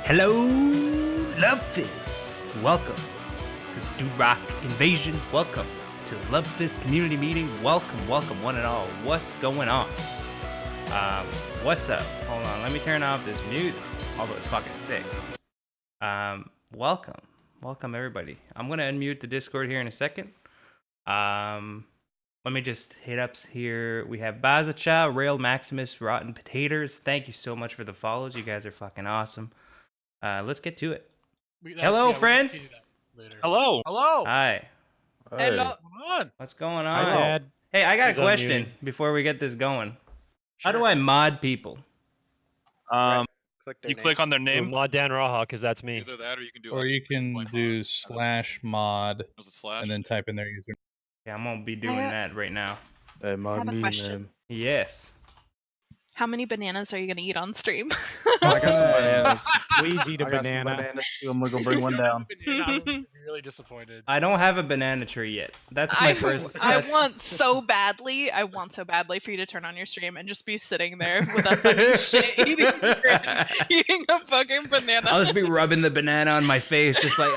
Hello, LoveFist. Welcome to the Dude Rock Invasion. Welcome to the LoveFist community meeting. Welcome, one and all. What's going on? What's up? Hold on, let me turn off this music. Although it's fucking sick. Welcome everybody. I'm gonna unmute the Discord here in a second. Let me just hit up here. We have Bazacha, Rail Maximus, Rotten Potatoes. Thank you so much for the follows. You guys are fucking awesome. Let's get to it. Hello, friends. Hello. Hello. Hi. Hello. What's going on? Hi, Dad. Hey, I got He's a question unmuted. before we get this going. How Sure. do I mod people? Click their You name. click on their Do name. Mod Dan Raha, because that's me. Either that, or you can do. Or you can do /mod Was it slash? and then type in their user. Yeah, I'm gonna be doing that right now. Hey, I have a question. Yes. How many bananas are you going to eat on stream? I got some bananas. Please eat a I got some banana. bananas too. I'm gonna go bring one down. I was really disappointed. I don't have a banana tree yet. That's my first. I that's- want so badly for you to turn on your stream and just be sitting there with a fucking shit eating a fucking banana. I'll just be rubbing the banana on my face, just like,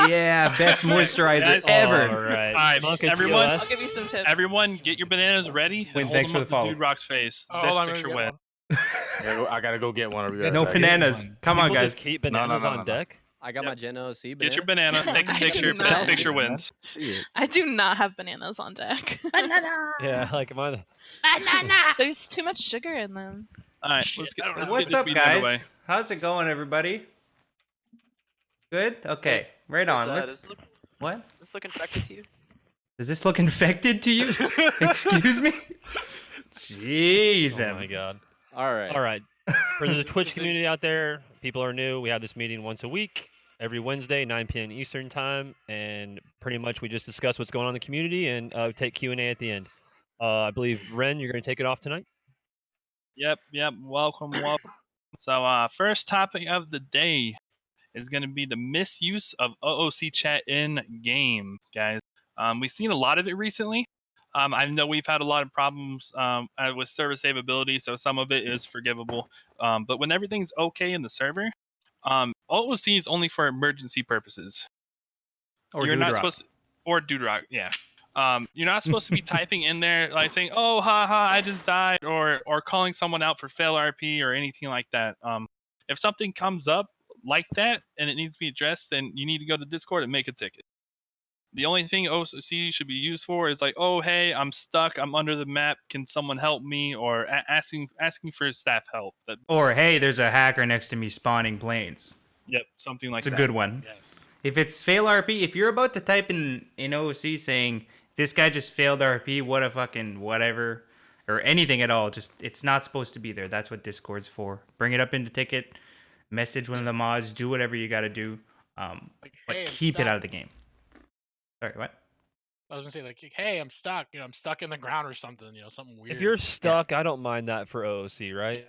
yeah, best moisturizer Guys, ever. All right. All right, Monk, it's everyone. US. I'll give you some tips. Everyone, get your bananas ready. Win, And thanks hold for them the follow. up to Dude Rock's face. Oh, Best hold on, picture I'm win. gonna I gotta go get one. I'll be right No back. bananas. Come on, People guys. just keep bananas no, on no. deck. I got Yep. my Gen OC banana. Get your banana. Take a I picture. do Best not. picture wins. I do not have bananas on deck. Yeah, like mine. There's too much sugar in them. All right, Shit, let's get. I don't know. Let's What's get this up, meeting underway. guys? How's it going, everybody? Good? Okay, right on. Let's. What? Does this look infected to you? Does this look infected to you? Excuse me? Jeez. Oh my god. All right. All right. For the Twitch community out there, people are new. We have this meeting once a week, every Wednesday, 9 p.m. Eastern time, and pretty much we just discuss what's going on in the community and take Q&A at the end. I believe Ren, you're going to take it off tonight. Yep. Welcome. So, first topic of the day is going to be the misuse of OOC chat in game, guys. We've seen a lot of it recently. I know we've had a lot of problems with server savability, so some of it is forgivable. But when everything's okay in the server, OOC is only for emergency purposes. Or You're not Doodrock. supposed to, or Doodrock, yeah. You're not supposed to be typing in there like saying, "Oh, haha, I just died," or calling someone out for fail RP or anything like that. If something comes up like that and it needs to be addressed, then you need to go to Discord and make a ticket. The only thing OOC should be used for is like, "Oh, hey, I'm stuck. I'm under the map. Can someone help me?" Or asking for staff help. Or, hey, there's a hacker next to me spawning planes. Yep, something like It's a that. good one. Yes. If it's fail RP, if you're about to type in OC saying, this guy just failed RP, what a fucking whatever, or anything at all, just, it's not supposed to be there. That's what Discord's for. Bring it up into ticket, message one of the mods, do whatever you gotta do, Like, but hey, I'm keep it stuck. out of the game. Sorry, what? I was gonna say like, hey, I'm stuck. I'm stuck in the ground or something. Something weird. If you're stuck, I don't mind that for OOC, right?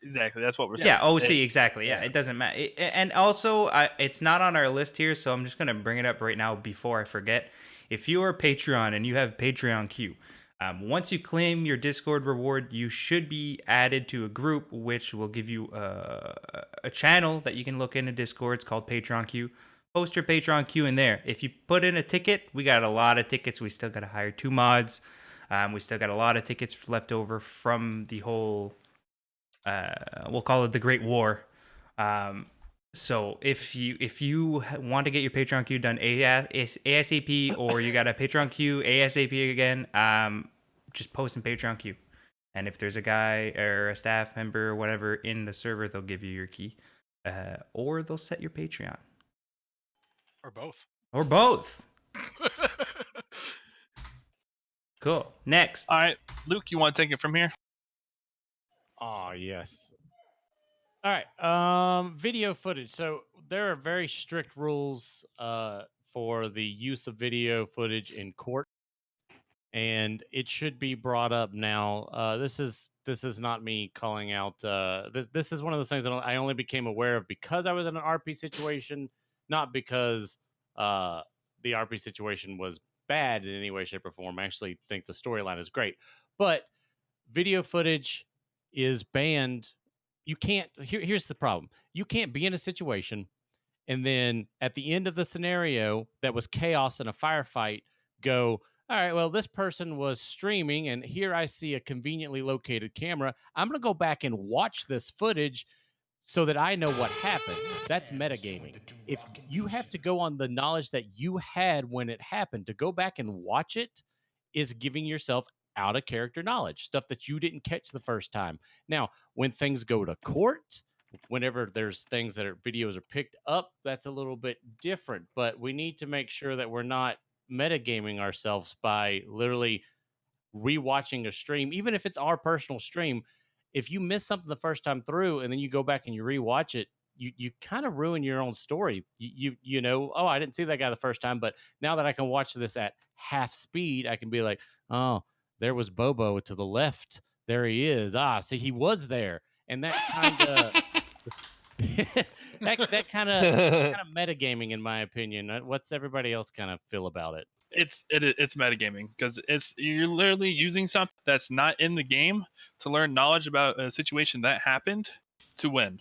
Exactly, that's what we're saying. Yeah, OC, exactly. Yeah, yeah. it doesn't matter. And also, it's not on our list here, so I'm just going to bring it up right now before I forget. If you are Patreon and you have Patreon Q, once you claim your Discord reward, you should be added to a group, which will give you a channel that you can look into Discord. It's called Patreon Q. Post your Patreon Q in there. If you put in a ticket, we got a lot of tickets. We still got to hire 2 mods. We still got a lot of tickets left over from the whole... we'll call it the Great War. So if you want to get your Patreon queue done ASAP, or you got a Patreon queue ASAP again, just post in Patreon queue. And if there's a guy or a staff member or whatever in the server, they'll give you your key, or they'll set your Patreon, or both. or both. Cool. Next. All right, Luke, you want to take it from here? Oh, yes. All right. Video footage. So there are very strict rules for the use of video footage in court, and it should be brought up now. This is not me calling out. This is one of those things that I only became aware of because I was in an RP situation, not because the RP situation was bad in any way, shape, or form. I actually think the storyline is great, but video footage is banned you can't. Here's the problem: you can't be in a situation and then at the end of the scenario that was chaos and a firefight, go, all right, well, this person was streaming, and here I see a conveniently located camera. I'm going to go back and watch this footage so that I know what happened. That's metagaming. If you have to go on the knowledge that you had when it happened, to go back and watch it is giving yourself out of character knowledge, stuff that you didn't catch the first time. Now, when things go to court, whenever there's things that are videos are picked up, that's a little bit different. But we need to make sure that we're not metagaming ourselves by literally rewatching a stream, even if it's our personal stream. If you miss something the first time through and then you go back and you rewatch it, you kind of ruin your own story. You know, oh, I didn't see that guy the first time, but now that I can watch this at half speed, I can be like, oh, there was Bobo to the left. There he is. Ah, see, he was there, and that kind of that kind of metagaming, in my opinion. What's everybody else kind of feel about it? It's metagaming because you're literally using something that's not in the game to learn knowledge about a situation that happened to win.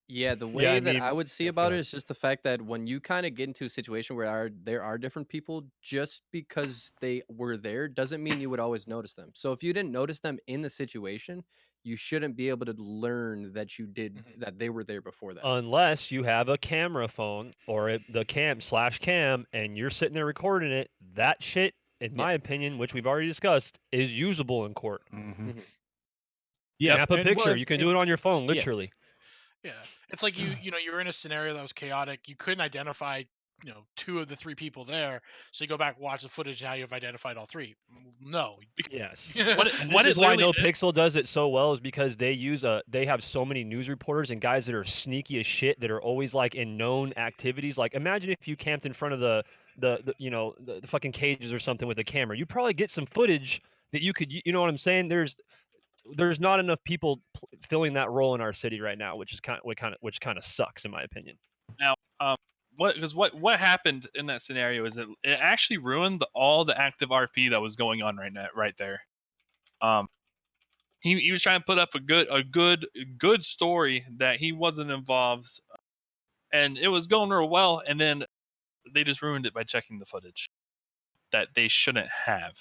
Yeah, the Yeah, way I that I mean, would see yeah, go about it ahead. is just the fact that when you kind of get into a situation where there are different people, just because they were there doesn't mean you would always notice them. So if you didn't notice them in the situation, you shouldn't be able to learn that that they were there before that. Unless you have a camera phone or the cam/cam and you're sitting there recording it, that shit, in Yeah. my opinion, which we've already discussed, is usable in court. Mhm. Yes, Snap a and well, picture. You can do it on your phone, literally. yes. Yeah, it's like you were in a scenario that was chaotic. You couldn't identify two of the three people there, so you go back watch the footage. Now you've identified all three. No. Yes. what And what this it is why literally No did. Pixel does it so well, is because they have so many news reporters and guys that are sneaky as shit, that are always like in known activities. Like, imagine if you camped in front of the fucking cages or something with a camera. You probably get some footage that you could, you know what I'm saying? There's not enough people filling that role in our city right now, which is which kind of sucks, in my opinion. Now, what happened in that scenario is it actually ruined all the active RP that was going on right there. He was trying to put up a good story that he wasn't involved, and it was going real well, and then they just ruined it by checking the footage that they shouldn't have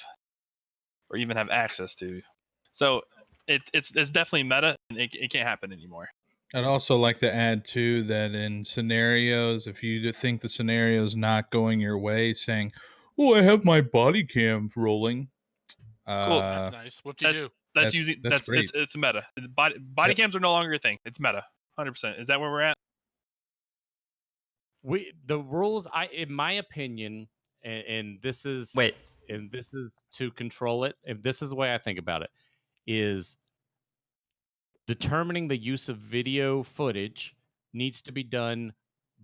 or even have access to. So it's definitely meta, and it can't happen anymore. I'd also like to add too that in scenarios, if you think the scenario is not going your way, saying, "Oh, I have my body cam rolling," Cool. That's nice. Whoop de That's doo. that's great. it's meta. Body Yep. cams are no longer a thing. It's meta. 100%. Is that where we're at? The rules, in my opinion, and this is Wait, to control it, and this is the way I think about it, is determining the use of video footage needs to be done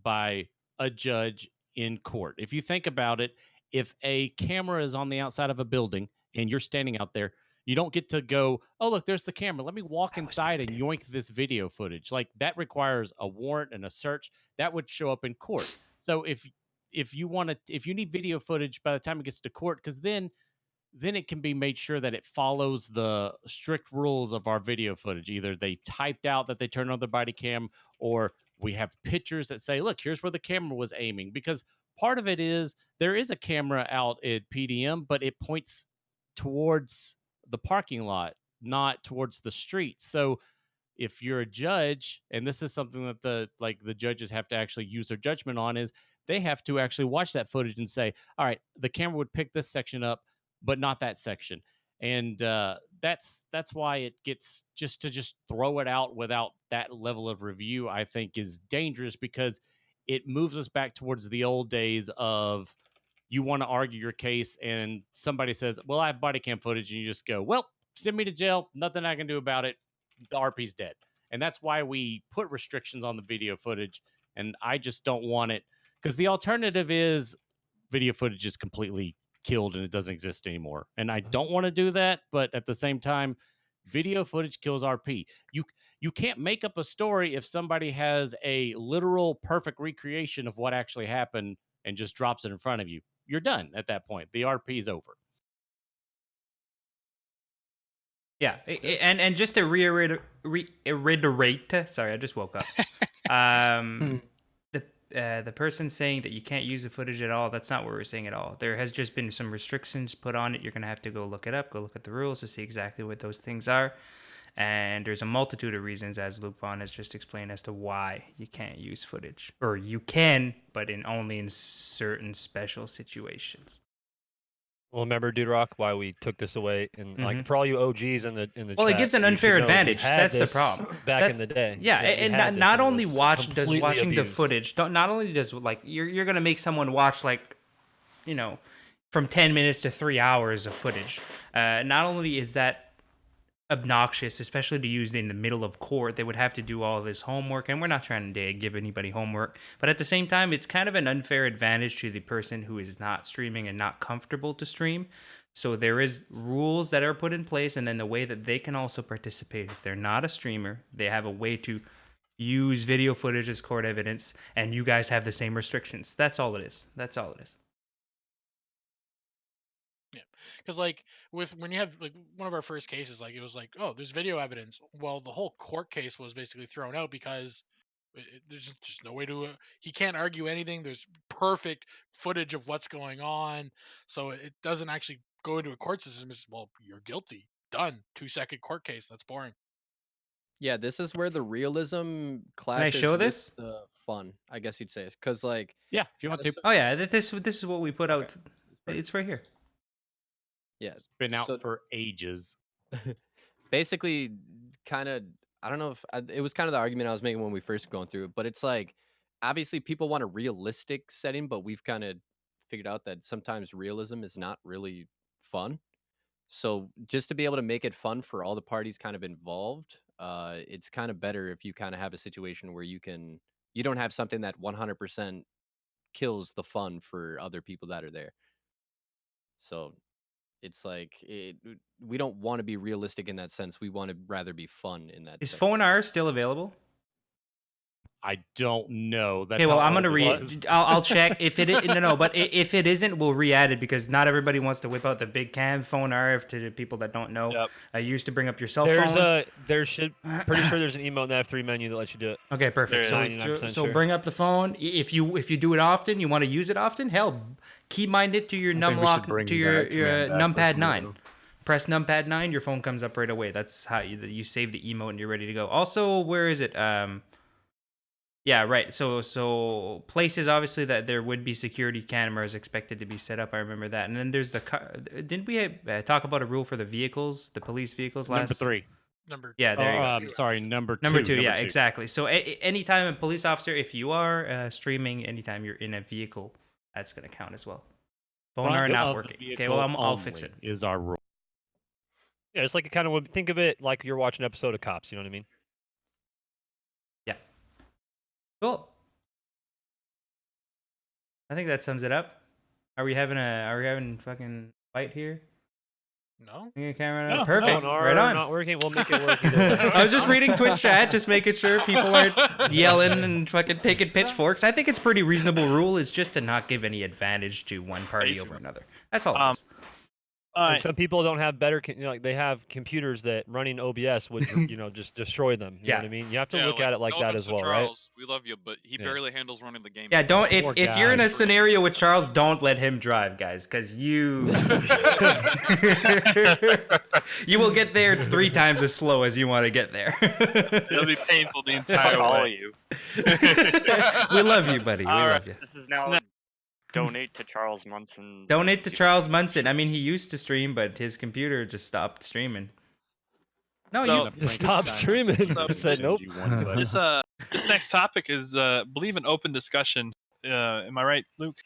by a judge in court. If you think about it, if a camera is on the outside of a building and you're standing out there, you don't get to go, oh, look, there's the camera. Let me walk inside and yoink this video footage. Like, that requires a warrant and a search that would show up in court. So if you need video footage by the time it gets to court, because then it can be made sure that it follows the strict rules of our video footage. Either they typed out that they turned on their body cam, or we have pictures that say, look, here's where the camera was aiming. Because part of it is there is a camera out at PDM, but it points towards the parking lot, not towards the street. So if you're a judge, and this is something that the judges have to actually use their judgment on, is they have to actually watch that footage and say, all right, the camera would pick this section up, but not that section. And that's why it gets, just throw it out without that level of review, I think, is dangerous, because it moves us back towards the old days of, you want to argue your case and somebody says, well, I have body cam footage, and you just go, well, send me to jail, nothing I can do about it, the RP's dead. And that's why we put restrictions on the video footage. And I just don't want it, because the alternative is video footage is completely killed and it doesn't exist anymore. And I don't want to do that, but at the same time, video footage kills RP. You can't make up a story if somebody has a literal perfect recreation of what actually happened and just drops it in front of you. You're done at that point. The RP is over. Yeah, and just to reiterate, sorry, I just woke up. The person saying that you can't use the footage at all, that's not what we're saying at all. There has just been some restrictions put on it. You're going to have to go look it up, go look at the rules to see exactly what those things are. And there's a multitude of reasons, as Luke Vaughn has just explained, as to why you can't use footage. Or you can, but only in certain special situations. Well, remember, Dude Rock, why we took this away, and Mhm. like for all you OGs in the Well, chat, it gives an you should unfair know we advantage. had That's the this problem. back in the day. Yeah, we and had this not it only was does completely watching the abused. footage, not only does like you're gonna make someone watch like, you know, from 10 minutes to 3 hours of footage. Not only is that obnoxious, especially to use in the middle of court, they would have to do all this homework, and we're not trying to give anybody homework, but at the same time, it's kind of an unfair advantage to the person who is not streaming and not comfortable to stream. So there is rules that are put in place, and then the way that they can also participate. If they're not a streamer, they have a way to use video footage as court evidence, and you guys have the same restrictions. That's all it is. That's all it is. Yeah, because like when you have like one of our first cases, like it was like, oh, there's video evidence. Well, the whole court case was basically thrown out because there's just no way to. He can't argue anything. There's perfect footage of what's going on, so it doesn't actually go into a court system. It's well, you're guilty. Done. 2-second court case. That's boring. Yeah, this is where the realism Can I clashes show with this? the fun, I guess you'd say. Because, like, Yeah, if you want to. Oh yeah, this is what we put Okay. out. It's right here. yeah, It's been out so for ages. basically, kind of, I don't know if it was kind of the argument I was making when we first going through it, but it's like, obviously, people want a realistic setting, but we've kind of figured out that sometimes realism is not really fun. So just to be able to make it fun for all the parties kind of involved, it's kind of better if you kind of have a situation where you don't have something that 100% kills the fun for other people that are there. So it's like we don't want to be realistic in that sense. We want to rather be fun in that Is sense. Phone R still available? I don't know. That's Okay, well, how I'm gonna old it was. I'll check if it is, no, but if it isn't, we'll re-add it because not everybody wants to whip out the big cam phone RF to the people that don't know. Yep. You used to bring up your cell There's phone. there should pretty sure there's an emote in the F3 menu that lets you do it. Okay, perfect. There So, is. 99% so sure. bring up the phone. If you do it often, you want to use it often. Hell, keybind it to your I think we should numlock bring to your that command back for numpad some 9. reason. Press numpad 9, your phone comes up right away. That's how you save the emote and you're ready to go. Also, where is it? Yeah, right. So places obviously that there would be security cameras expected to be set up. I remember that. And then there's the car. Didn't we talk about a rule for the vehicles, the police vehicles last? Number 3. Number Yeah, there you go. Sorry, number 2. Number two, yeah, exactly. So anytime a police officer, if you are streaming, anytime you're in a vehicle, that's going to count as well. Phone are Front not of the working. Okay, vehicle well I'll fix it. only is our rule. Yeah, it's like it kind of would think of it like you're watching an episode of Cops. You know what I mean? Yeah. Cool. I think that sums it up. Are we having fucking fight here? No. Bring your camera No, down. Perfect. Phone R Right on. not working. We'll make it work. Either way. I was just reading Twitch chat, just making sure people aren't yelling and fucking taking pitchforks. I think it's pretty reasonable rule. Is just to not give any advantage to one party over another. That's all it is. All And right. some people don't have better, like they have computers that running OBS would, just destroy them. You know what I mean? You have to look at it like no that offense as to well, right? Charles, we love you, but he Yeah. barely handles running the game. Yeah, don't Poor if you're in a guy. scenario with Charles, don't let him drive, guys, because you you will get there 3 times as slow as you want to get there. It'll be painful the entire All of way. you. We love you, buddy. We All love you. This is now donate to Charles Munson. Donate to Charles Munson. I mean, he used to stream, but his computer just stopped streaming. No, So- you. Just stop streaming. So- Said nope. This next topic is believe an open discussion. Am I right, Luke?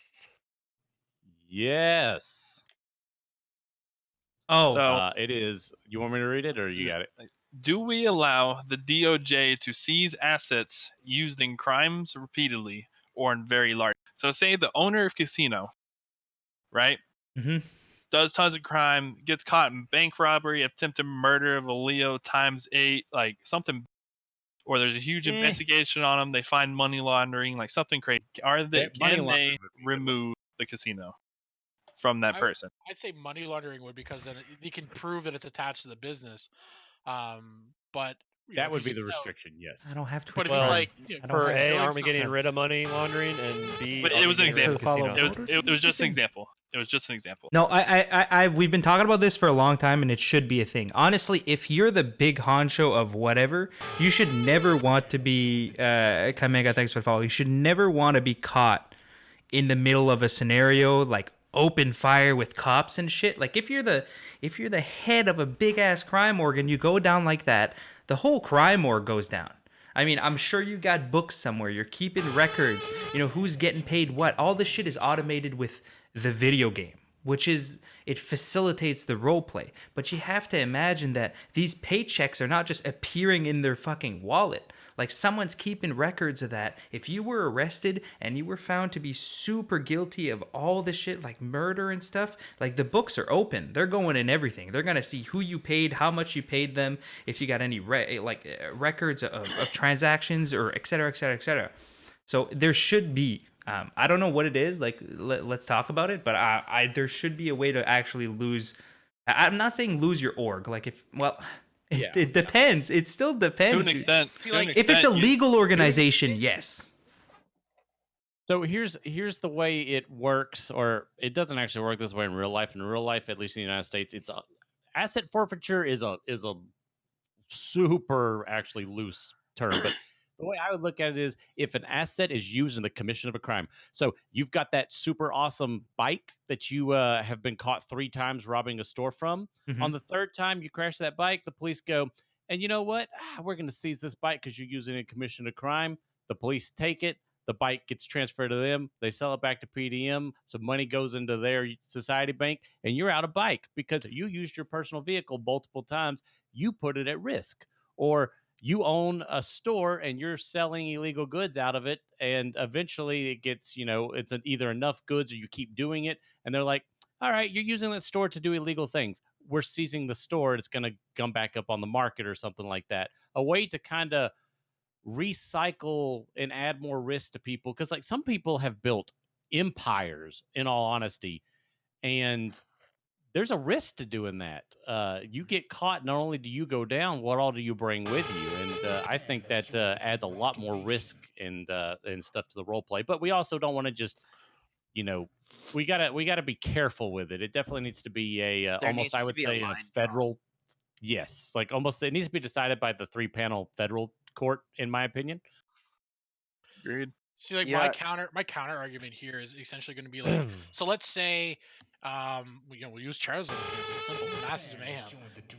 Yes. Oh, So It is. You want me to read it or you got it? do we allow the DOJ to seize assets used in crimes repeatedly or in very large? So say the owner of casino, right? Mhm. Does tons of crime, gets caught in bank robbery, attempted murder of a Leo ×8, like something, or there's a huge investigation on them. They find money laundering, like something crazy. Money Can they laundering would be good one. remove the casino? from that person. I'd say money laundering would, because then you can prove that it's attached to the business. But That if would he be the says, "Oh," restriction. Yes. I don't have Twitch but if he's Well, Prime. like, you know, I don't For have A, killing aren't we some- getting rid of money laundering? And B, But are it we was an getting rid of example. casino? It was just an example. It was just an example. No, we've been talking about this for a long time, and it should be a thing. Honestly, if you're the big honcho of whatever, you should never want to be. Kamega, thanks for the follow. You should never want to be caught in the middle of a scenario like open fire with cops and shit. Like if you're the head of a big ass crime org and you go down like that, the whole crime org goes down. I mean, I'm sure you got books somewhere. You're keeping records. You know who's getting paid what. All this shit is automated with the video game, which is it facilitates the role play. But you have to imagine that these paychecks are not just appearing in their fucking wallet. Like someone's keeping records of that. If you were arrested and you were found to be super guilty of all the shit like murder and stuff, like the books are open. They're going in everything. They're gonna see who you paid, how much you paid them, if you got any records of transactions or et cetera, et cetera, et cetera. So there should be. I don't know what it is. Like let's talk about it. But there should be a way to actually lose. I'm not saying lose your org. Like if it depends. It still depends. To an extent. If it's a legal organization, yes. So here's the way it works, or it doesn't actually work this way in real life. In real life, at least in the United States, it's asset forfeiture is a super actually loose term, but the way I would look at it is if an asset is used in the commission of a crime. So you've got that super awesome bike that you have been caught 3 times robbing a store from. Mhm. On the 3rd time you crash that bike, the police go, and you know what? We're going to seize this bike because you're using it in commission of crime. The police take it. The bike gets transferred to them. They sell it back to PDM. Some money goes into their society bank, and you're out a bike because you used your personal vehicle multiple times. You put it at risk. Or you own a store and you're selling illegal goods out of it, and eventually it gets, it's either enough goods or you keep doing it, and they're like, all right, you're using that store to do illegal things. We're seizing the store. It's going to come back up on the market or something like that. A way to kind of recycle and add more risk to people, because like some people have built empires, in all honesty, and there's a risk to doing that. You get caught, not only do you go down, what all do you bring with you? And I think that adds a lot more risk and stuff to the role play. But we also don't want to just, we gotta be careful with it. It definitely needs to be a There almost, needs I to would be a say, a line federal. Yes, like almost it needs to be decided by the 3-panel federal court, in my opinion. Agreed. See, like my counter argument here is essentially going to be like, so let's say, we'll use Charles as an example. It's simple, masses of mayhem.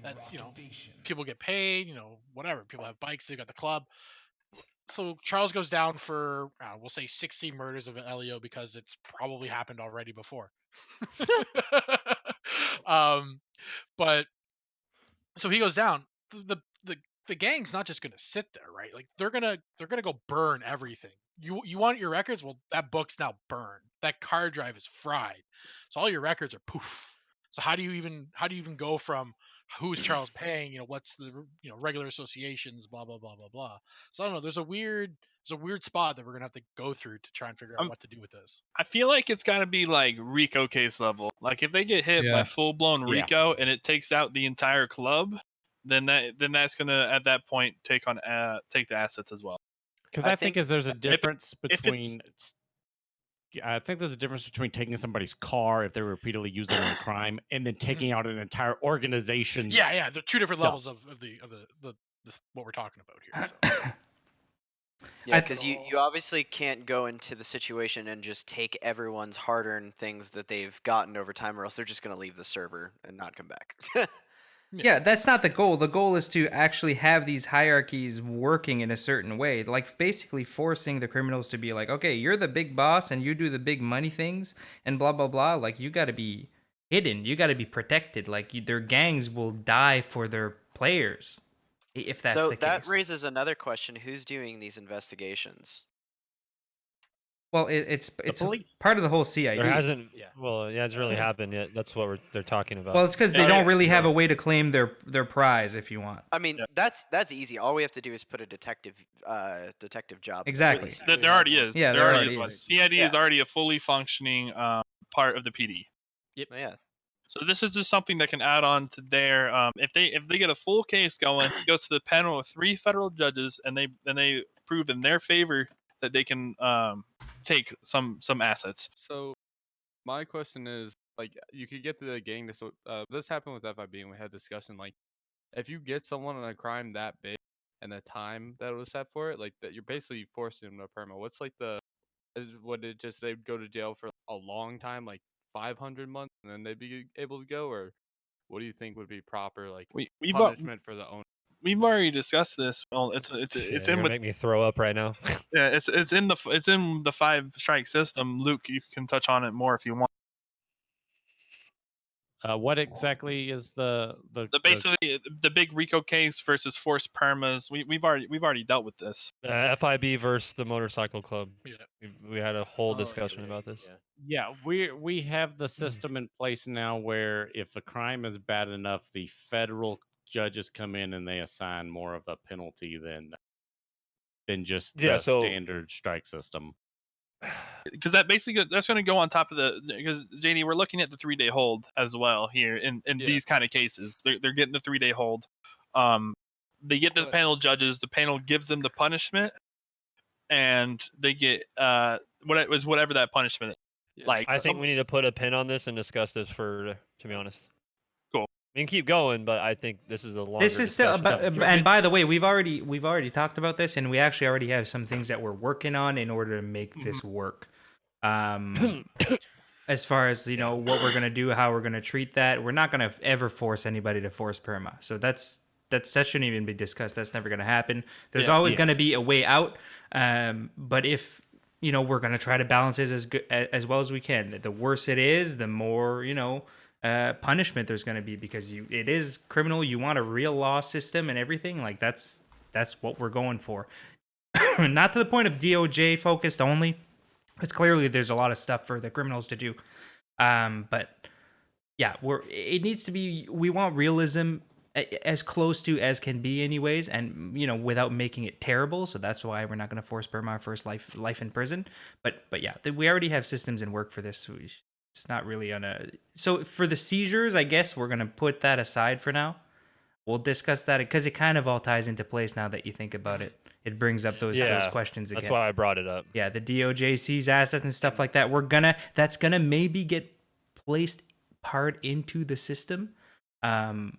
That's people get paid, whatever. People have bikes, they got the club. So Charles goes down for we'll say 60 murders of an LEO because it's probably happened already before. But so he goes down. The gang's not just gonna sit there, right? Like they're gonna go burn everything. You want your records? Well, that book's now burned. That card drive is fried. So all your records are poof. So how do you even go from who's Charles paying? What's the regular associations? Blah blah blah blah blah. So I don't know. There's a weird spot that we're gonna have to go through to try and figure out what to do with this. I feel like it's got to be like Rico case level. Like if they get hit by full blown Rico and it takes out the entire club, then that's gonna at that point take the assets as well. Because I think there's a difference between. I think there's a difference between taking somebody's car if they're repeatedly using it in a crime, and then taking out an entire organization. Yeah, they're 2 different levels of the what we're talking about here. So. Yeah, because you obviously can't go into the situation and just take everyone's hard-earned things that they've gotten over time, or else they're just going to leave the server and not come back. Yeah, that's not the goal. The goal is to actually have these hierarchies working in a certain way, like basically forcing the criminals to be like, okay, you're the big boss and you do the big money things and blah, blah, blah. Like, you got to be hidden. You got to be protected. Like, their gangs will die for their players if that's the case. So that raises another question. Who's doing these investigations? Well, it's part of the whole CID. There hasn't. Well, yeah, it's really happened yet. That's what they're talking about. Well, it's because they don't really have a way to claim their prize, if you want. I mean, that's easy. All we have to do is put a detective job. Exactly. There already is. Yeah, there already is one. is. CID is already a fully functioning part of the PD. Yeah. So this is just something that can add on to their if they get a full case going, it goes to the panel of 3 federal judges, and they prove in their favor that they can take some assets. So my question is, like, you could get to the gang. This happened with FIB, and we had discussion. Like, if you get someone on a crime that big and the time that was set for it, like that, you're basically forcing them to perma. What's like would it just they'd go to jail for a long time, like 500 months, and then they'd be able to go, or what do you think would be proper like punishment for the owner? We've already discussed this. Well, it's You're in gonna with make me throw up right now. yeah, it's in the 5 strike system. Luke, you can touch on it more if you want. What exactly is the Basically the big RICO case versus forced permas? We've already dealt with this. FIB versus the motorcycle club. Yeah. We had a whole discussion about this. Yeah, we have the system in place now where if the crime is bad enough, the federal judges come in and they assign more of a penalty than just the standard strike system. Because that's going to go on top of because JD, we're looking at the 3-day hold as well here in these kind of cases. They're getting the 3-day hold. They get the panel judges. The panel gives them the punishment, and they get whatever that punishment is. Like I think we need to put a pin on this and discuss this to be honest. Cool. We can keep going, but I think this is a longer. This is still about, and by the way, we've already talked about this, and we actually already have some things that we're working on in order to make this work. As far as what we're gonna do, how we're gonna treat that, we're not gonna ever force anybody to force perma. So that shouldn't even be discussed. That's never gonna happen. There's always gonna be a way out. But if we're gonna try to balance it as well as we can. The worse it is, the more punishment there's going to be, because it is criminal. You want a real law system and everything. Like that's what we're going for. Not to the point of DOJ focused only, because clearly there's a lot of stuff for the criminals to do. But yeah, it needs to be. We want realism as close to as can be, anyways, and without making it terrible. So that's why we're not going to force Burma first life in prison. But yeah, we already have systems in work for this. So it's not really so for the seizures, I guess we're going to put that aside for now. We'll discuss that because it kind of all ties into place now that you think about it. It brings up those questions again. That's why I brought it up. Yeah, the DOJ sees assets and stuff like that. That's gonna maybe get placed part into the system. We're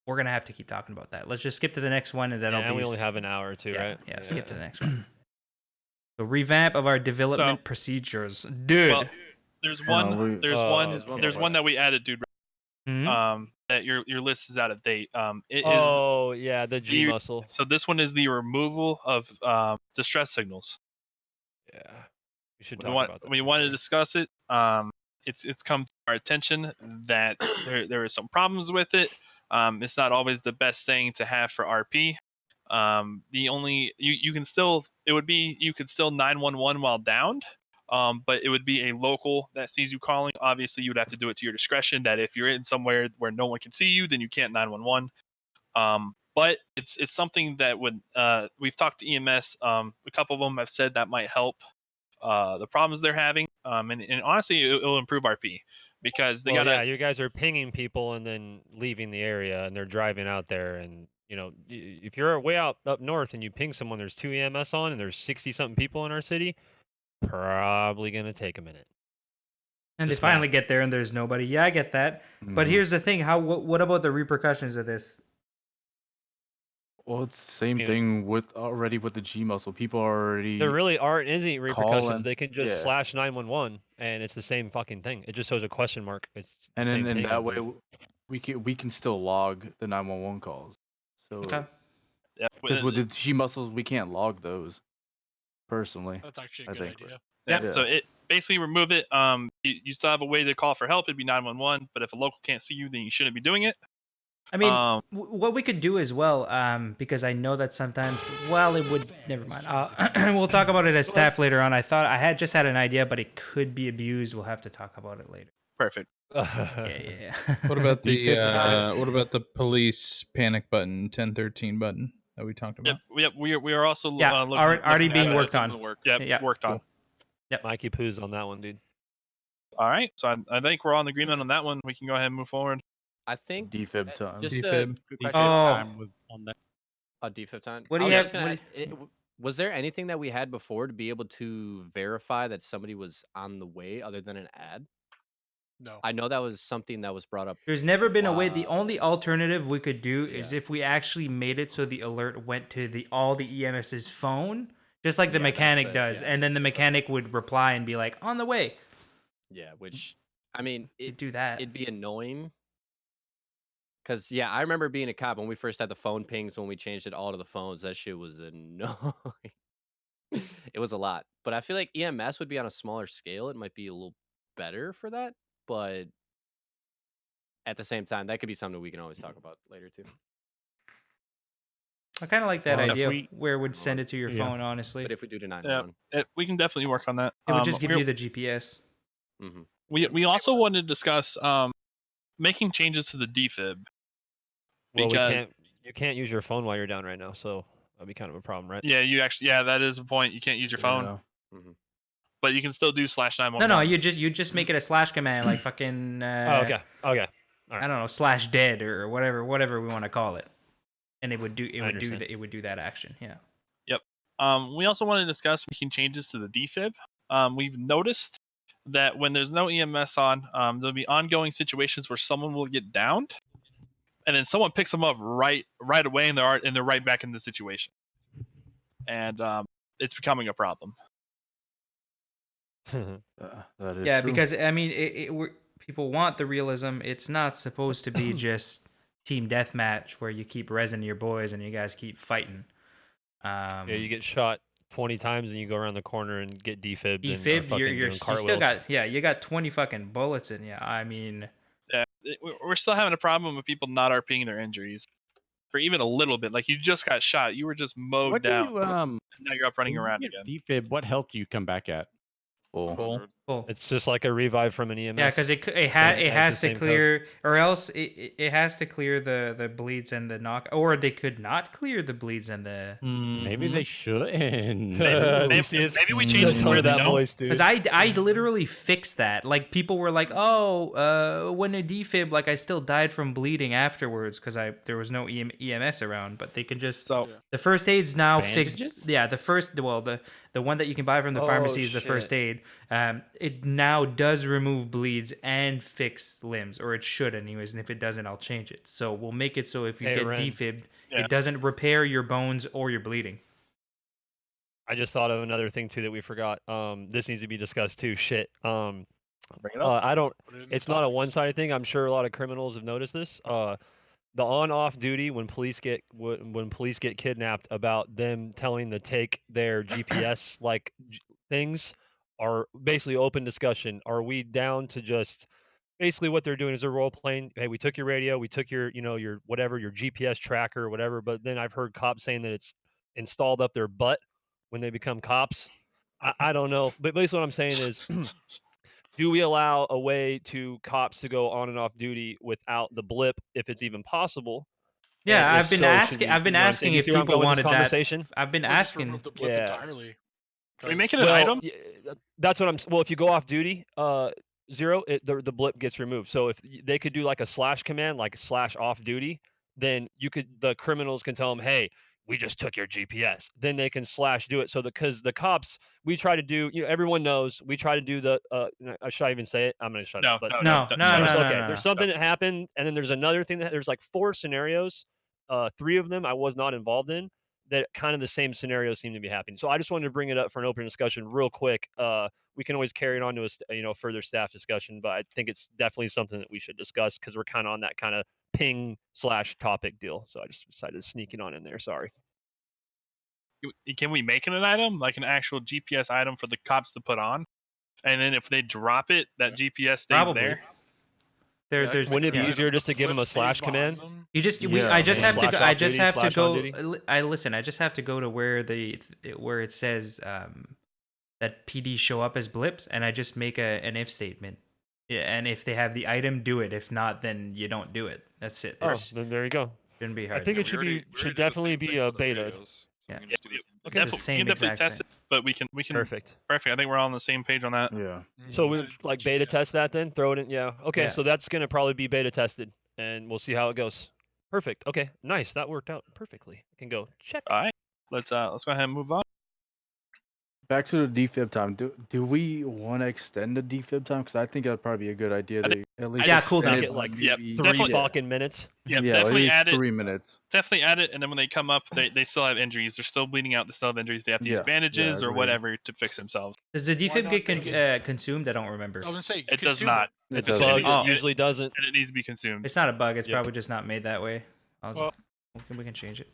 gonna have to keep talking about that. Let's just skip to the next one, and then we only have an hour or two, right? Yeah, skip to the next one. The revamp of our development procedures, dude. Well, there's one that we added, dude. That your list is out of date. The G muscle. So this one is the removal of distress signals. Yeah, we should talk about that. We want to discuss it. It's come to our attention that there are some problems with it. It's not always the best thing to have for RP. You could still 911 while downed. But it would be a local that sees you calling. Obviously, you would have to do it to your discretion. That if you're in somewhere where no one can see you, then you can't 911. But it's something that would we've talked to EMS. A couple of them have said that might help the problems they're having. And honestly, it'll improve RP because they you guys are pinging people and then leaving the area, and they're driving out there, and if you're way up north and you ping someone, there's 2 EMS on, and there's 60-something people in our city. Probably gonna take a minute. And they finally get there and there's nobody. Yeah, I get that. But here's the thing: what about the repercussions of this? Well, it's the same thing with the G muscle. People are already. There really aren't any repercussions. They can just slash 911, and it's the same fucking thing. It just shows a question mark. It's and then in that way, we can still log the 911 calls. So because with the G muscles, we can't log those. Personally, that's actually a good idea. Yeah. So it basically remove it. You still have a way to call for help. It'd be 911. But if a local can't see you, then you shouldn't be doing it. I mean, what we could do as well, because I know that sometimes, it would. Never mind. We'll talk about it as staff later on. I thought I had an idea, but it could be abused. We'll have to talk about it later. Perfect. Yeah. What about the police panic button, 1013 button that we talked about? Yep. We are also already being worked on. Worked on. Cool. Yep, Mikey Poo's on that one, dude. All right, so I think we're all in agreement on that one. We can go ahead and move forward. I think defib time. just a Defib. quick Defib question. time was on that. Defib time. What do I you was have? just gonna was there anything that we had before to be able to verify that somebody was on the way other than an ad? No. I know that was something that was brought up. There's never been a way. while- The only alternative we could do is Yeah. if we actually made it so the alert went to all the EMS's phone, just like the Yeah, that's mechanic the- does, yeah, and then the mechanic would reply and be like, "On the way." Yeah, which I mean, do that. It'd be annoying. Cause yeah, I remember being a cop when we first had the phone pings when we changed it all to the phones. That shit was annoying. It was a lot, but I feel like EMS would be on a smaller scale. It might be a little better for that, but at the same time, that could be something we can always talk about later too. I kind of like that Well, if idea we- where it would send it to your Yeah. phone. Honestly, But if we do to Yeah, 911, we can definitely work on that. it would just give we're- you the GPS. mm-hmm. We also wanted to discuss making changes to the defib. Well, Because you can't use your phone while you're down right now, so that'd be kind of a problem, right? yeah, that is a point. You can't use your phone, Mm-hmm. but you can still do /911. No, you just make it a slash command like fucking. Oh, okay. All right. I don't know, /dead or whatever we want to call it, and it would do understand. it would do that action. Yeah. Yep. We also want to discuss making changes to the defib. We've noticed that when there's no EMS on, there'll be ongoing situations where someone will get downed, and then someone picks them up right away, and they're right back in the situation, and it's becoming a problem. That is Yeah, true. because I mean, people want the realism. It's not supposed to be just team deathmatch where you keep resin your boys and you guys keep fighting. Yeah, you get shot 20 times and you go around the corner and get defibbed. And are defib. fucking You doing still cartwheels. got you got 20 fucking bullets in you. I mean, Yeah, we're still having a problem with people not RPing their injuries for even a little bit. Like you just got shot, you were just mowed What do down. you and now you're up running when you around get again. defib, what health do you come back at? Full. It's just like a revive from an EMS. yeah, because it has to clear, or else it has to clear the bleeds and the knock, or they could not clear the bleeds and the. Maybe they should. Maybe we change it to that voice, dude. Because I literally fixed that. Like people were like, "Oh, when a defib, like I still died from bleeding afterwards because there was no EMS around." But they can just the first aid's now Bandages? fixed. Yeah, the one that you can buy from the pharmacy is the first aid. It now does remove bleeds and fix limbs, or it should anyways. And if it doesn't, I'll change it. So we'll make it so if you Hey, get Ren. defibbed, Yeah. it doesn't repair your bones or your bleeding. I just thought of another thing too that we forgot. This needs to be discussed too. Shit. Bring it up. I don't. Put it in the It's not a topics. one-sided thing. I'm sure a lot of criminals have noticed this. The on-off duty when police get kidnapped, about them telling to take their GPS things, are basically open discussion. Are we down to just basically what they're doing is they're role playing? Hey, we took your radio, we took your your whatever, your GPS tracker or whatever. But then I've heard cops saying that it's installed up their butt when they become cops. I don't know, but basically what I'm saying is. Do we allow a way to cops to go on and off duty without the blip, if it's even possible? Yeah, And if I've been so, asking. should we- I've been you know what I'm saying? asking You if see where I'm people going with this wanted that. conversation? I've been Or just asking. remove the blip Yeah. entirely. Can we make 'cause- it an Well, item? that's what I'm. Well, if you go off duty, zero, the blip gets removed. So if they could do like a slash command, like slash off duty, then the criminals can tell them, hey, we just took your GPS. Then they can slash do it. So because the cops, we try to do, everyone knows we try to do the. Should I even say it? I'm gonna shut No, up. But No. There's something that happened, and then there's another thing there's like 4 scenarios. 3 of them I was not involved in. That kind of the same scenario seem to be happening. So I just wanted to bring it up for an open discussion real quick. We can always carry it on to a further staff discussion, but I think it's definitely something that we should discuss because we're kind of on that kind of ping/topic deal. So I just decided to sneak it on in there. Sorry. Can we make it an item, like an actual GPS item for the cops to put on, and then if they drop it, that GPS stays Probably. there? Wouldn't it be Yeah. easier just to give them a Flip stays slash behind command? them. You just Yeah, I just have to slash go, off I just duty, have to slash go. on duty? I listen. I just have to go to where where it says that PD show up as blips, and I just make an if statement. Yeah, and if they have the item, do it. If not, then you don't do it. That's it. Oh, It's, then there you go. shouldn't be I hard. think Yeah, it we should already be did the should definitely same be thing a for the beta. radios, So Yeah. we can just do the same thing. Okay. It's the Definitely, we same can definitely exact test same. it, but we can Perfect. Perfect. I think we're all on the same page on that. Yeah. So Mm, we gotta like beta GPS. test that then, throw it in. Yeah. Okay. Yeah. So that's gonna probably be beta tested, and we'll see how it goes. Perfect. Okay. Nice. That worked out perfectly. Can go check. All right. Let's go ahead and move on. Back to the defib time. Do we want to extend the defib time? Because I think that'd probably be a good idea I to at least Yeah, cool extend down. it Make it like Yeah, maybe- three definitely. fucking minutes. Yeah, yeah, at definitely least add it. 3 minutes. Definitely add it, and then when they come up, they still have injuries. They're still bleeding out. They still have injuries. They have to use Yeah, bandages or agreed. whatever to fix themselves. Does the Why defib not get make it- consumed? I don't remember. I was gonna say It does consume not. It It's a doesn't. Bug, Oh. it usually doesn't. and it needs to be consumed. It's not a bug. It's Yep. probably just not made that way. Well- We can change it.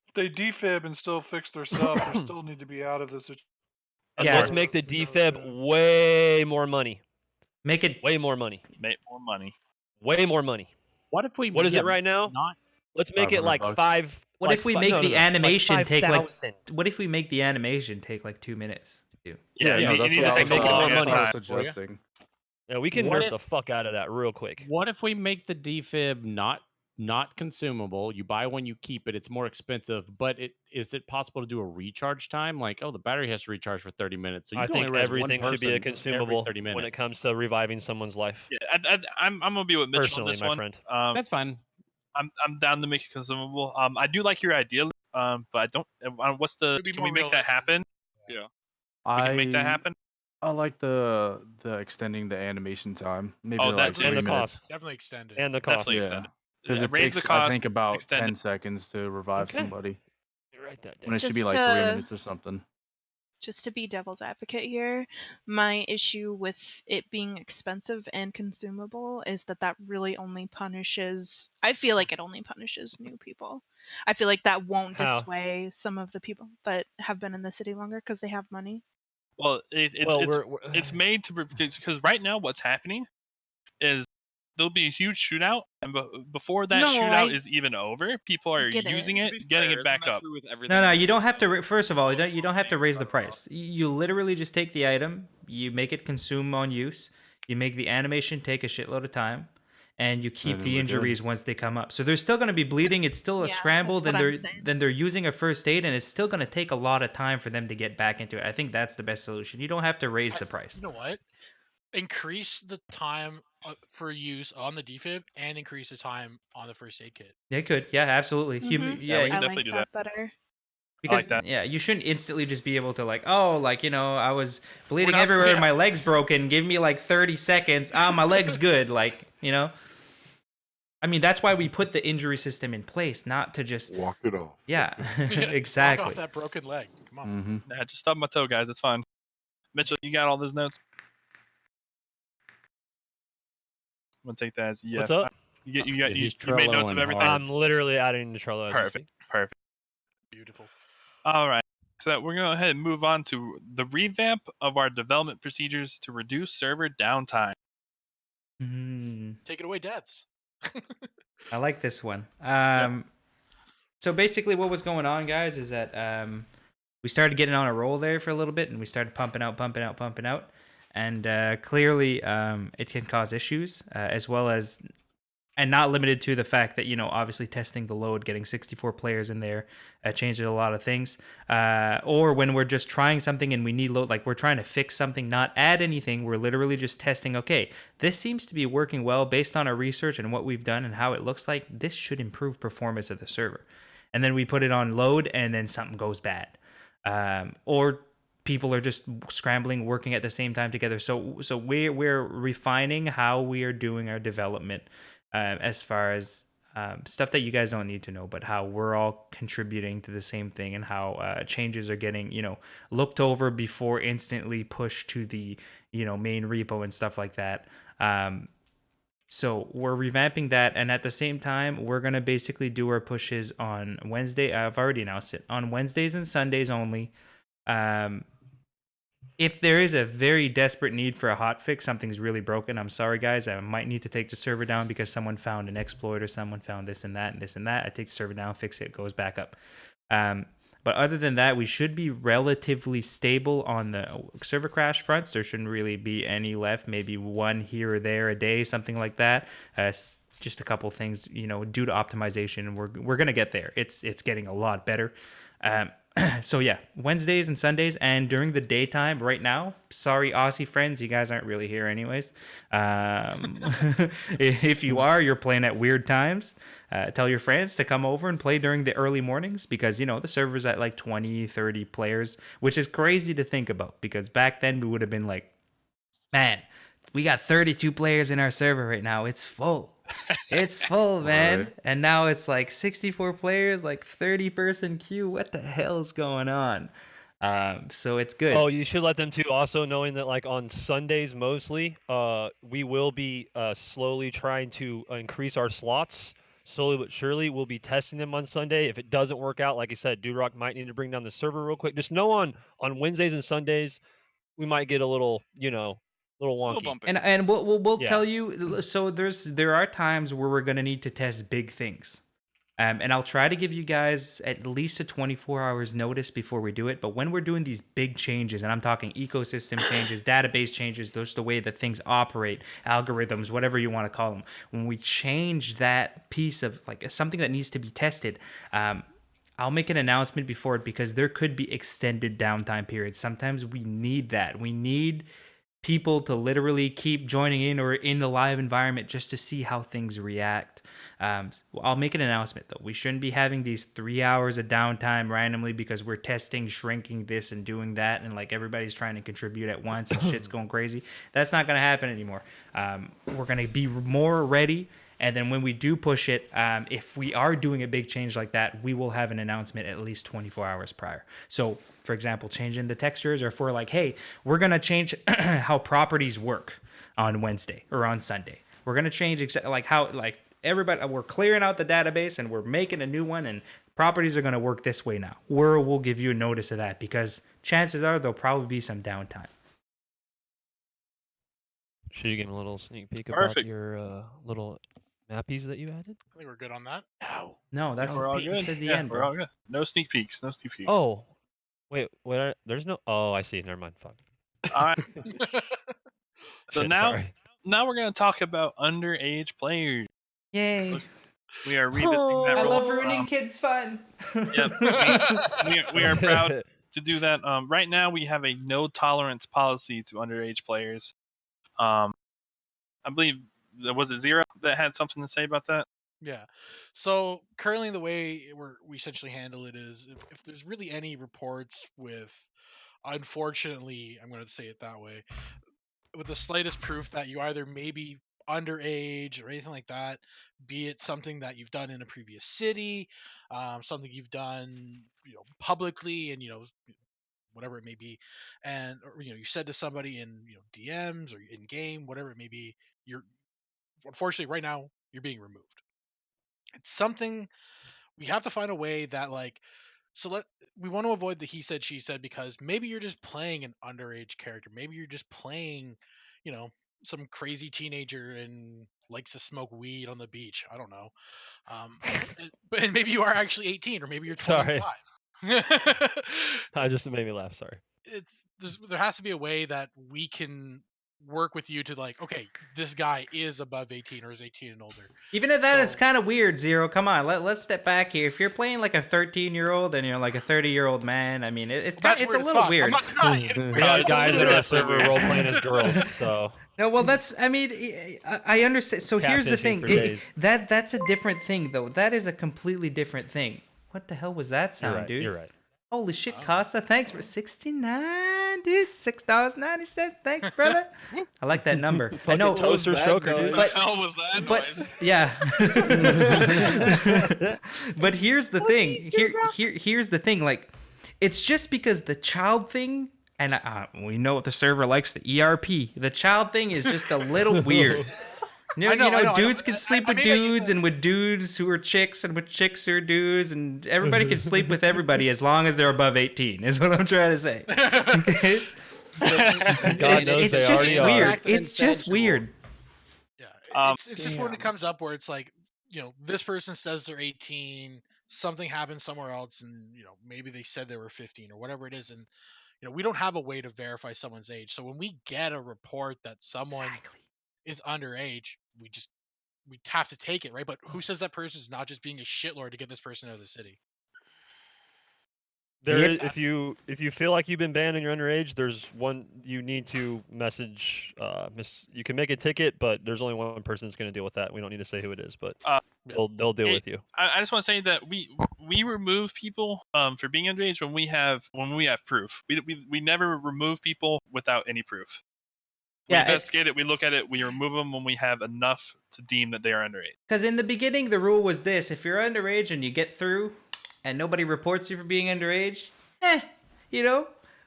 If they defib and still fix their stuff, they still need to be out of the situation. Yeah. Let's make the defib way more money. Make it. Way more money. Make more money. Way more money. What if we? What is yeah, it right now? Not. Let's make it 500 like bucks. five. What like if we fi- make no, no, the no, animation take like? 5,000. What if we make the animation take like 2 minutes to do? Yeah, no, it that's needs what to I take was a making more long ass money. time. suggesting. Yeah, we can What nerf if- the fuck out of that real quick. What if we make the defib not consumable? You buy one, you keep it. It's more expensive, but is it possible to do a recharge time? Like, oh, the battery has to recharge for 30 minutes. So you I can only think res everything one should be a person consumable every 30 minutes. when it comes to reviving someone's life. Yeah, I'm gonna be with Mitchell on Personally, this my one. friend. That's fine. I'm down to make it consumable. I do like your idea. But I don't. What's the? It'd be Can more we make that realistic. happen? Yeah. We can make that happen. I like the extending the animation time. Maybe Oh, to, like that's three and the minutes. cost. Definitely extend it. And the cost. Definitely Yeah. extend it. Because Yeah, it raise takes, the cost. I think, about extend 10 it. seconds to revive Okay. somebody. Write that When down. it should be Just like 3 to- minutes or something. Just to be devil's advocate here, my issue with it being expensive and consumable is that really only punishes. I feel like it only punishes new people. I feel like that won't How? dissuade some of the people that have been in the city longer because they have money. Well, Well, it's made to because right now what's happening is there'll be a huge shootout, and before that No, shootout I is even over, people are get it. using To it, be getting fair, it back isn't that up. true with everything No, in the you don't city? have to. First of all, you don't have to raise the price. You literally just take the item, you make it consume on use, you make the animation take a shitload of time, and you keep then the we're good. injuries once they come up. So there's still going to be bleeding. It's still a Yeah, scramble. that's what I'm saying. Then they're using a first aid, and it's still going to take a lot of time for them to get back into it. I think that's the best solution. You don't have to raise the price. You know what? Increase the time for use on the defib and increase the time on the first aid kit. They could, yeah, absolutely. Mhm. Yeah, we can I definitely like do that better. Because like that. yeah, you shouldn't instantly just be able to like, oh, like, you know, I was bleeding not- everywhere, yeah. my leg's broken. Give me like 30 seconds. Ah, my leg's good. Like, you know. I mean, that's why we put the injury system in place, not to just Walk it off. yeah, Walk exactly. off that broken leg. Come on. Mm-hmm. Nah, just stub my toe, guys. It's fine. Mitchell, you got all those notes? I'm gonna take that as yes. What's up? You Yeah, you he's made notes of Trelloing everything. hard. I'm literally adding the Trello. as we Perfect. speak. Perfect. Beautiful. All right. So we're going to go ahead and move on to the revamp of our development procedures to reduce server downtime. Take it away, devs. I like this one. So basically, what was going on, guys, is that we started getting on a roll there for a little bit, and we started pumping out, and clearly, it can cause issues, as well as, and not limited to the fact that, you know, obviously testing the load, getting 64 players in there, changes a lot of things. Or when we're just trying something and we need load, like we're trying to fix something, not add anything. We're literally just testing, okay, this seems to be working well based on our research and what we've done and how it looks like. This should improve performance of the server. And then we put it on load and then something goes bad. Or people are just scrambling, working at the same time together. So we're refining how we are doing our development, as far as stuff that you guys don't need to know, but how we're all contributing to the same thing, and how changes are getting, you know, looked over before instantly pushed to the, you know, main repo and stuff like that. So we're revamping that, and at the same time, we're gonna basically do our pushes on Wednesday. I've already announced it, on Wednesdays and Sundays only. If there is a very desperate need for a hot fix, something's really broken, I'm sorry, guys. I might need to take the server down because someone found an exploit or someone found this and that and this and that. I take the server down, fix it, goes back up. But other than that, we should be relatively stable on the server crash fronts. There shouldn't really be any left. Maybe one here or there a day, something like that. Just a couple things, you know, due to optimization. We're gonna get there. It's getting a lot better. So yeah, Wednesdays and Sundays, and during the daytime. Right now, sorry, Aussie friends, you guys aren't really here anyways. If you are, you're playing at weird times. Tell your friends to come over and play during the early mornings because the server's at like 20, 30 players, which is crazy to think about because back then we would have been like, man, we got 32 players in our server right now. It's full. It's full, man. Right. And now it's like 64 players, like 30-person queue. What the hell is going on? So it's good. Oh, you should let them too. Also, knowing that like on Sundays mostly, we will be slowly trying to increase our slots. Slowly but surely, we'll be testing them on Sunday. If it doesn't work out, like I said, Rock might need to bring down the server real quick. Just know on Wednesdays and Sundays, we might get a little, little wonky. And we'll Yeah. tell you. So there are times where we're gonna need to test big things. And I'll try to give you guys at least a 24 hours notice before we do it. But when we're doing these big changes, and I'm talking ecosystem changes, database changes, those the way that things operate, algorithms, whatever you want to call them, when we change that piece of like something that needs to be tested, I'll make an announcement before it because there could be extended downtime periods. Sometimes we need that. We need people to literally keep joining in or in the live environment just to see how things react. I'll make an announcement though. We shouldn't be having these 3 hours of downtime randomly because we're testing, shrinking this and doing that, and like everybody's trying to contribute at once and shit's going crazy. That's not going to happen anymore. We're going to be more ready. And then when we do push it, if we are doing a big change like that, we will have an announcement at least 24 hours prior. So, for example, changing the textures, or if we're like, hey, we're going to change how properties work on Wednesday or on Sunday. We're going to change like how, like everybody, we're clearing out the database and we're making a new one, and properties are going to work this way now. We'll give you a notice of that because chances are there'll probably be some downtime. Should you give them a little sneak peek Perfect. about your little mappies that you added? I think we're good on that. No, that's we're all it's good. at the Yeah, end, we're bro. all good. No sneak peeks. No sneak peeks. Oh, wait, there's no. Oh, I see. Never mind. Fuck. All right. So Shit, now, sorry. now we're gonna talk about underage players. Yay! We are revisiting that I role. love ruining kids' fun. Yep. We are proud to do that. Right now we have a no tolerance policy to underage players. I believe was it Zero that had something to say about that? Yeah. So currently, the way we essentially handle it is if there's really any reports with, unfortunately, I'm going to say it that way, with the slightest proof that you either maybe underage or anything like that, be it something that you've done in a previous city, something you've done, publicly, and whatever it may be, and or, you said to somebody in DMs or in game, whatever it may be, you're unfortunately right now you're being removed. It's something we have to find a way that we want to avoid the he said she said, because maybe you're just playing an underage character, maybe you're just playing you know some crazy teenager and likes to smoke weed on the beach, I don't know. But maybe you are actually 18, or maybe you're 25. Sorry. I just made me laugh. Sorry. There has to be a way that we can work with you to, like, okay, this guy is above 18 or is 18 and older. Even at that, it's kind of weird, Zero. Come on, let's step back here. If you're playing like a 13-year-old and you're like a 30-year-old man, I mean, it's a little weird. I'm not denying it. We got guys in our server role playing as girls, so. No, well, I mean, I understand. So here's the Catfishing thing. for days. That's a different thing, though. That is a completely different thing. What the hell was that sound, You're right, dude? you're right. Holy shit, Costa. Thanks for 69, dude. $6.90. Thanks, brother. I like that number. I know. Toaster stroker, dude. What the hell was that noise? Yeah. But here's the thing. Here's the thing. Like, it's just because the child thing, and we know what the server likes, the ERP. The child thing is just a little weird. You know, dudes can sleep with dudes, and with dudes who are chicks, and with chicks who are dudes, and everybody can sleep with everybody as long as they're above 18, is what I'm trying to say. Okay? God knows it's they just already weird. are. It's just weird. Yeah, it's just when it comes up where it's like, this person says they're 18, something happened somewhere else, and maybe they said they were 15 or whatever it is, and we don't have a way to verify someone's age. So when we get a report that someone is underage, we have to take it, right? But who says that person is not just being a shitlord to get this person out of the city? If you feel like you've been banned and you're underage, there's one you need to message. You can make a ticket, but there's only one person that's going to deal with that. We don't need to say who it is, but they'll deal with you. I just want to say that we remove people for being underage when we have proof. We never remove people without any proof. We investigate it, we look at it, we remove them when we have enough to deem that they are underage. Because in the beginning, the rule was this: if you're underage and you get through, and nobody reports you for being underage,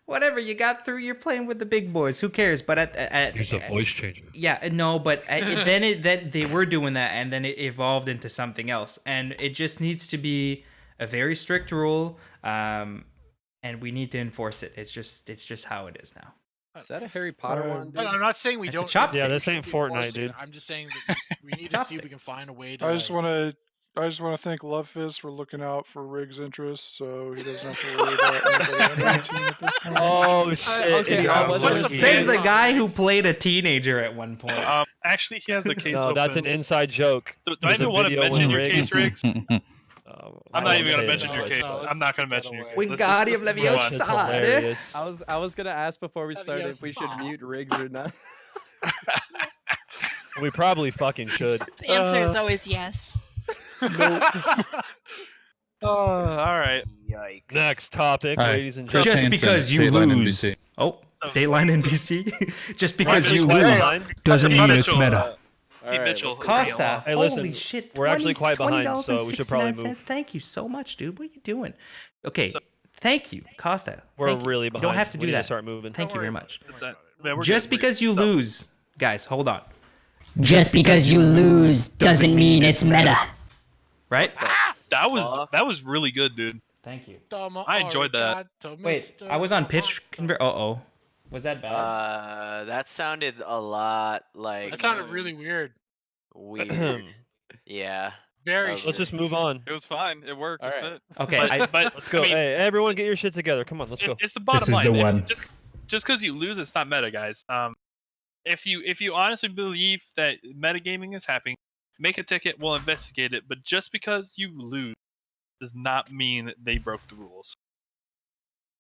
whatever, you got through. You're playing with the big boys. Who cares? But There's a voice changer. Yeah, no, but then they were doing that, and then it evolved into something else, and it just needs to be a very strict rule, and we need to enforce it. It's just how it is now. Is that a Harry Potter one? No, I'm not saying we It's a don't. chopstick. Yeah, this ain't enforce Fortnite, it. dude. I'm just saying that we need to see if we can find a way to. I just want to thank LoveFist for looking out for Rig's interests, so he doesn't have to worry about anybody under 18 at this point. Oh shit! Says the guy who played a teenager at one point. Actually, he has a case. No, that's an inside joke. Do I even want to mention your case, Riggs? I'm not even gonna mention your case. No, I'm not gonna mention your case. Wingardium Leviosa. I was gonna ask before we started if we should mute Riggs or not. We probably fucking should. The answer is always yes. All right. Yikes. Next topic, All right, ladies and Chris gentlemen. Just because you Dateline lose. NBC. Oh, Dateline NBC. Just because Right, you Dateline. lose Dateline. doesn't Pete mean it's Mitchell, meta. Pete Mitchell. Costa, Hey, listen, holy shit! we're actually quite behind, $20 so we should probably and 69 move. cents. Thank you so much, dude. What are you doing? Okay, So- thank you, Costa. We're Thank you. really You behind. don't have to We do need to that. start moving. Thank you very much. It's that- man, we're Just good. because you So- lose, guys, hold on. Just because you lose doesn't mean it's meta. Right? That was really good, dude. Thank you. I enjoyed that. Wait, I was on pitch convert. Uh-oh. Was that bad? That sounded a lot like. That sounded really weird. weird. Yeah. Very. That was Let's just really move on. It was fine. It worked. It fit. Okay, But Let's go. I mean, Hey, everyone, get your shit together. Come on, let's go. It's the bottom This is line. the one. Just because you lose, it's not meta, guys. If you honestly believe that metagaming is happening, make a ticket. We'll investigate it. But just because you lose does not mean that they broke the rules.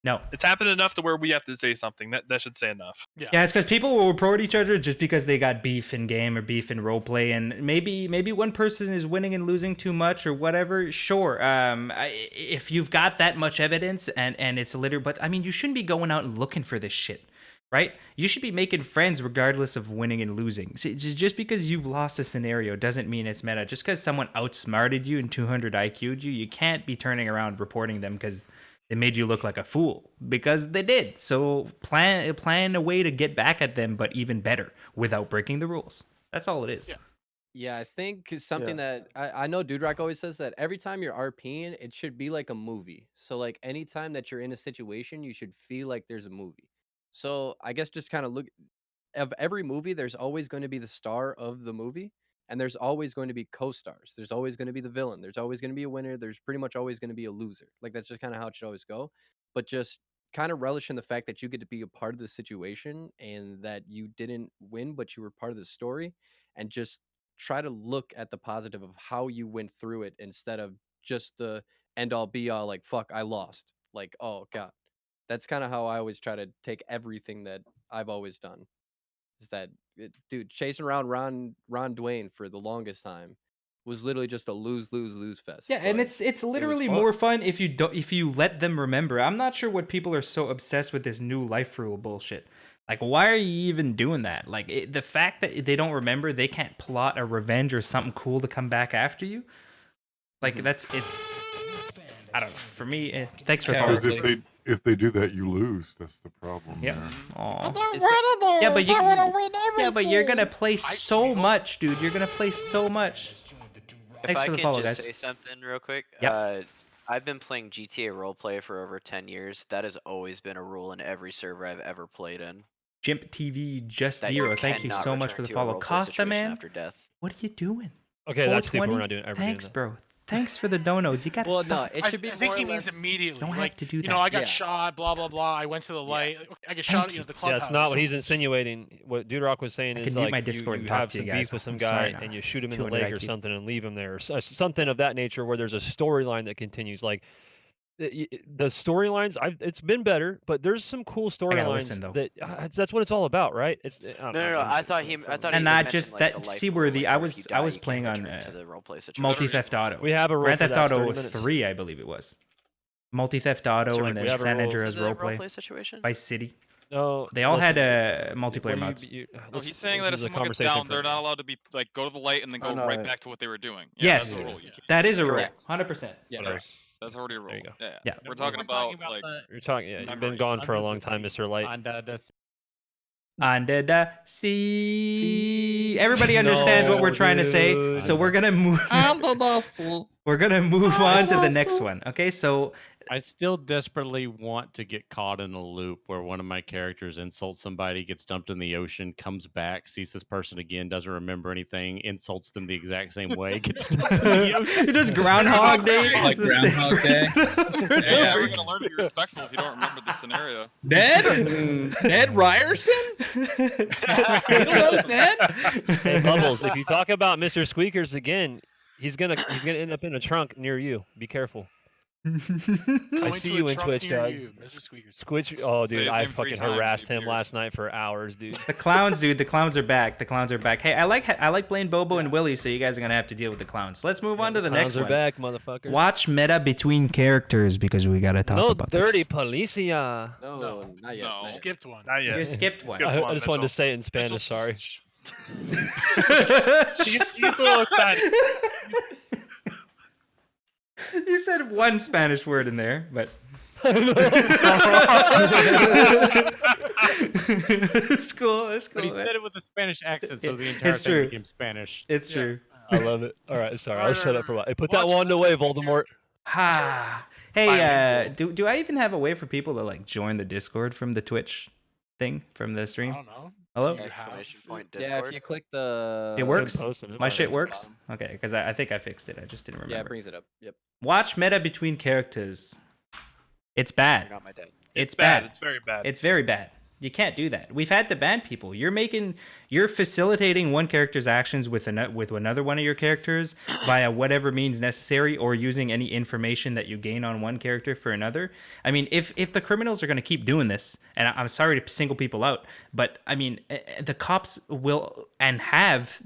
no. It's happened enough to where we have to say something. That should say enough. Yeah, it's because people will report each other just because they got beef in game or beef in roleplay, and maybe one person is winning and losing too much or whatever. Sure, if you've got that much evidence and it's literally, but I mean, you shouldn't be going out and looking for this shit, right? You should be making friends regardless of winning and losing. Just because you've lost a scenario doesn't mean it's meta. Just because someone outsmarted you and 200 IQ'd you, you can't be turning around reporting them because they made you look like a fool, because they did. So plan a way to get back at them, but even better without breaking the rules. That's all it is. Yeah. Yeah, I think something that I know Dude Rock always says that every time you're RPing, it should be like a movie. So like anytime that you're in a situation, you should feel like there's a movie. So I guess just kind of look of every movie, there's always going to be the star of the movie, and there's always going to be co-stars. There's always going to be the villain. There's always going to be a winner. There's pretty much always going to be a loser. Like that's just kind of how it should always go. But just kind of relish in the fact that you get to be a part of the situation and that you didn't win, but you were part of the story, and just try to look at the positive of how you went through it instead of just the end all be all like fuck I lost. Like, oh god. That's kind of how I always try to take everything that I've always done. Is that dude chasing around Ron Dwayne for the longest time was literally just a lose fest. Yeah, and but it's literally fun. more fun if you let them remember. I'm not sure what people are so obsessed with this new life rule bullshit. Like, why are you even doing that? Like, the fact that they don't remember, they can't plot a revenge or something cool to come back after you. Like, it's. I don't know. For me, thanks for Because following. if they do that, you lose. That's the problem. Yeah. there. Aw. Yeah, but you're gonna play so much, dude. You're gonna play so much. If Thanks I for the can follow, just guys. say something real quick. Yep. I've been playing GTA roleplay for over 10 years. That has always been a rule in every server I've ever played in. Jimp TV Just That Zero. you Thank you cannot so much return for the to a follow. roleplay Costa, situation man. after death. What are you doing? Okay, that's stupid. 420? We're not doing ever doing Thanks, that. bro. Thanks for the donos. You gotta Well, stop. no, it should be I think more he or means less- immediately. Don't have like, to do You that. know, I got Yeah. shot. Blah blah blah. I went to the light. I get shot. You know, the Yeah, clubhouse. it's not what he's insinuating. What Dude Rock was saying I is can mute like my Discord you and talk have to you some guys. beef with some I'm guy sorry, and nah. you shoot him in the 200 leg or IQ. something and leave him there, or something of that nature, where there's a storyline that continues. Like the storylines, it's been better, but there's some cool gotta listen, storylines though. that that's what it's all about, right? It's I don't No, know. I thought he And even not mentioned just like that the life seaworthy. rule, I like, where was if you I die, was you can't playing on return to the roleplay situation. Multi Theft Auto. We have a rule Grand for Theft that, 30 Auto minutes. 3, I believe it was. Multi Theft Auto So and we then have a San rule. Andreas Is it a roleplay. roleplay situation? Vice City. No, They all had listen, multiplayer when mods. No, he's saying that if someone gets down, they're not allowed to be like go to the light and then go right back to what they were doing. Yeah, Yes, that's the rule. that is a rule. Correct. 100%. Yeah, that's already a rule. There you go. Yeah, Yeah. We're talking about like You're talking. Yeah, you've been memories. gone for a long time, Mr. Light. Under the sea. Under the sea. Everybody understands what we're trying to say, so we're gonna move. We're gonna move on to the next one. Okay, so I still desperately want to get caught in a loop where one of my characters insults somebody, gets dumped in the ocean, comes back, sees this person again, doesn't remember anything, insults them the exact same way, gets dumped in the ocean. It is Groundhog Day. Like the same Groundhog Day. person. You're never gonna learn to be respectful if you don't remember the scenario. Ned Ryerson? Ned? Hey, Bubbles, if you talk about Mr. Squeakers again, he's gonna end up in a trunk near you. Be careful. I see you in Twitch, dog. Mr. Squeakers. Oh, Say dude, his I name 3 fucking times, harassed he him last night for hours, dude. The clowns, dude. The clowns are back. The clowns are back. Hey, I like playing Bobo and Willie, so you guys are gonna have to deal with the clowns. Let's move on to the next Clowns one. are back, motherfuckers. Watch meta between characters because we gotta talk No about dirty this. policia. No, not yet. No. not yet. Skipped one. Not yet. You skipped one. I just wanted to say it in Spanish. Sorry. She gets a little excited. You said one Spanish word in there, but it's cool. It's cool. But he said it with a Spanish accent, so the entire It's thing true. became Spanish. It's true. I love it. All right, sorry. I'll shut up for a while. Hey, put that wand away, Voldemort. Ha. Hey, do I even have a way for people to like join the Discord from the Twitch thing from the stream? I don't know. Hello? Exclamation point Yeah, Discord. if you click the. It works. posted it. My shit Alright. works. Okay, because I think I fixed it. I just didn't remember. Yeah, it brings it up. Yep. Watch meta between characters. It's bad. You're not my dad. It's bad. bad. It's very bad. It's very bad. You can't do that. We've had to ban people. You're facilitating one character's actions with another one of your characters via whatever means necessary, or using any information that you gain on one character for another. I mean, if the criminals are going to keep doing this, and I'm sorry to single people out, but I mean, the cops will and have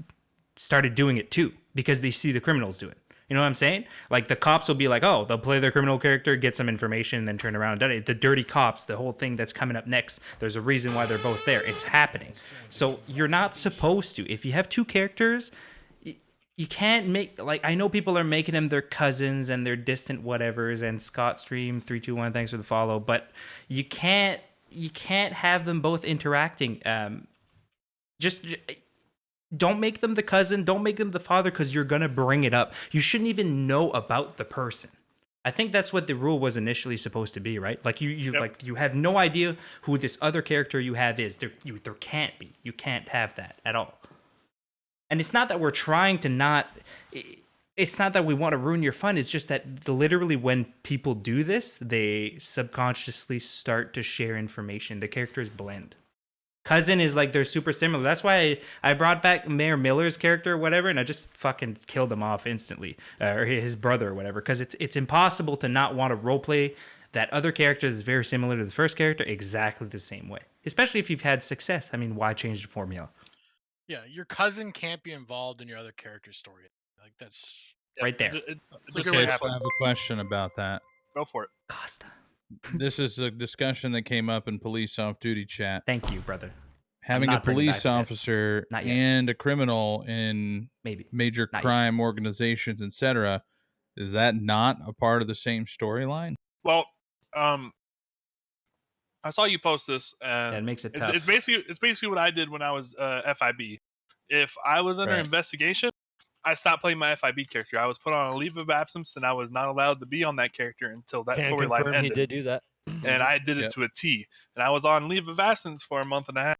started doing it too because they see the criminals do it. You know what I'm saying? Like the cops will be like, oh, they'll play their criminal character, get some information, and then turn around and done it. The dirty cops, the whole thing that's coming up next, there's a reason why they're both there. It's happening. So you're not supposed to. If you have two characters, you can't make, like, I know people are making them their cousins and their distant whatevers, and Scott Stream 321, thanks for the follow, but you can't have them both interacting. Just don't make them the cousin, don't make them the father, because you're gonna bring it up. You shouldn't even know about the person. I think that's what the rule was initially supposed to be, right? Like you have no idea who this other character you have is. There can't be. You can't have that at all. And it's not that we're trying to not. It's not that we want to ruin your fun. It's just that literally when people do this, they subconsciously start to share information. The characters blend. Cousin is like, they're super similar. That's why I brought back Mayor Miller's character or whatever, and I just fucking killed him off instantly, or his brother or whatever, because it's impossible to not want to roleplay that other character is very similar to the first character exactly the same way, especially if you've had success. I mean, why change the formula? Yeah, your cousin can't be involved in your other character's story. Like that's right there. Okay, so I have a question about that. Go for it. Costa. This is a discussion that came up in police off-duty chat. Thank you, brother. Having a police officer and a criminal in major crime organizations, etc., is that not a part of the same storyline? Well, I saw you post this. That makes it tough. It's basically what I did when I was FIB. If I was under investigation, I stopped playing my FIB character. I was put on a leave of absence, and I was not allowed to be on that character until that storyline ended. He did do that, and I did it to a T. And I was on leave of absence for a month and a half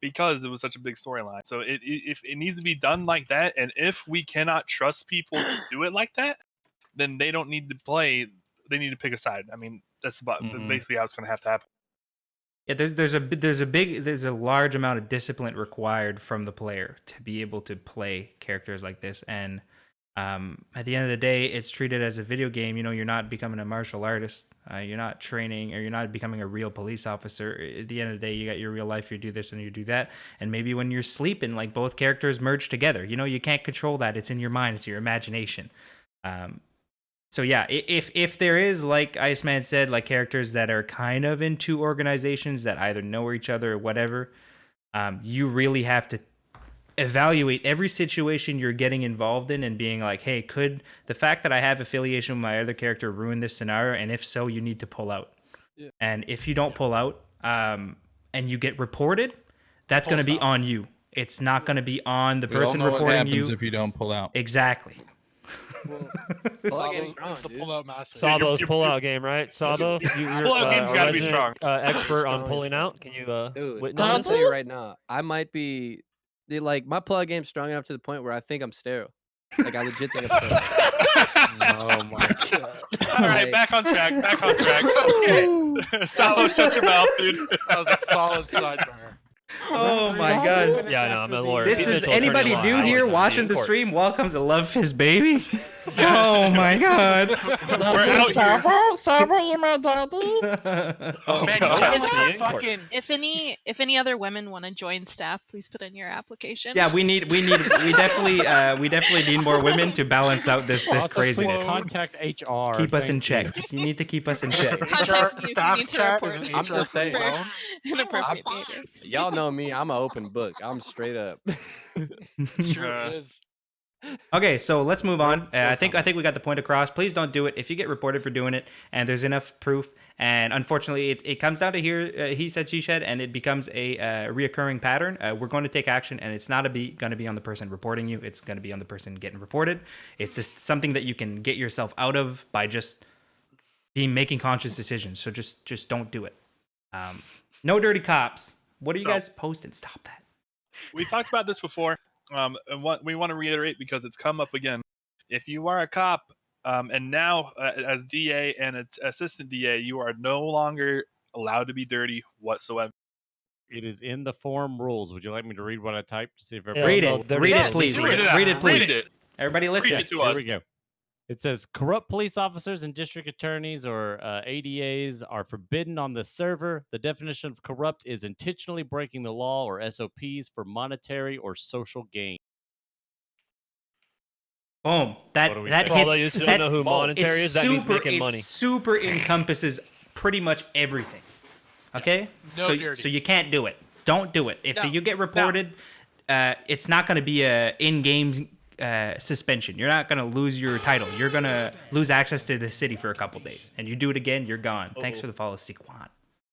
because it was such a big storyline. So if it needs to be done like that, and if we cannot trust people to do it like that, then they don't need to play. They need to pick a side. I mean, that's basically how it's going to have to happen. Yeah, there's a large amount of discipline required from the player to be able to play characters like this, and At the end of the day, it's treated as a video game. You're not becoming a martial artist. You're not training, or you're not becoming a real police officer. At the end of the day, you got your real life. You do this and you do that. And maybe when you're sleeping, like both characters merge together. You can't control that. It's in your mind. It's your imagination. So yeah, if there is, like Iceman said, like characters that are kind of in two organizations that either know each other or whatever, you really have to evaluate every situation you're getting involved in and being like, hey, could the fact that I have affiliation with my other character ruin this scenario? And if so, you need to pull out. Yeah. And if you don't pull out, and you get reported, that's going to be on you. It's not going to be on the person We all know reporting what happens you. if you don't pull out. Exactly. It's the pull-out master. Sabo's pull-out game, right? Sabo, you're Pull-out game's gotta be resident, strong. expert on Strong as pulling fuck. out. Can you Dude, witness I'm gonna this? tell you right now, I might be like my plug game's strong enough to the point where I think I'm sterile. Like I legit think I'm sterile. Oh my god! All right, back on track. Back on track. Okay, Sabo, shut your mouth, dude. That was a solid sidebar. Oh my god. Yeah, no, I'm a lawyer. This He's is an attorney anybody law. new I here would watching be the in court. stream? Welcome to LoveFist, baby. Oh my god. We're out here. Sabo, you my daddy? Oh, Man, God. you fucking. If any other women want to join staff, please put in your application. Yeah, we definitely need more women to balance out this Also, craziness. please contact HR. Keep us in Thank check. You need to keep us in check. Contact me if you staff need to chat report is an I'm HR just saying, free zone. inappropriate behavior. y'all know me. I'm an open book. I'm straight up. Sure it is. Okay, so let's move on. I think we got the point across. Please don't do it if you get reported for doing it and there's enough proof. And unfortunately, it comes down to here, he said, she said, and it becomes a reoccurring pattern. We're going to take action, and it's not going to be on the person reporting you. It's going to be on the person getting reported. It's just something that you can get yourself out of by just making conscious decisions. So just don't do it. No dirty cops. What are you guys posting? Stop that. We talked about this before, and what we want to reiterate because it's come up again. If you are a cop, and now as DA and assistant DA, you are no longer allowed to be dirty whatsoever. It is in the form rules. Would you like me to read what I typed to see if Read it. Read it, please. Read it out. Read it, please. Read it. Everybody listen. Read it to Here us. we go. It says corrupt police officers and district attorneys or ADAs are forbidden on the server. The definition of corrupt is intentionally breaking the law or SOPs for monetary or social gain. Boom. That What do we that think? Although hits. you don't know who monetary is, that means making money. Super encompasses pretty much everything. Okay. No so dirty. so you can't do it. Don't do it. If No, you get reported, it's not going to be a in-game suspension. You're not going to lose your title. You're going to lose access to the city for a couple days. And you do it again, you're gone. Thanks for the follow, Sequan.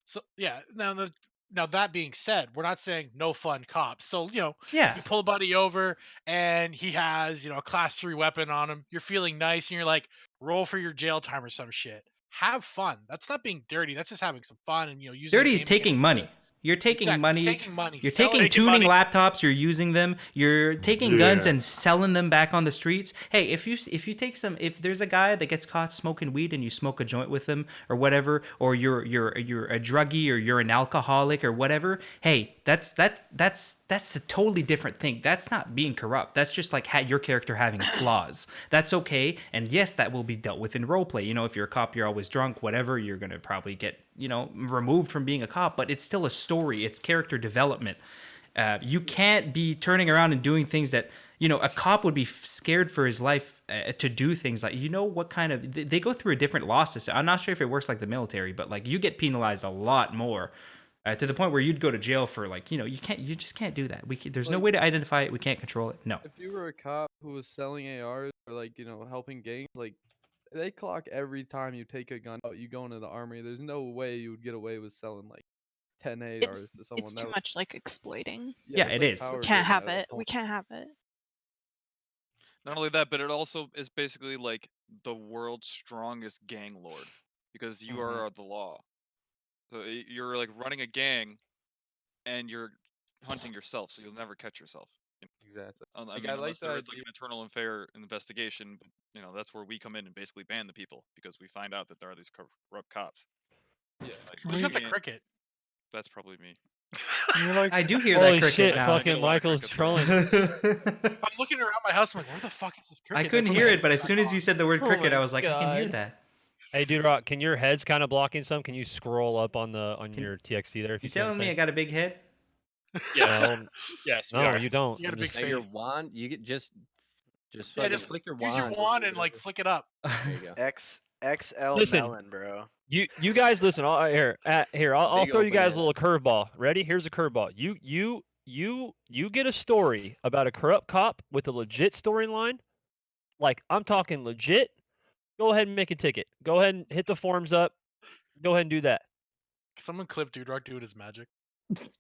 So yeah, now that being said, we're not saying no fun cops. So Yeah. you pull a buddy over and he has a class 3 weapon on him. You're feeling nice and you're like, roll for your jail time or some shit. Have fun. That's not being dirty. That's just having some fun and using. Dirty is taking money. You're taking Exactly, money. taking money, You're selling taking it. tuning money. laptops. You're using them. You're taking guns and selling them back on the streets. Hey, if you take some, if there's a guy that gets caught smoking weed and you smoke a joint with him or whatever, or you're a druggie or you're an alcoholic or whatever. Hey, that's a totally different thing. That's not being corrupt. That's just like your character having flaws. That's okay. And yes, that will be dealt with in roleplay. If you're a cop, you're always drunk, whatever. You're gonna probably get removed from being a cop, but it's still a story. It's character development. You can't be turning around and doing things that a cop would be scared for his life to do things like what kind of they go through a different law system. I'm not sure if it works like the military, but like you get penalized a lot more. To the point where you'd go to jail for you just can't do that. There's no way to identify it. We can't control it. No. If you were a cop who was selling ARs or helping gangs, they clock every time you take a gun out, you go into the armory. There's no way you would get away with selling 10 ARs to someone. It's too much like exploiting. Yeah, it is. We can't have it. We can't have it. Not only that, but it also is basically like the world's strongest gang lord because you are the law. So you're like running a gang, and you're hunting yourself, so you'll never catch yourself. Exactly. I Like, mean, I like unless there that is like an internal and fair investigation, but that's where we come in and basically ban the people because we find out that there are these corrupt cops. Yeah. Who's got the cricket? That's probably me. You're like, I do hear Holy that cricket shit! now. Fucking Michael's trolling. I'm looking around my house. I'm like, where the fuck is this cricket? I couldn't put my hear it, but headphones as back soon as on. you said the word Oh cricket, my I was like, I can hear God. that. Hey, Dude Rock, can your head's kind of blocking some? Can you scroll up on your TXT there? If You you see what I'm telling me I saying? got a big head? Yes. No, Yes, we no, are. you don't. You got a I'm big just- Now your face. wand, you get just Yeah, fucking just flick your use wand. your wand and like flick it up. There you go. XL Listen. melon, bro. You guys listen. I'll Big throw ol' you guys a banana. little curveball. Ready? Here's a curveball. You get a story about a corrupt cop with a legit storyline. Like I'm talking legit. Go ahead and make a ticket. Go ahead and hit the forums up. Go ahead and do that. Someone clip Dude Rock doing his magic.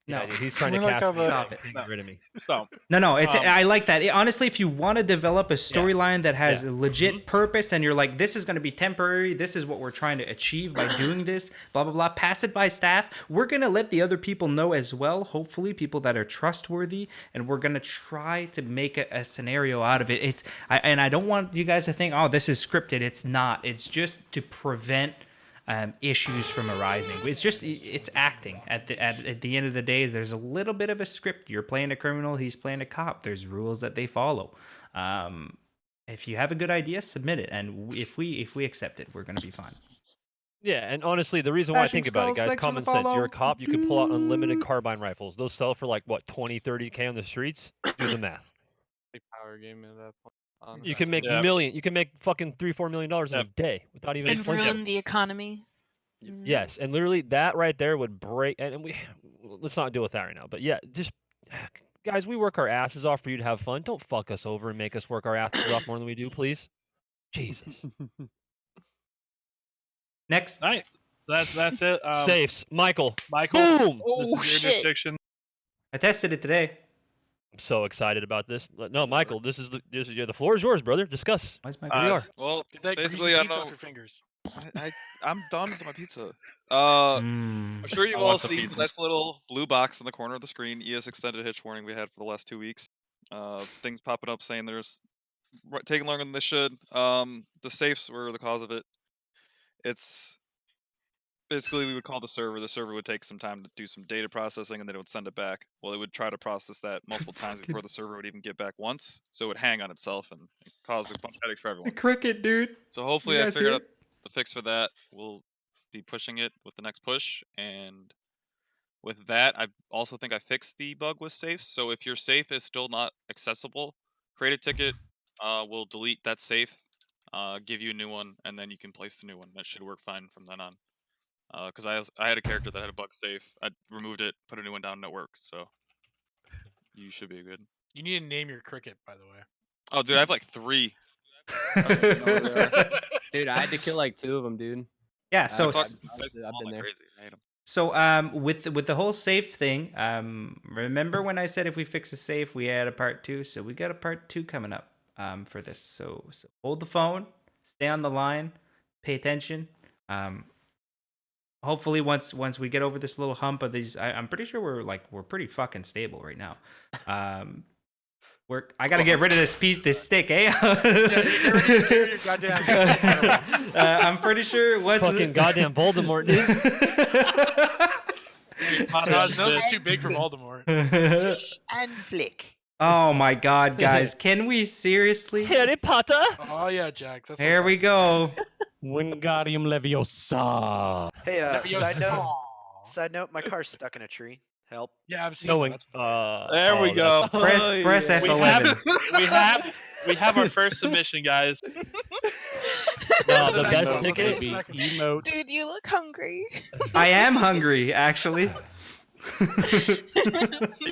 Yeah, No. dude, he's trying We to like cast have me. a- Stop it. Can't get rid of me. So No, it's I like that. Honestly, if you want to develop a storyline that has Yeah. a legit purpose and you're like, this is going to be temporary, this is what we're trying to achieve by doing this, blah, blah, blah, pass it by staff. We're going to let the other people know as well, hopefully, people that are trustworthy, and we're going to try to make a scenario out of it. And I don't want you guys to think, oh, this is scripted. It's not. It's just to prevent issues from arising. It's acting. At the end of the day, there's a little bit of a script. You're playing a criminal, he's playing a cop. There's rules that they follow. If you have a good idea, submit it, and if we accept it, we're gonna be fine. Yeah, and honestly, the reason why I Flashing think about it, skulls, guys, legs on common the sense. follow. You're a cop. You can pull out unlimited carbine rifles. Those sell for like what 20, 30K on the streets. Do the math. Big power game at that point. honestly. You can make You can make fucking $3-4 million in a day without even And flinching. ruin the economy. Yes, and literally that right there would break. And we let's not deal with that right now. But yeah, just guys, we work our asses off for you to have fun. Don't fuck us over and make us work our asses off more than we do, please. Jesus. Next. All right. That's it. Safes, Michael. Michael, Boom. this is your jurisdiction. I tested it today. I'm so excited about this. No, Michael, this is the floor is yours, brother. Discuss. Why's my Here we are. Well, Get that basically, greasy I pizza know. off your fingers. I'm done with my pizza. Mm. I'm sure you've I all want some seen pizza. the nice little blue box in the corner of the screen. ES extended hitch warning we had for the last 2 weeks. Things popping up saying there's taking longer than they should. The safes were the cause of it. It's basically we would call the server. The server would take some time to do some data processing, and then it would send it back. Well, it would try to process that multiple times before the server would even get back once, so it would hang on itself and cause a bunch of headaches for The everyone. cricket, dude. So hopefully, You I guys figured hear out the fix for that. We'll be pushing it with the next push, and with that, I also think I fixed the bug with safes. So if your safe is still not accessible, create a ticket. We'll delete that safe, give you a new one, and then you can place the new one. That should work fine from then on. Because I had a character that had a bug safe. I removed it, put a new one down, and it worked. So you should be good. You need to name your cricket, by the way. Oh, dude, I have like 3. Dude, I had to kill like 2 of them, dude. Yeah, so I've been there. Crazy. I hate 'em. So with the whole safe thing, remember when I said if we fix a safe, we add a part 2? So we got a part 2 coming up for this. So hold the phone, stay on the line, pay attention. Hopefully once we get over this little hump of these, I'm pretty sure we're pretty fucking stable right now. I gotta get rid of this stick, eh? I'm pretty sure once Fucking goddamn Voldemort, dude. Nose is too big for Voldemort. Swish and flick. Oh my god, guys. Can we seriously? Harry Potter. Oh yeah, Jax. That's Here we go. Wingardium Leviosa. Hey, Leviosa. side note, my car's stuck in a tree. Help. Yeah, I've seen Knowing. that. There we go. Press F11. We have our first submission, guys. No, the That's best a nice ticket. one. Emote. Dude, you look hungry. I am hungry, actually. He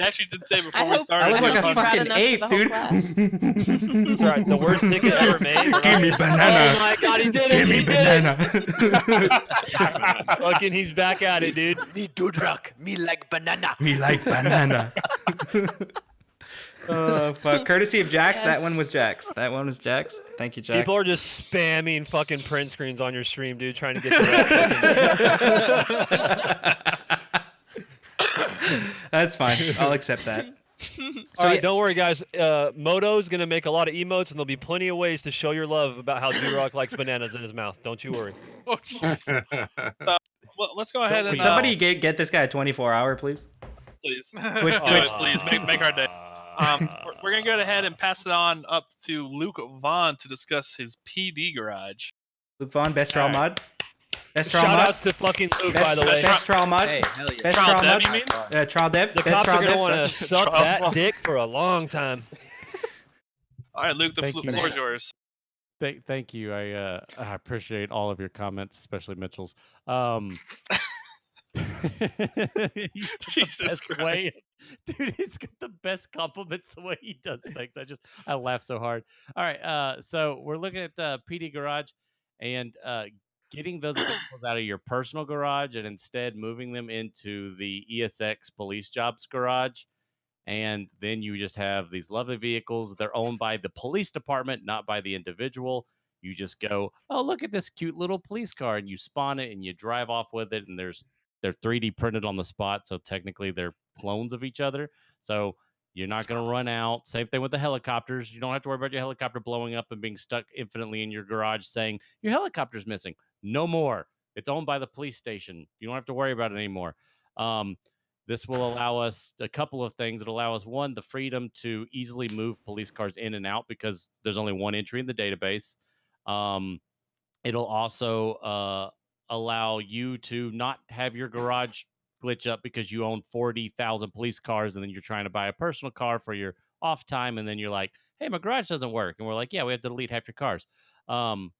actually did say before we hope- started. I look like a hope you brought fucking enough for ape, the whole dude. class. That's right, the worst ticket ever made. Give me Oh banana. my god, he did it. Give me He did it. banana. Fucking, he's back at it, dude. Me Dude Rock. Me like banana. Me like banana. Oh fuck! Courtesy of Jax. That one was Jax. That one was Jax. Thank you, Jax. People are just spamming fucking print screens on your stream, dude, trying to get the That's fine. I'll accept that. All right, don't worry, guys. Moto's gonna make a lot of emotes, and there'll be plenty of ways to show your love about how D-Rock likes bananas in his mouth. Don't you worry. Oh jeez. Well, let's go ahead and Would somebody get this guy a 24-hour, please? please. Twitch, Do Twitch. it, please. Make our day. We're gonna go ahead and pass it on up to Luke Vaughn to discuss his PD garage. Luke Vaughn, best trial mod. Best trial Shout mod. outs to fucking Luke, Best, by the way. best trial mod. Hey, hell yeah. Best Trial trial dev, mod. you mean? Trial dev. The best cops trial are gonna dev. want to suck Trial that mod. dick for a long time. All right, Luke, the Thank you. floor is yours. Thank you. I appreciate all of your comments, especially Mitchell's. He's got Jesus the best Christ. way, dude. He's got the best compliments the way he does things. I laugh so hard. All right, so we're looking at the PD garage and getting those vehicles out of your personal garage and instead moving them into the ESX police jobs garage. And then you just have these lovely vehicles. They're owned by the police department, not by the individual. You just go, oh, look at this cute little police car, and you spawn it and you drive off with it. And they're 3D printed on the spot, so technically they're clones of each other. So you're not going to run out. Same thing with the helicopters. You don't have to worry about your helicopter blowing up and being stuck infinitely in your garage saying, your helicopter's missing. No more. It's owned by the police station. You don't have to worry about it anymore. This will allow us a couple of things. It'll allow us, one, the freedom to easily move police cars in and out because there's only one entry in the database. It'll also allow you to not have your garage glitch up because you own 40,000 police cars and then you're trying to buy a personal car for your off time. And then you're like, hey, my garage doesn't work. And we're like, yeah, we have to delete half your cars. The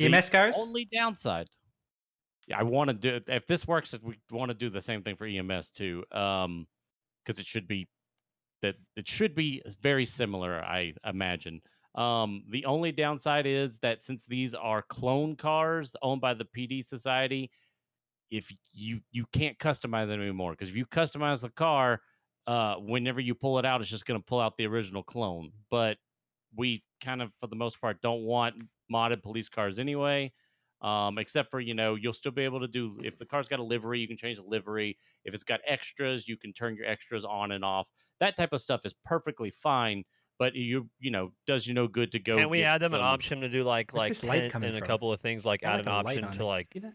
EMS cars? only downside. Yeah, I want to do, if this works, if we want to do the same thing for EMS too, because it should be very similar, I imagine. The only downside is that since these are clone cars owned by the PD Society, if you can't customize them anymore, because if you customize the car, whenever you pull it out, it's just going to pull out the original clone. But we kind of, for the most part, don't want modded police cars anyway. Except for, you'll still be able to do, if the car's got a livery, you can change the livery. If it's got extras, you can turn your extras on and off. That type of stuff is perfectly fine. But does you no good to go. Can we get add them an some- option to do like Where's this light tint coming and a from? couple of things, like Got add like an a light option on to it. like See that?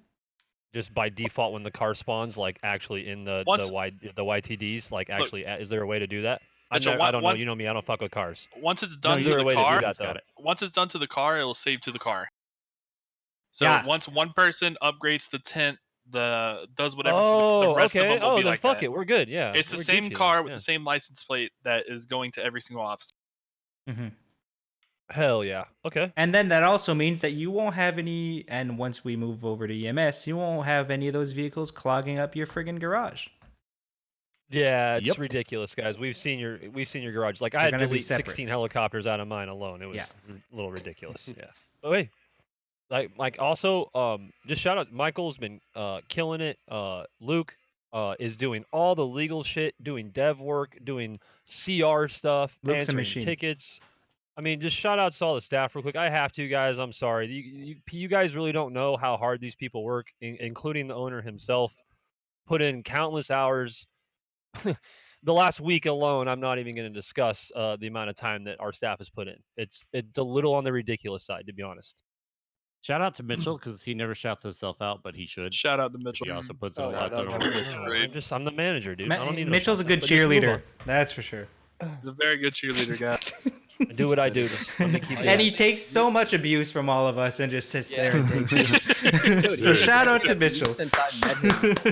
just by default when the car spawns, like actually in the YTDs, like actually, is there a way to do that? I Mitchell, don't know. You know me. I don't fuck with cars. Once it's No, done is to there the a way to car, do that though? once it's done to the car, it'll save to the car. So Yes. once one person upgrades the tent, does whatever, Oh, the rest okay. of them will Oh, be then like fuck that. it. We're good. Yeah. It's the we're same Gucci car then. with Yeah. the same license plate that is going to every single officer. Mm-hmm. Hell yeah. Okay. And then that also means that you won't have any, and once we move over to EMS, you won't have any of those vehicles clogging up your friggin' garage. Yeah, it's Yep. ridiculous, guys. We've seen your garage. Like I They're had to gonna be delete separate. 16 helicopters out of mine alone. It was Yeah. a little ridiculous. Yeah. But wait, like also just shout out Michael's been killing it. Luke is doing all the legal shit, doing dev work, doing CR stuff, Luke's a answering machine. tickets. I mean, just shout outs to all the staff real quick. I have to, guys. I'm sorry. You guys really don't know how hard these people work, including the owner himself. Put in countless hours. The last week alone, I'm not even going to discuss the amount of time that our staff has put in. It's a little on the ridiculous side, to be honest. Shout out to Mitchell because he never shouts himself out, but he should. Shout out to Mitchell. He also puts in Oh, a lot shout of out work. to I'm the manager, dude. I don't need no Mitchell's a shout-out, good but just move cheerleader. on. That's for sure. He's a very good cheerleader guy. I do what I do. Just let me keep And going. he takes so much abuse from all of us and just sits there and takes it. So shout out to Mitchell. Since I met him,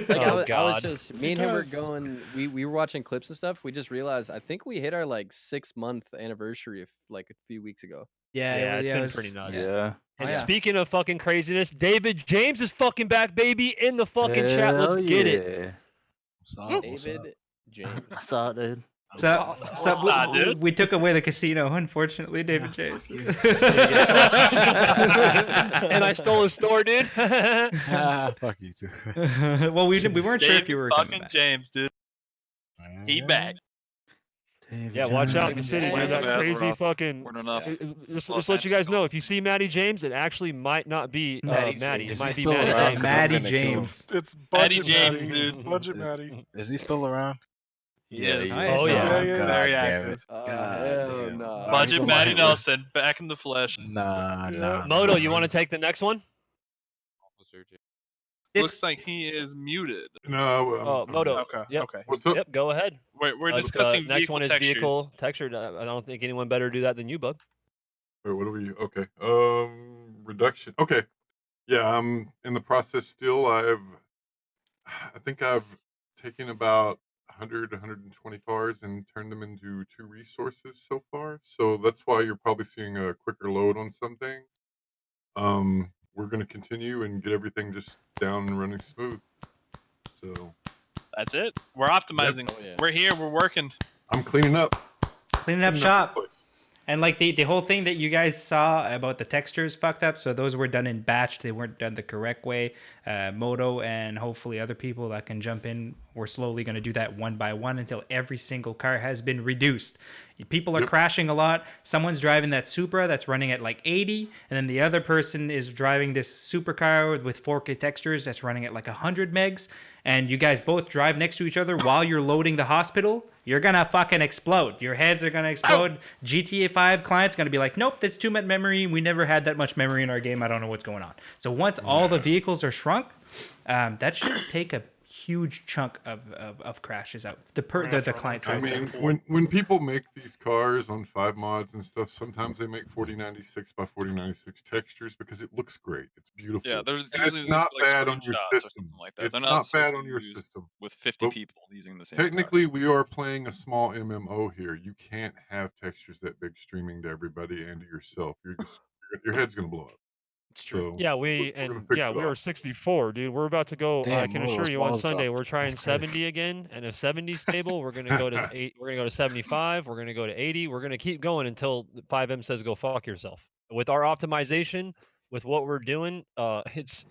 like, I was God. just me and him were going. We were watching clips and stuff. We just realized I think we hit our like 6-month anniversary like a few weeks ago. Yeah, it's it been was pretty nuts. Yeah. And Oh, yeah. speaking of fucking craziness, David James is fucking back, baby, in the fucking chat. Let's Hell get it. yeah. David James. I saw it, dude. So up, dude? we took away the casino, unfortunately, David James. And I stole his store, dude. Fuck you too. Well, we weren't sure if you were coming fucking back. James, dude. He back. Yeah, watch out in the city. James. Dude, that Plans of crazy Azeroth fucking. weren't enough. Just Los let you guys know, Angeles if you see Matty James, it actually might not be Matty Matty. It James. might Is he be still Matty around? James. 'Cause I'm Matty gonna kill him. James. It's Matty budget James, Matty. dude. Budget Matty. Is he still around? Yeah, Yes. Nice. Oh, yeah. Yeah, Very God damn active. it. Oh, God hell damn. no. Alright, Budget he's on Matty my list. Nelson, back in the flesh. Nah, Yeah. nah. Moto, nah. you want to take the next one? Looks like he is muted. No. Oh, Moto. Okay. Yep. Okay. What's up? Yep. Go ahead. We're discussing next vehicle one is textures. vehicle texture. I don't think anyone better do that than you, bub. Wait, what are we? Okay. Reduction. Okay. Yeah, I'm in the process still. I think I've taken about 100, 120 cars and turned them into 2 resources so far. So that's why you're probably seeing a quicker load on some things. We're going to continue and get everything just down and running smooth. So That's it. We're optimizing. We're here. We're working. I'm cleaning up. Cleaning up shop. And like the whole thing that you guys saw about the textures fucked up, so those were done in batch. They weren't done the correct way. Moto and hopefully other people that can jump in, we're slowly going to do that one by one until every single car has been reduced. People are crashing a lot. Someone's driving that Supra that's running at like 80, and then the other person is driving this supercar with 4K textures that's running at like 100 megs. And you guys both drive next to each other while you're loading the hospital, you're gonna fucking explode. Your heads are gonna explode. GTA 5 client's gonna be like, nope, that's too much memory. We never had that much memory in our game. I don't know what's going on. So once all the vehicles are shrunk, that should take a huge chunk of crashes out. The client side. I mean, when people make these cars on 5 mods and stuff, sometimes they make 4096 by 4096 textures because it looks great. It's beautiful. Yeah, there's And usually it's not like bad on your screenshots or system. something like that. It's They're not supposed bad to on your use system. with 50 But people using the same car. technically, we are playing a small MMO here. You can't have textures that big streaming to everybody and to yourself. You're just your head's gonna blow up. It's true. So Yeah, we're gonna fix it we all. are 64, dude. We're about to go. I Damn, can Moto assure you, on balls Sunday dropped. we're trying That's crazy. 70 again, and if 70's stable, we're gonna go to 8. We're gonna go to 75. We're gonna go to 80. We're gonna keep going until 5M says go fuck yourself. With our optimization, with what we're doing, it's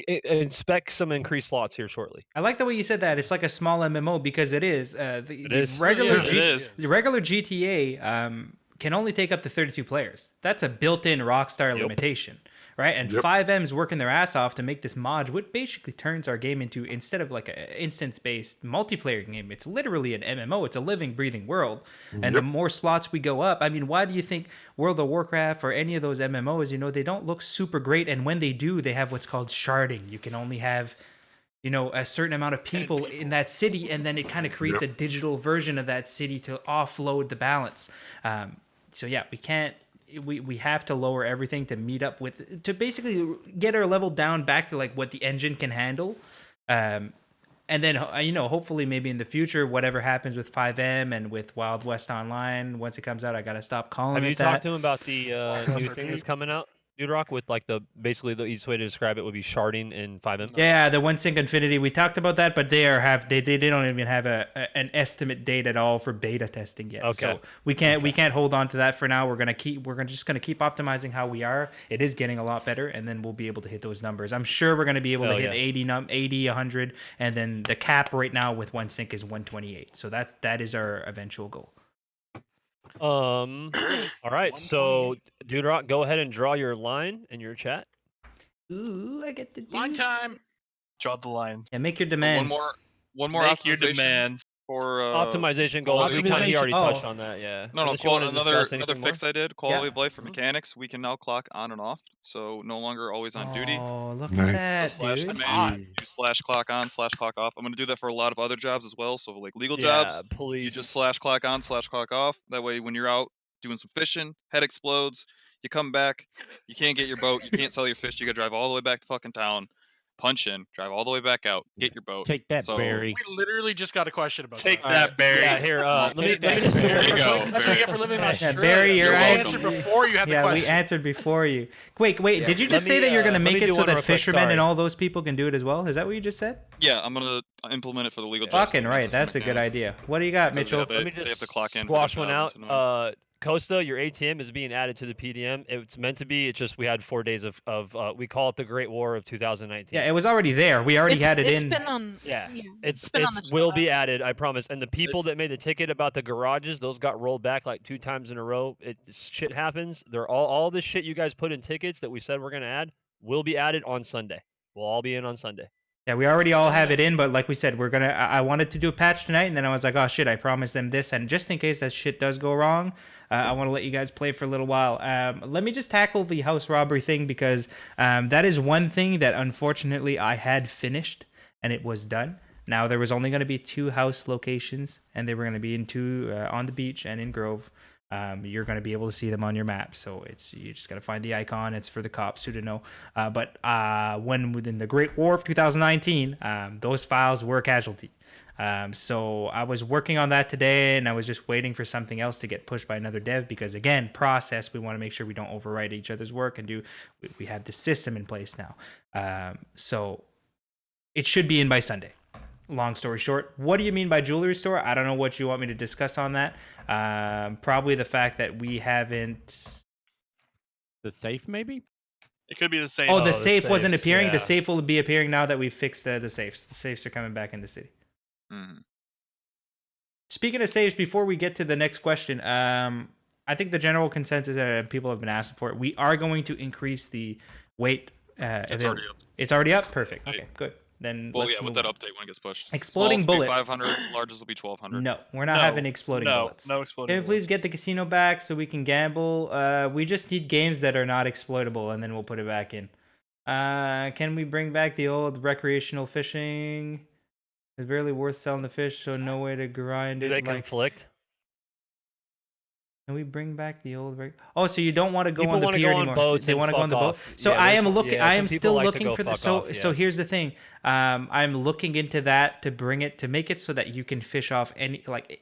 expect some increased slots here shortly. I like the way you said that. It's like a small MMO because it is. It is. Regular It is. the regular GTA can only take up to 32 players. That's a built-in Rockstar limitation, right? And 5M's working their ass off to make this mod, what basically turns our game into, instead of like an instance-based multiplayer game, it's literally an MMO. It's a living, breathing world. And the more slots we go up, I mean, why do you think World of Warcraft or any of those MMOs, they don't look super great, and when they do, they have what's called sharding. You can only have a certain amount of people in that city, and then it kind of creates a digital version of that city to offload the balance. So yeah, we have to lower everything to meet up with, to basically get our level down back to like what the engine can handle. And then, hopefully maybe in the future, whatever happens with 5M and with Wild West Online, once it comes out, I got to stop calling Have it you that. talked to him about the new thing that's coming out, Dude Rock, with like basically the easiest way to describe it would be sharding in 5M? Yeah, the OneSync Infinity. We talked about that, but they don't even have an estimate date at all for beta testing yet. Okay. So we can't hold on to that for now. We're just gonna keep optimizing how we are. It is getting a lot better, and then we'll be able to hit those numbers. I'm sure we're gonna be able to hit 80, 100, and then the cap right now with OneSync is 128. So that is our eventual goal. All right, so Dude Rock, go ahead and draw your line in your chat. Ooh, I get the line time. Draw the line. Yeah, make your demands. One more Make your optimization demands. For optimization goals. We kind of already touched on that, yeah. No, Unless you wanna another discuss anything fix more? I did. Quality of life for mechanics. We can now clock on and off, so no longer always on duty. Oh, look Nice. at So that, slash dude. command, you slash clock on, slash clock off. I'm gonna do that for a lot of other jobs as well. So like legal Yeah, jobs, you police. just slash clock on, slash clock off. That way, when you're out doing some fishing, head explodes, you come back, you can't get your boat, you can't sell your fish. You gotta drive all the way back to fucking town, punch in, drive all the way back out, get your boat. Take that, So- Barry. We literally just got a question about Take that. that, Barry. Yeah, here, let me Take that, just Barry. There you go. That's what you get for living in Yeah, Australia. Barry, You you're right. answered before you had the Yeah, we question. answered before you. Wait, Yeah, did you let just say that you're gonna let make me it do so one that real quick, fishermen sorry. and all those people can do it as well? Is that what you just said? Yeah, I'm gonna implement it for the legal jobs. Fucking too, not right, just the that's a good mechanics. idea. What do you got, Because, yeah, Mitchell? they, Let me they have to just clock in. squash for one the out. job and Costa, your ATM is being added to the PDM. It's meant to be. It's just we had 4 days of we call it the Great War of 2019. Yeah, it was already there. We already had it It's in. been on. Yeah, It's been on the will chat. be added, I promise. And the people that made the ticket about the garages, those got rolled back like 2 times in a row. Shit happens. They're all the shit you guys put in tickets that we said we're gonna add will be added on Sunday. We'll all be in on Sunday. Yeah, we already all have it in, but like we said, we're gonna. I wanted to do a patch tonight, and then I was like, oh shit, I promised them this, and just in case that shit does go wrong, I want to let you guys play for a little while. Let me just tackle the house robbery thing because that is one thing that unfortunately I had finished and it was done. Now there was only going to be 2 house locations, and they were going to be in 2 on the beach and in Grove. You're going to be able to see them on your map, so you just got to find the icon. It's for the cops who to know. But when within the Great War of 2019, those files were casualty. So I was working on that today, and I was just waiting for something else to get pushed by another dev because, again, process. We want to make sure we don't overwrite each other's work and we have the system in place now. So it should be in by Sunday. Long story short, what do you mean by jewelry store? I don't know what you want me to discuss on that. Probably the fact that we haven't. The safe, maybe? It could be the safe. Oh, the safe wasn't appearing. Yeah. The safe will be appearing now that we've fixed the safes. The safes are coming back in the city. Mm-hmm. Speaking of saves, before we get to the next question, I think the general consensus that people have been asking for it. We are going to increase the weight. It's already up. It's already up. Perfect. Okay, good. Then Well, let's yeah, with move that on. update when it gets pushed. Exploding Smalls will be bullets. 500, largest will be 1200. No, we're not having exploding bullets. No exploding Can we please get the casino back so we can gamble? We just need games that are not exploitable, and then we'll put it back in. Can we bring back the old recreational fishing? It's barely worth selling the fish, so no way to grind Do it. they like, conflict? Can we bring back the old? Oh, so you don't want to go People on the wanna pier go on anymore? boats They and want to go on the fuck boat. off. So Yeah, I there's- am looking. yeah, I some am people still like to looking go for the. fuck So off, so yeah. here's the thing. I'm looking into that to bring it to make it so that you can fish off any like.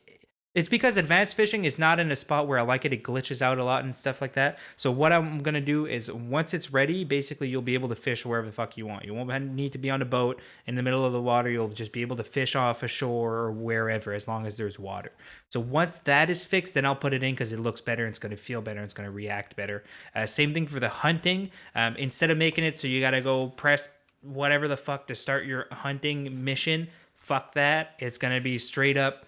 It's because advanced fishing is not in a spot where I like it. It glitches out a lot and stuff like that. So what I'm gonna do is once it's ready, basically you'll be able to fish wherever the fuck you want. You won't need to be on a boat in the middle of the water. You'll just be able to fish off a shore or wherever as long as there's water. So once that is fixed, then I'll put it in because it looks better. And it's gonna feel better. And it's gonna react better. Same thing for the hunting. Instead of making it so you gotta go press whatever the fuck to start your hunting mission, fuck that. It's gonna be straight up.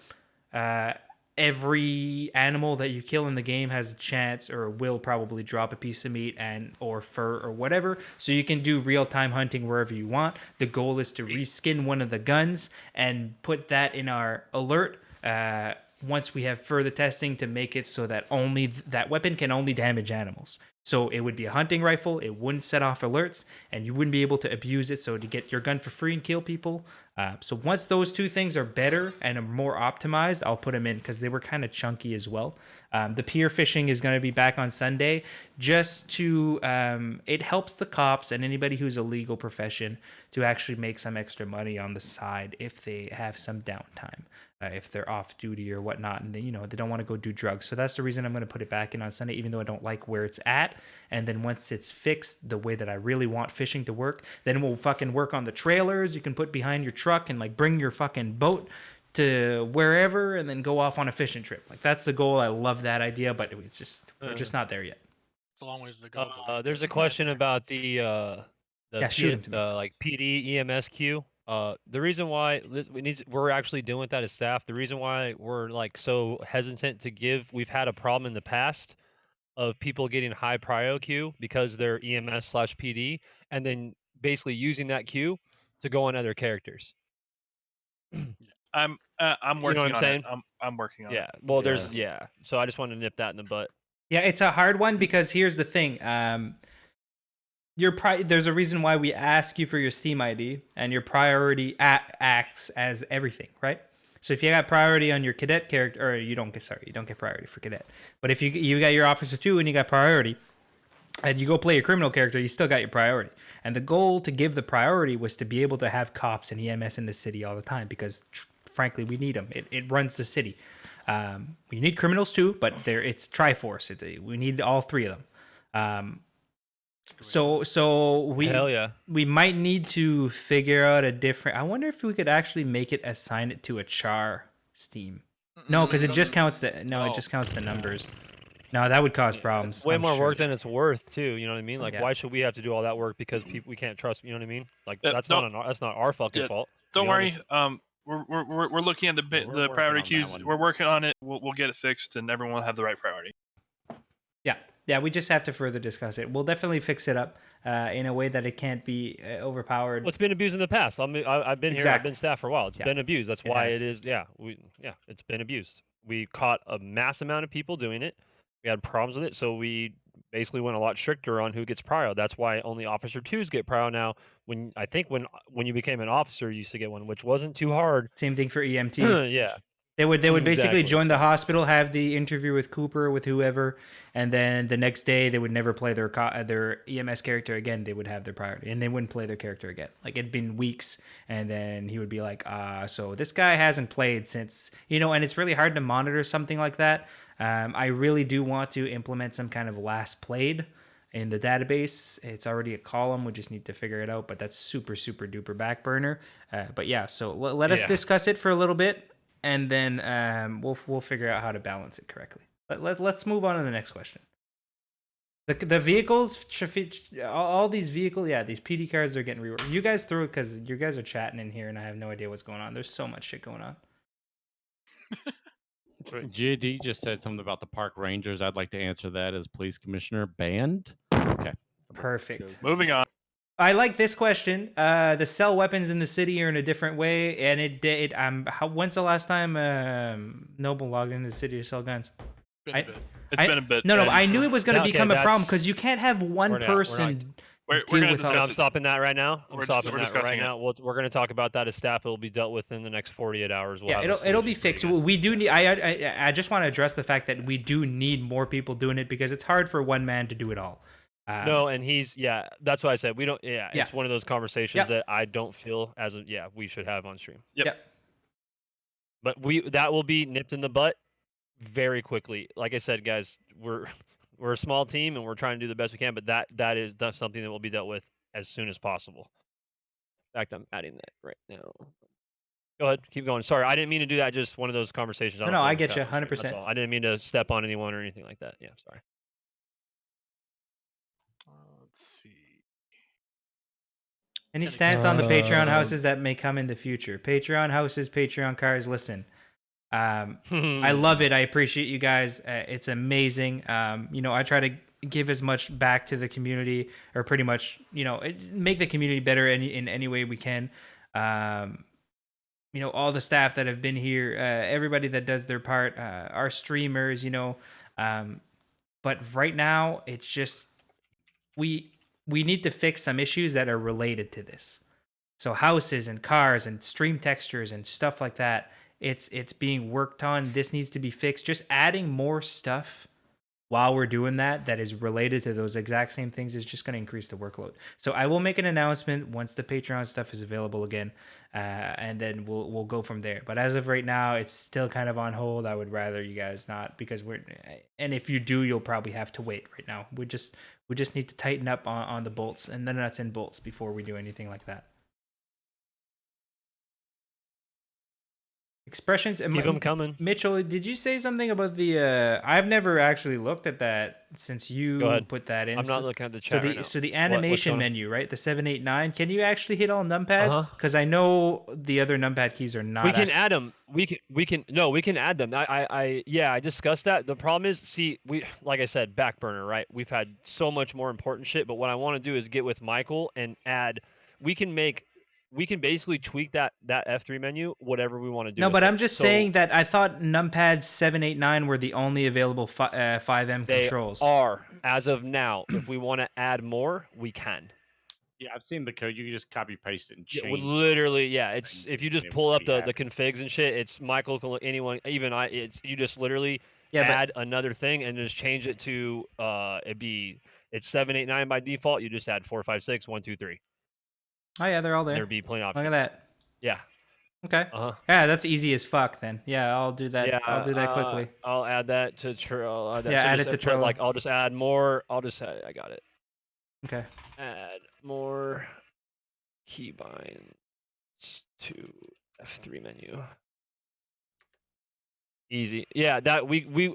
Every animal that you kill in the game has a chance or will probably drop a piece of meat and or fur or whatever, so you can do real-time hunting wherever you want. The goal is to reskin one of the guns and put that in our alert once we have further testing to make it so that only that weapon can only damage animals. So it would be a hunting rifle, it wouldn't set off alerts, and you wouldn't be able to abuse it, so to get your gun for free and kill people. So once those 2 things are better and are more optimized, I'll put them in because they were kind of chunky as well. The pier fishing is going to be back on Sunday just to, it helps the cops and anybody who's a legal profession to actually make some extra money on the side if they have some downtime. If they're off duty or whatnot, and they, they don't want to go do drugs. So that's the reason I'm going to put it back in on Sunday, even though I don't like where it's at. And then once it's fixed the way that I really want fishing to work, then we'll fucking work on the trailers you can put behind your truck and like bring your fucking boat to wherever and then go off on a fishing trip. Like that's the goal. I love that idea, but it's just, we're just not there yet. It's a long ways to go. but There's a question about the shoot it to me. like PD EMS queue. The reason why we're actually doing that as staff. The reason why we're like so hesitant to give. We've had a problem in the past of people getting high prio queue because they're EMS/PD, and then basically using that queue to go on other characters. I'm You know working what I'm on saying? it. I'm working on it. Yeah. Well, there's So I just wanted to nip that in the butt. Yeah, it's a hard one because here's the thing. There's a reason why we ask you for your Steam ID, and your priority acts as everything, right? So if you got priority on your cadet character, or you don't get priority for cadet. But if you got your officer 2 and you got priority, and you go play your criminal character, you still got your priority. And the goal to give the priority was to be able to have cops and EMS in the city all the time because, frankly, we need them. It runs the city. We need criminals too, but it's Triforce. We need all 3 of them. So Hell yeah. we might need to figure out a different. I wonder if we could actually make it assign it to a char Steam. No, because it just counts the it just counts the numbers. No, that would cause problems. It's way I'm more sure. work than it's worth too. You know what I mean? Like, Yeah. why should we have to do all that work because we can't trust? You know what I mean? Like, Yeah, that's not our fucking fault. to Don't be worry. honest. We're looking at the working priority on that queues. one. We're working on it. We'll get it fixed, and everyone will have the right priority. Yeah, Yeah, we just have to further discuss it. We'll definitely fix it up in a way that it can't be overpowered. Well, it's been abused in the past. I've been here. I've Exactly. been staff for a while. It's Yeah, been abused. That's it why has. it is. Yeah, it's been abused. We caught a mass amount of people doing it. We had problems with it, so we basically went a lot stricter on who gets prio. That's why only officer twos get prio now. I think when you became an officer, you used to get one, which wasn't too hard. Same thing for EMT. Yeah. They would basically Exactly, join the so- hospital, have the interview with Cooper, with whoever, and then the next day they would never play their EMS character again. They would have their priority, and they wouldn't play their character again. Like it'd been weeks, and then he would be like, so this guy hasn't played since, and it's really hard to monitor something like that. I really do want to implement some kind of last played in the database. It's already a column. We just need to figure it out, but that's super, super duper back burner. But yeah, so let us discuss it for a little bit, and then we'll figure out how to balance it correctly. Let's move on to the next question. The vehicles, all these vehicles, these PD cars, they're getting reworked. You guys through it because you guys are chatting in here, and I have no idea what's going on. There's so much shit going on. GD just said something about the park rangers. I'd like to answer that as police commissioner. Banned? Okay. Perfect. Moving on. I like this question. The sell weapons in the city are in a different way, and when's the last time Noble logged into the city to sell guns? It's been a bit. No, and I knew it was going to Okay, become a problem that's- because you can't have one person We're deal gonna with discuss all. I'm stopping that right now. I'm We're stopping that right discussing it. now. We're going to talk about that as staff. It'll be dealt with in the next 48 hours. We'll Yeah, have a it'll be solution for you fixed. guys. We do need. I just want to address the fact that we do need more people doing it because it's hard for one man to do it all. No, and that's why I said we don't. Yeah, Yeah. it's one of those conversations Yep. that I don't feel we should have on stream. Yep. But that will be nipped in the butt very quickly. Like I said, guys, we're a small team and we're trying to do the best we can. But that's something that will be dealt with as soon as possible. In fact, I'm adding that right now. Go ahead, keep going. Sorry, I didn't mean to do that. Just one of those conversations. No, don't no, feel I we get should you, have on stream, 100%. that's all. I didn't mean to step on anyone or anything like that. Yeah, sorry. Let's see. Any stance on the Patreon houses that may come in the future? Patreon houses, Patreon cars. Listen, I love it. I appreciate you guys. It's amazing. I try to give as much back to the community, or pretty much, make the community better in any way we can. All the staff that have been here, everybody that does their part, our streamers, but right now it's just we need to fix some issues that are related to this. So houses and cars and stream textures and stuff like that, it's being worked on. This needs to be fixed. Just adding more stuff while we're doing that is related to those exact same things is just going to increase the workload. So I will make an announcement once the Patreon stuff is available again, and then we'll go from there. But as of right now, it's still kind of on hold. I would rather you guys not, because and if you do, you'll probably have to wait. Right now we just need to tighten up on the bolts and the nuts and bolts before we do anything like that. Expressions. Keep them coming. Mitchell, did you say something about the? I've never actually looked at that since you put that in. I'm not looking at the chat right now. So the What's animation going on? menu, right? The 789. Can you actually hit all numpads? Because I know the other numpad keys are not. We can add them. We can add them. I discussed that. The problem is, like I said, back burner, right? We've had so much more important shit. But what I want to do is get with Michael and add. We can basically tweak that F3 menu whatever we want to do. No, but I'm just saying that I thought numpads 789 were the only available 5M controls. They are as of now. If we want to add more, we can. Yeah, I've seen the code. You can just copy paste it and Yeah, change. literally, it's if you just it pull would up be the happy. configs and shit, it's Michael, anyone, even I. It's you just literally Yeah, but- add another thing and just change it to it's 789 by default. You just add 4, 5, 6, 1, 2, 3. Oh yeah, they're all there. There'd be plenty of Look options. at that. Yeah. Okay. Yeah, that's easy as fuck then. Yeah, I'll do that. Yeah, I'll do that quickly. I'll add that to I'll add that. Yeah, So add just it to put, Trello. I'll just add more. I got it. Okay. Add more keybinds to F3 menu. Easy. Yeah, that when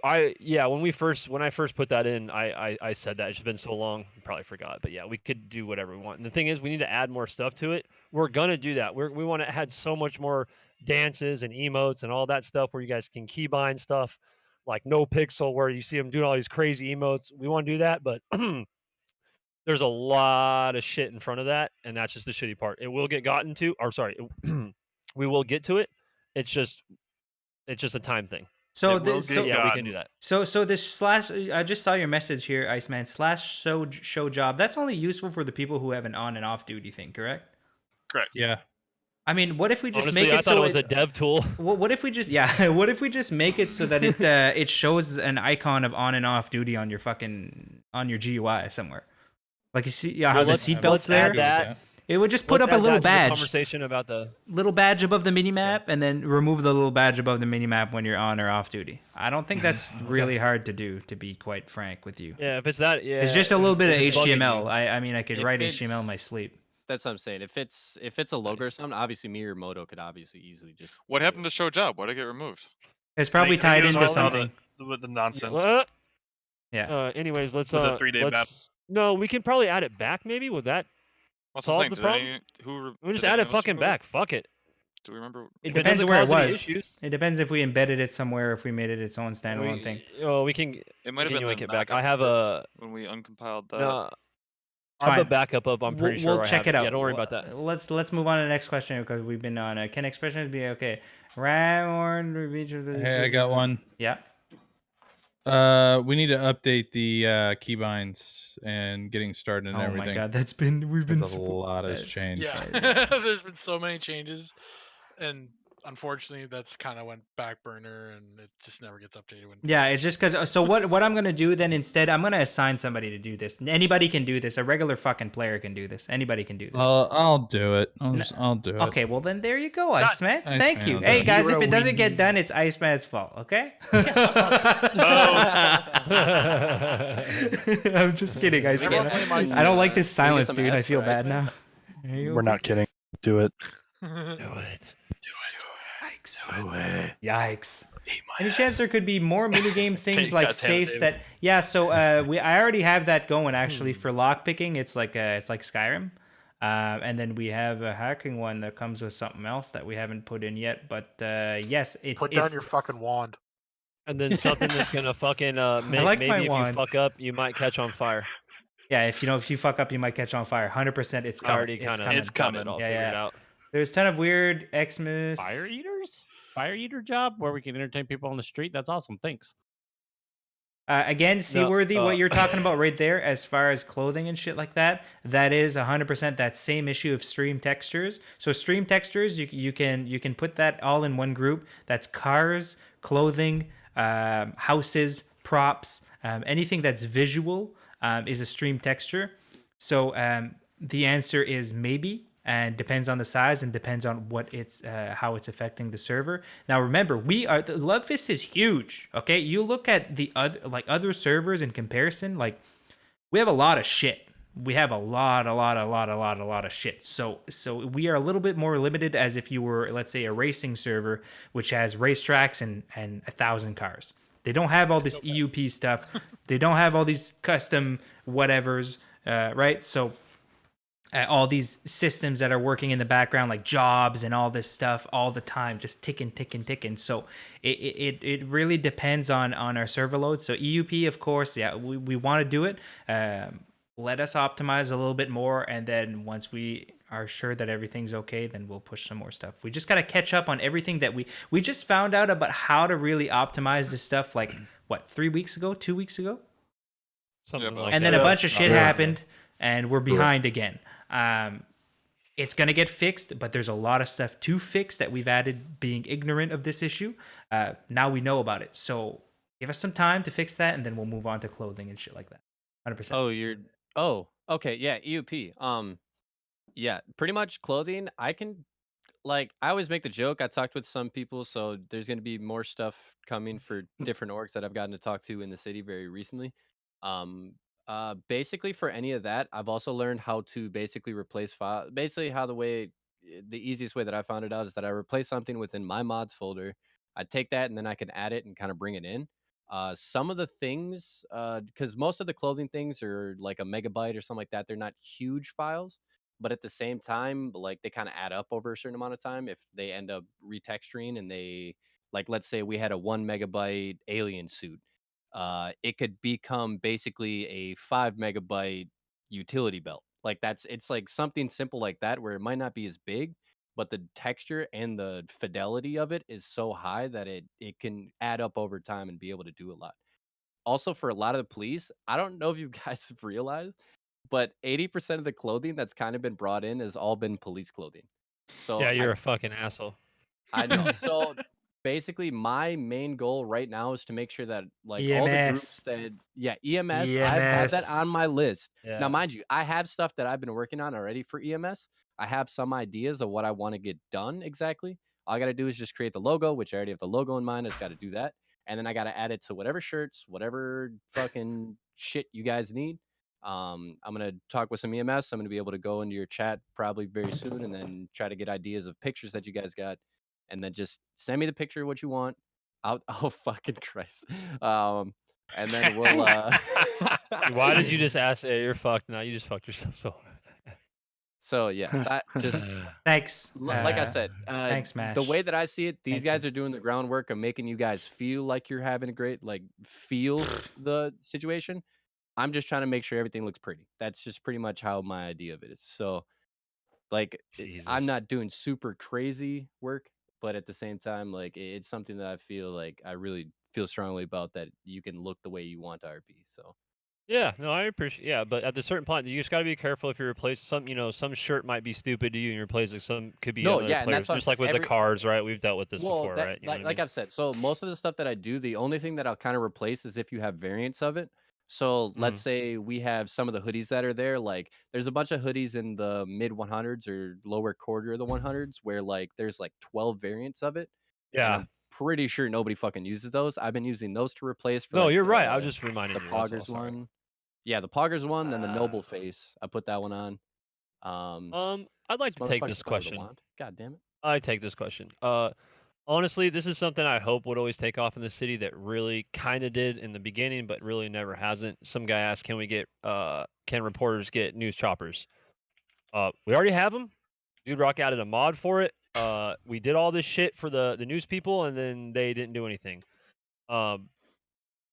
I first put that in, I said that. It's just been so long, you probably forgot. But yeah, we could do whatever we want. And the thing is, we need to add more stuff to it. We're gonna do that. We want to add so much more dances and emotes and all that stuff where you guys can keybind stuff. like no pixel where you see them doing all these crazy emotes. We want to do that, but there's a lot of shit in front of that, and that's just the shitty part. It will get gotten to, or sorry, we will get to it. It's just a time thing. So It will this, get so Yeah, we can gotten. do that. so this slash. I just saw your message here, Iceman. Slash show job. That's only useful for the people who have an on and off duty thing, correct? Correct. Yeah. I mean, what if we just Honestly, make it I thought so it was a dev tool. What if we just What if we just make it so that it shows an icon of on and off duty on your GUI somewhere? Like you see how Well, the let's seatbelt's there. add that. It would just put Let's up a add little that to the badge. conversation about the Little badge above the minimap, and then remove the little badge above the minimap when you're on or off duty. I don't think that's really hard to do, to be quite frank with you. Yeah, if it's that, yeah. It's just a little bit of if it's bugging HTML. you. I mean, I could If write it's- HTML in my sleep. That's what I'm saying. If it's a logo or something, obviously me or Moto could obviously easily just. What happened to show job? Why did it get removed? It's probably tied it was into all something. with the nonsense. What? Yeah. Anyways, let's With the 3-day map. No, we can probably add it back. Maybe would that That's what solve I'm the saying. problem? We just add it fucking back. Fuck it. Do we remember? It If it depends doesn't where it cause any was. issues. It depends if we embedded it somewhere, if we made it its own standalone thing. Oh, we can. It might we have can been yank the it back. I knockout have a. script when we uncompiled that. No, I have a Fine. backup up. I'm pretty sure. We'll I check have it out. Yeah, don't worry about that. Let's move on to the next question because we've been on. Can expressions be okay? Ram Hey, I got one. Yeah. We need to update the keybinds and getting started and Oh everything. my god, we've been a lot has changed. Yeah, there's been so many changes, and unfortunately, that's kind of went back burner, and it just never gets updated. When Yeah, it's just because. So what I'm gonna do then instead? I'm gonna assign somebody to do this. Anybody can do this. A regular fucking player can do this. Anybody can do this. I'll do it. I'll do it. Okay, well then there you go, Iceman. Iceman Thank you. will do Hey it. guys, if Hero it doesn't we get done, it's Iceman's fault. Okay. I'm just kidding, Iceman. I don't like this silence, dude. I feel bad now. We're not kidding. Do it. Do it. Yikes. Any chance there could be more minigame things like Goddamn safes it, that? Yeah, so I already have that going actually for lockpicking. It's like Skyrim, and then we have a hacking one that comes with something else that we haven't put in yet. But yes, Put down your fucking wand. And then something that's gonna fucking like maybe my if wand. you fuck up, you might catch on fire. Yeah, if you fuck up, you might catch on fire. 100%, it's coming. Already kind of It's coming. all Yeah, figured yeah. out. There's a ton of weird Xmas. Fire eaters? Fire eater job where we can entertain people on the street? That's awesome. Thanks. Again, seaworthy, what uh, you're talking about right there, as far as clothing and shit like that, that is 100% that same issue of stream textures. So stream textures, you can put that all in one group. That's cars, clothing, houses, props, anything that's visual is a stream texture. So the answer is maybe, and depends on the size and depends on what it's how it's affecting the server. Now remember, the LoveFist is huge. Okay, you look at the other servers in comparison, like we have a lot of shit. We have a lot of shit. So we are a little bit more limited as if you were, let's say, a racing server which has racetracks and 1,000 cars. They don't have all this EUP stuff. They don't have all these custom whatevers, right? So all these systems that are working in the background, like jobs and all this stuff all the time, just ticking. So it really depends on our server load. So EUP, of course, yeah, we want to do it. Let us optimize a little bit more, and then once we are sure that everything's okay, then we'll push some more stuff. We just got to catch up on everything that we just found out about how to really optimize this stuff, like what, 2 weeks ago? Something like And that. then a bunch of shit happened, and we're behind again. It's going to get fixed, but there's a lot of stuff to fix that we've added being ignorant of this issue. Now we know about it. So give us some time to fix that, and then we'll move on to clothing and shit like that. 100%. Okay, yeah, EUP. Yeah, pretty much clothing. I always make the joke. I talked with some people, so there's gonna be more stuff coming for different orgs that I've gotten to talk to in the city very recently. Basically for any of that, I've also learned how to basically replace file. Basically, the easiest way that I found it out is that I replace something within my mods folder. I take that and then I can add it and kind of bring it in. Some of the things, because most of the clothing things are like a megabyte or something like that. They're not huge files, but at the same time, like they kind of add up over a certain amount of time if they end up retexturing and they like let's say we had a 1 megabyte alien suit, it could become basically a 5 megabyte utility belt. Like it's like something simple like that where it might not be as big, but the texture and the fidelity of it is so high that it can add up over time and be able to do a lot. Also, for a lot of the police, I don't know if you guys have realized, but 80% of the clothing that's kind of been brought in has all been police clothing. So Yeah, you're a fucking asshole. I know. So basically, my main goal right now is to make sure that like all the groups EMS. that EMS, I have that EMS. on my list. Now, Yeah. mind you, I have stuff that I've been working on already for EMS. I have some ideas of what I want to get done exactly. All I got to do is just create the logo, which I already have the logo in mind. I just got to do that. And then I got to add it to whatever shirts, whatever fucking shit you guys need. I'm gonna talk with some EMS. I'm gonna be able to go into your chat probably very soon, and then try to get ideas of pictures that you guys got, and then just send me the picture of what you want. Oh fucking Christ. And then we'll Why did you just ask? Hey, you're fucked now. You just fucked yourself so hard. So yeah, that just Thanks. like I said, Thanks, the Mash. way that I see it, these Thank you. guys are doing the groundwork of making you guys feel like you're having a great, like feel the situation. I'm just trying to make sure everything looks pretty. That's just pretty much how my idea of it is. So like I'm not doing super crazy work, but at the same time, like it's something that I feel like I really feel strongly about, that you can look the way you want to RP. So Yeah, no, I appreciate. Yeah, but at a certain point, you just got to be careful if you replace some. Some shirt might be stupid to you, and you're replacing some could be no, other yeah, and players. that's what I'm Just saying. like with the cars, right? We've dealt with this Well, before, that right? You know what I like mean? I've said, so most of the stuff that I do, the only thing that I'll kind of replace is if you have variants of it. So let's say we have some of the hoodies that are there. Like there's a bunch of hoodies in the mid 100s or lower quarter of the 100s where like there's like 12 variants of it, and Yeah. I'm pretty sure nobody fucking uses those. I've been using those to replace for No, like you're right. I was just reminding the you. That's all. Poggers Sorry. one. Yeah, the Poggers one, then the Noble face. I put that one on. I'd like This to take motherfucker this come out with a question. wand. God damn it. I take this question. Honestly, this is something I hope would always take off in the city that really kind of did in the beginning, but really never hasn't. Some guy asked, can reporters get news choppers? We already have them. Dude Rock added a mod for it. We did all this shit for the news people, and then they didn't do anything. Um,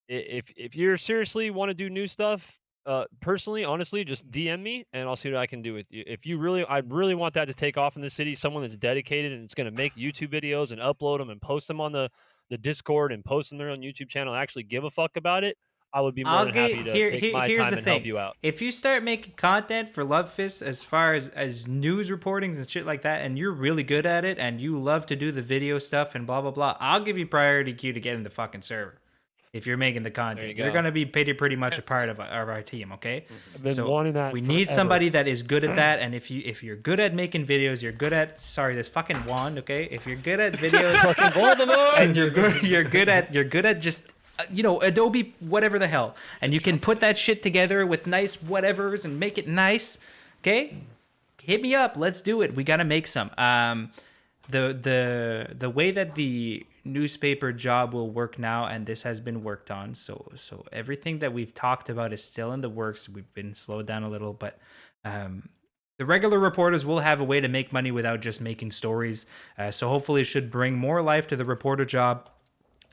if you seriously want to do new stuff, personally, honestly, just DM me and I'll see what I can do with you. I really want that to take off in the city. Someone that's dedicated and it's going to make YouTube videos and upload them and post them on the Discord and post them there on YouTube channel. And actually give a fuck about it. I would be more than happy to take my Here's time the and help thing. you out. If you start making content for LoveFist as far as news reportings and shit like that, and you're really good at it and you love to do the video stuff and blah blah blah, I'll give you priority queue to get in the fucking server. If you're making the content, you you're go. gonna be pretty much a part of our team, okay? I've been So wanting that we need forever. somebody that is good at that, and if you're good at making videos, you're good at this fucking wand, okay? If you're good at videos, Fucking Voldemort! and you're good at just Adobe whatever the hell, and you can put that shit together with nice whatevers and make it nice, okay? Hit me up. Let's do it. We gotta make some. The way that the newspaper job will work now, and this has been worked on, so everything that we've talked about is still in the works. We've been slowed down a little, but the regular reporters will have a way to make money without just making stories. So hopefully it should bring more life to the reporter job.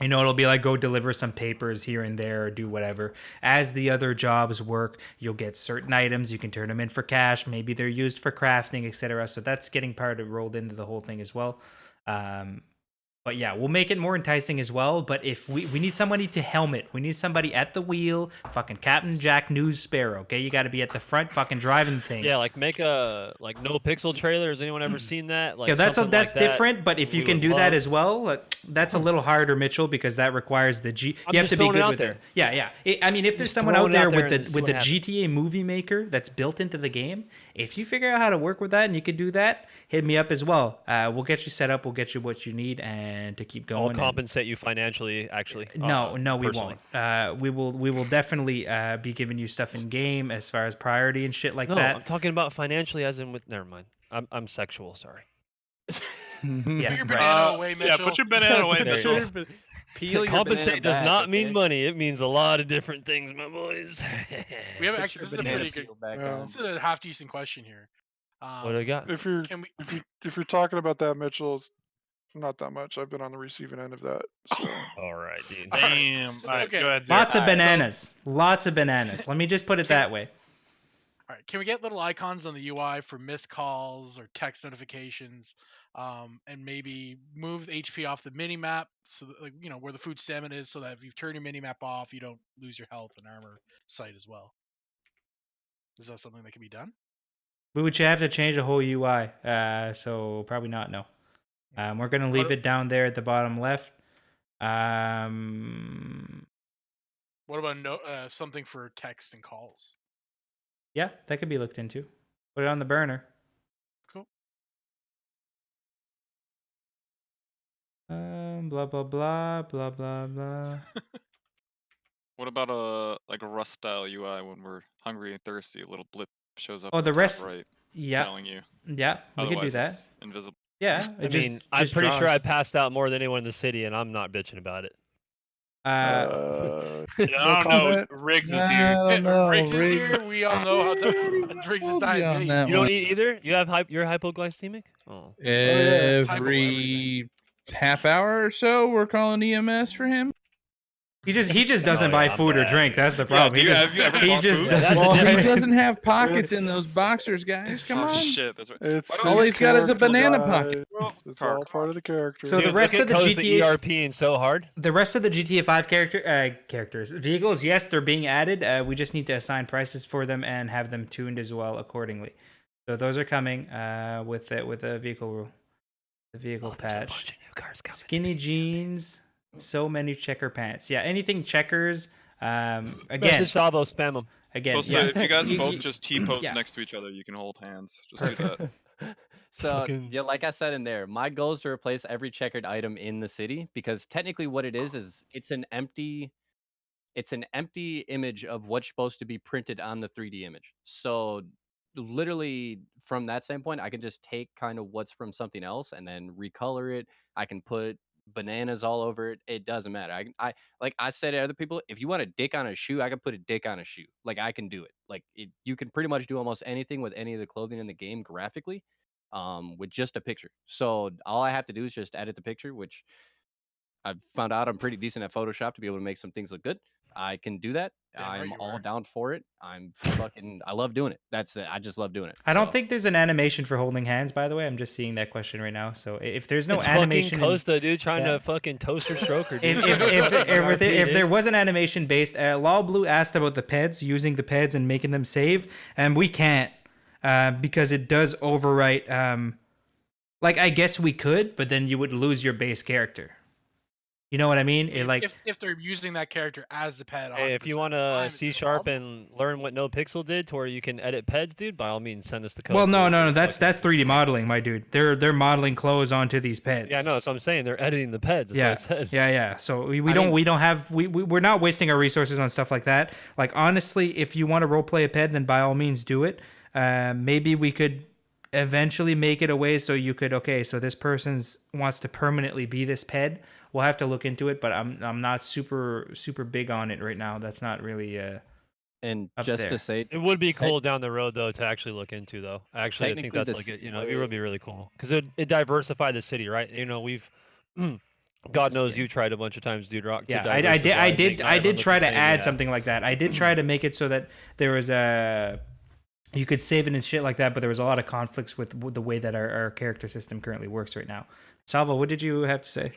It'll be like go deliver some papers here and there or do whatever. As the other jobs work, you'll get certain items. You can turn them in for cash. Maybe they're used for crafting, etc. So that's getting part of rolled into the whole thing as well. But yeah, we'll make it more enticing as well. But if we need somebody to helm it, we need somebody at the wheel, fucking Captain Jack News Sparrow. Okay, you got to be at the front, fucking driving thing. Yeah, like make a no pixel trailer. Has anyone ever seen that? Like Yeah, that's something that's like that, different. But if you we can would do that love. as well, that's a little harder, Mitchell, because that requires the G. I'm You have just to be throwing it good out with there. it. Yeah. I mean, if there's Just someone out throwing it there out with there the and see with what the happens. GTA movie maker that's built into the game, if you figure out how to work with that and you can do that, hit me up as well. We'll get you set up. We'll get you what you need and to keep I'll going. compensate you financially. Actually, No, we personally. won't. We will definitely be giving you stuff in game as far as priority and shit like No, that. I'm talking about financially, as in with. Never mind. I'm sexual. Sorry. Yeah, Put your right. banana away, Mitchell. Yeah, put your banana away, There you Mitchell. go. Peel your Compensate banana does back, not mean okay? money. It means a lot of different things, my boys. We have Put actually. your This is a banana pretty good. peel back Yeah. on. This is a half decent question here. What do I got? If you're Can we? if you're talking about that, Mitchell, Not that much. I've been on the receiving end of that. So. All right, dude. Damn. All right, Okay. go ahead, Zero. Lots of Alright, so- bananas. Lots of bananas. Let me just put it that way. All right, can we get little icons on the UI for missed calls or text notifications, and maybe move the HP off the mini map so that, like, you know, where the food stamina is, so that if you turn your mini map off, you don't lose your health and armor sight as well. Is that something that can be done? We would have to change the whole UI. So probably not. No. We're gonna leave it down there at the bottom left. What about something for text and calls? Yeah, that could be looked into. Put it on the burner. Cool. Blah blah blah blah blah blah. What about a Rust style UI when we're hungry and thirsty? A little blip shows up Oh, in the the top rest. right, Yeah. telling you. Yeah, we could do Otherwise, that. it's invisible. Yeah, I mean, I'm pretty sure I passed out more than anyone in the city, and I'm not bitching about it. I No don't know. comment. Riggs is I here. don't know. Riggs is Riggs. here. We all know how Riggs is dying. on Hey, that You don't one. eat either? You have you're hypoglycemic? Oh. yes, hypo Every half hour or so, we're calling EMS for him. He just doesn't Oh, buy yeah, I'm food or bad. drink. That's the Yeah, problem. do you have you ever he bought just food? doesn't. Well, he buy- doesn't have pockets in those boxers, guys. Come Oh on. shit, that's right. It's Why All don't he's got is a character, banana guys. pocket. It's all part of the character. So the Dude, rest look of the at Co's GTA ERP so hard. The rest of the GTA 5 characters, vehicles, yes, they're being added. We just need to assign prices for them and have them tuned as well accordingly. So those are coming with the vehicle patch. Skinny jeans, so many checker pants. Yeah, anything checkers. Again, Message Salvo, spam them. Again, Supposed yeah. to, if you guys Y- both y- just T-pose yeah. next to each other, you can hold hands. Just do that. So yeah, like I said in there, my goal is to replace every checkered item in the city because technically what it is it's an empty image of what's supposed to be printed on the 3D image. So literally from that standpoint, I can just take kind of what's from something else and then recolor it. I can put bananas all over it. It doesn't matter. I like I said to other people, if you want a dick on a shoe, I can put a dick on a shoe. Like I can do it. Like you can pretty much do almost anything with any of the clothing in the game graphically, with just a picture. So all I have to do is just edit the picture, which I've found out I'm pretty decent at Photoshop to be able to make some things look good. I can do that. Damn right I'm you all are. down for it. I love doing it. That's it. I just love doing it. I don't So, think there's an animation for holding hands, by the way. I'm just seeing that question right now. So if there's no It's animation, fucking Costa, dude, trying yeah. to fucking toaster stroker, dude. if there was an animation based, Law Blue asked about the peds, using the peds and making them save, and we can't because it does overwrite. Like I guess we could, but then you would lose your base character. You know what I mean? It like if they're using that character as the pet. Hey, if you want to C# and learn what No Pixel did to where you can edit peds, dude, by all means send us the code. well, no, that's 3D modeling, my dude. They're modeling clothes onto these peds. Yeah, no, that's what I'm saying. They're editing the peds. That's Yeah, what I said. yeah. So we're not wasting our resources on stuff like that. Like honestly, if you want to roleplay a ped, then by all means do it. Maybe we could eventually make it a way so you could so this person's wants to permanently be this ped. We'll have to look into it, but I'm not super big on it right now. That's not really and up just there. to say, It would be cool down the road though to actually look into though. Actually, I think Technically, that's this- like it would be really cool because it diversified the city, right? You know, we've God knows you tried a bunch of times, dude. Rock. Yeah, to I diversify and make not I everyone did look try the to same, add yeah. something like that. I did try to make it so that there was you could save it and shit like that, but there was a lot of conflicts with the way that our character system currently works right now. Salvo, what did you have to say?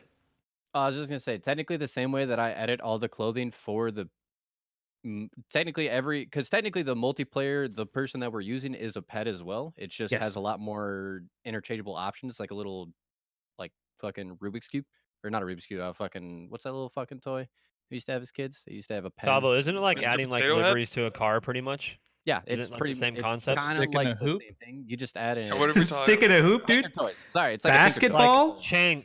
I was just gonna say, technically the same way that I edit all the clothing for the technically the multiplayer, the person that we're using is a pet as well. It just Yes. has a lot more interchangeable options, like a little like fucking Rubik's cube or not a Rubik's cube. Fucking what's that little fucking toy he used to have his kids? They used to have a pen. Salvo, isn't it like Mr. adding like Potato Head? liveries to a car pretty much? Yeah, Isn't it's it like pretty the same it's concept? kind Stick of in like a the hoop? same thing. You just add in What are we talking Stick in a hoop, Tinker dude. toys. Sorry, it's like a Tinker Toy. Basketball.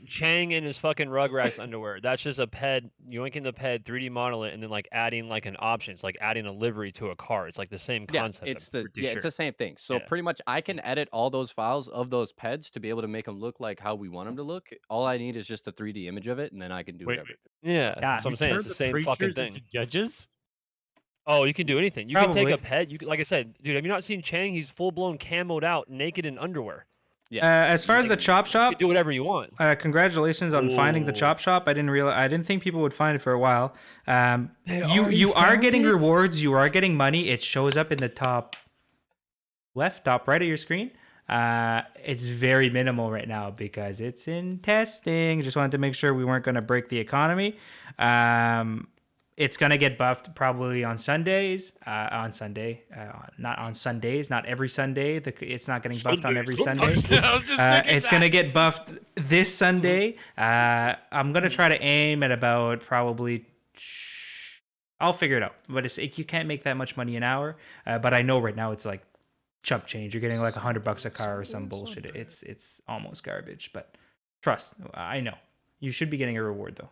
Chang in his fucking Rugrats underwear. That's just a ped, yoinking the ped, 3D model it, and then like adding like an option. It's like adding a livery to a car. It's like the same concept. It's I'm the pretty it's sure. the same thing. So Yeah. pretty much I can edit all those files of those peds to be able to make them look like how we want them to look. All I need is just a 3D image of it, and then I can do Wait, whatever. Yeah, that's what I'm Yes. saying. turn It's the the same fucking creatures thing. into judges? Oh, you can do anything. You can take Probably. a pet. You can, like I said, dude. Have you not seen Chang? He's full blown camoed out, naked in underwear. As far as the chop shop, do whatever you want. Congratulations on finding the chop shop. I didn't think people would find it for a while. You are getting rewards. You are getting money. It shows up in the top left, top right of your screen. It's very minimal right now because it's in testing. Just wanted to make sure we weren't going to break the economy. It's going to get buffed probably on Sundays. Not on Sundays. Not every Sunday. It's not getting buffed on every Sunday. I was just thinking It's going to get buffed this Sunday. I'm going to try to aim at about probably... I'll figure it out. But you can't make that much money an hour. But I know right now it's like chump change. You're getting like $100 a car or some bullshit. It's almost garbage. But trust, I know. You should be getting a reward though.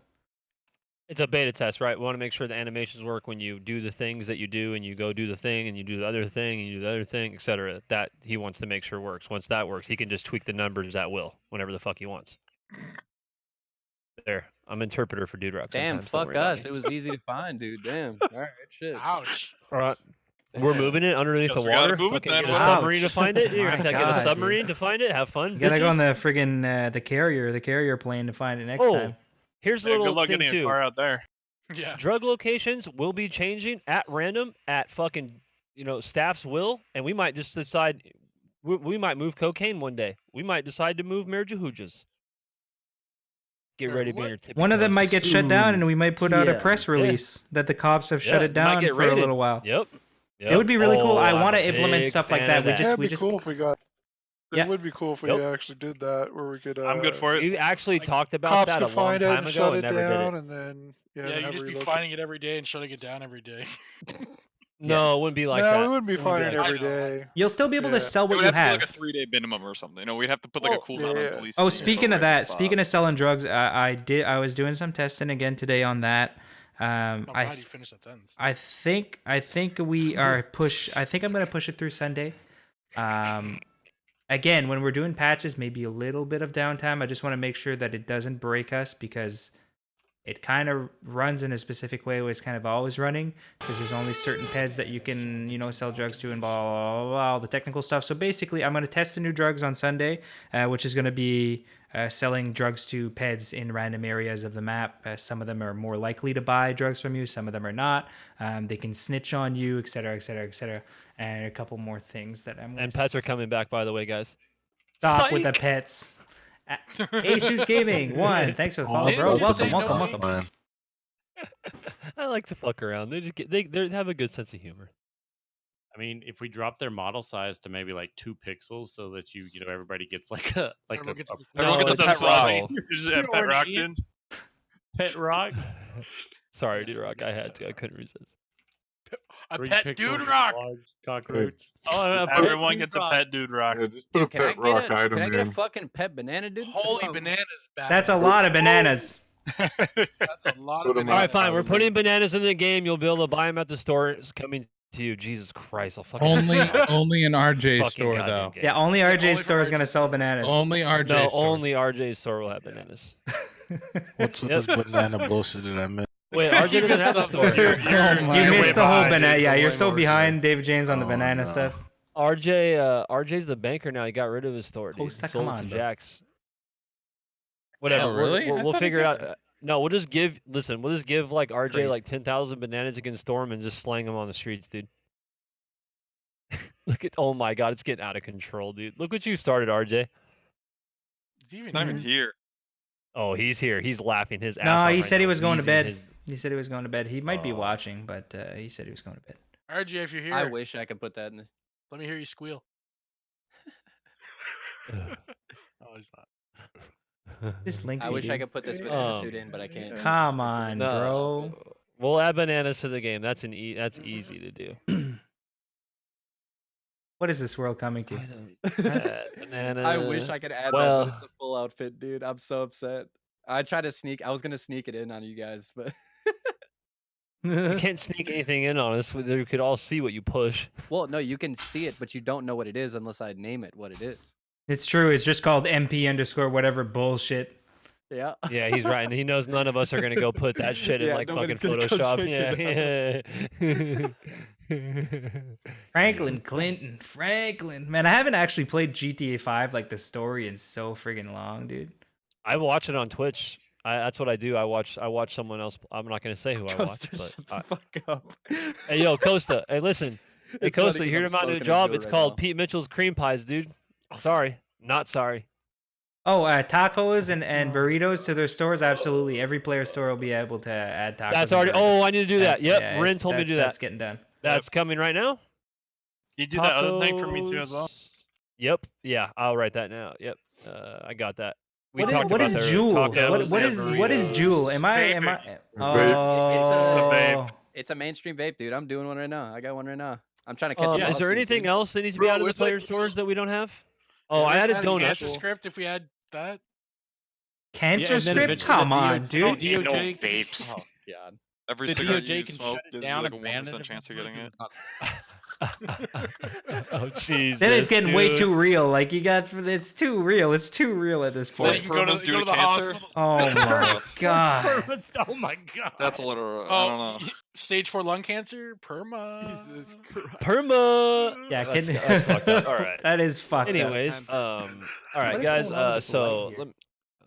It's a beta test, right? We want to make sure the animations work when you do the things that you do, and you go do the thing, and you do the other thing, and you do the other thing, etc. That he wants to make sure works. Once that works, he can just tweak the numbers at will, whenever the fuck he wants. There, I'm interpreter for Dude Rock. Damn, fuck us. It was easy to find, dude. Damn. All right, shit. Ouch. All right. We're moving it underneath Guess the we gotta water. move it Fucking then, get a wow. submarine to find it. You're My gonna get a God, submarine dude. to find it. Have fun. You gotta go bitches. on the friggin' the carrier plane to find it next time. Here's a Yeah, little good luck thing getting a too. car out there. Yeah. Drug locations will be changing at random at fucking, staff's will, and we might just decide we might move cocaine one day. We might decide to move marijuana. Get ready to be on your tippy One of them toes. might get shut down, and we might put out a press release that the cops have shut Yeah, it might down get for a raided. little while. Yep. It would be really cool. Oh, I I'm want a to implement big stuff like fan that. of We that. just That'd we be just cool if we got. It Yeah. would be cool if we actually did that, where we could. I'm good for it. We actually talked about Cops that could a long find it time and ago shut and it never did down, it. and then Yeah, then you'd have just be relocate. finding it every day and shutting it down every day. No, it wouldn't be like no, that. we wouldn't be It wouldn't finding it like every that. day. You'll still be able Yeah. to sell It what would you have to be have. like a 3-day minimum or something. You know, we'd have to put like a cooldown yeah. on police. Oh, info speaking of right that, speaking of spots. selling drugs, I was doing some testing again today on that. I'm glad you finished that sentence. I think we are I think I'm gonna push it through Sunday. Again, when we're doing patches, maybe a little bit of downtime. I just want to make sure that it doesn't break us because it kind of runs in a specific way where it's kind of always running because there's only certain peds that you can, sell drugs to and blah, blah, blah, blah, all the technical stuff. So basically, I'm going to test the new drugs on Sunday, which is going to be selling drugs to peds in random areas of the map. Some of them are more likely to buy drugs from you. Some of them are not. They can snitch on you, et cetera, et cetera, et cetera. And a couple more things that I'm going to... And pets are coming back, by the way, guys. Stop with the pets. Asus Gaming, 1. Thanks for the follow, bro. Welcome. I like to fuck around. They have a good sense of humor. I mean, if we drop their model size to maybe like 2 pixels, so that everybody gets like a Everyone gets a it's pet rock. Is it a You pet already rock, eat dude? Pet rock. Sorry, dude, rock. I couldn't resist. A 3 pet pixels, dude rock. large cockroach. Everyone gets a pet dude rock. Yeah, just put a Can I pet rock get item can I get a in. fucking pet banana, dude? Holy bananas, Batman. That's a lot of bananas. That's a lot Put of 'em bananas. All right, fine. We're putting bananas in the game. You'll be able to buy them at the store. It's coming to you. Jesus Christ! I'll fucking Only in RJ's Fucking store goddamn though. game. Yeah, only RJ's only store is for going to RJ's sell bananas. Only RJ's No, store. only RJ's store will have bananas. What's with this banana bullshit that I missed? Wait, RJ doesn't have a store. You missed the whole banana. Yeah, you're so RJ. behind Dave James on the Oh, banana no. stuff. RJ's the banker now. He got rid of his store, dude. Posta, He sold come it on, to bro. Jax. Whatever. Oh, really? We'll I thought figure he it did out. that. No, we'll just give like RJ Crazy. like 10,000 bananas against Storm and just slang them on the streets, dude. Oh my God, it's getting out of control, dude. Look what you started, RJ. It's even Not even here. Oh, he's here. He's laughing his ass No, off he right said he now, was going to wheezing bed. his- He said he was going to bed. He might be watching, but he said he was going to bed. RJ, if you're here, I wish I could put that in this. let me hear you squeal. Oh, he's not. Just link I me, wish I dude. could put this banana suit in, but I can't. Come on, bro. We'll add bananas to the game. That's that's easy to do. What is this world coming to? Bananas. I wish I could add that, but it's a full outfit, dude. I'm so upset. I tried to sneak. I was gonna sneak it in on you guys, but You can't sneak anything in on us. We could all see what you push. well, no, you can see it, but you don't know what it is unless I name it what it is. It's true. It's just called MP underscore whatever bullshit. Yeah. Yeah, he's right, and he knows none of us are gonna go put that shit in Yeah, like fucking nobody's gonna go Photoshop. check it Yeah. Franklin Clinton, Franklin. Man, I haven't actually played GTA 5 like the story in so friggin' long, dude. I watch it on Twitch. That's what I do. I watch someone else. I'm not gonna say who I watch, Costa, but shut the fuck up. hey, yo, Costa. Hey, listen. Hey, It's funny Costa, 'cause you hear I'm about my new smoking a job? joint It's right called now. Pete Mitchell's Cream Pies, dude. Sorry, not sorry. Oh, tacos and burritos to their stores. Absolutely, every player store will be able to add tacos. That's and already. burritos. Oh, I need to do that. That's- Yep, yeah, Ren it's- told me to do that. That's getting done. That's coming right now. You do that other thing for me too as well. Yep. Yeah, I'll write that now. Yep. I got that. We What is, talked what about is their Jewel? tacos What and is Jewel? Am I? Vaping. Oh, It's a mainstream vape, dude. I'm doing one right now. I got one right now. I'm trying to catch Is up. there anything else that needs to be out of the player stores that we don't have? Oh, I added donuts. Cancer script if we add that. Cancer and then script? eventually Come the on, dude. DOJ No vapes. Oh god. Every The cigarette DOJ you can smoke shut it gives you down like a and ban 1% it chance of getting it. Oh Jesus. Then it's getting way dude. too real. Like you got, it's too real. It's too real at this Force point. permas due to cancer? Oh my god. Oh my god. That's a little, I don't know. Stage 4 lung cancer, perma. Jesus Christ. Perma. Yeah, that's fucked up. All right. That is fucked up. Anyways, all right, What is guys. going on with this So light here?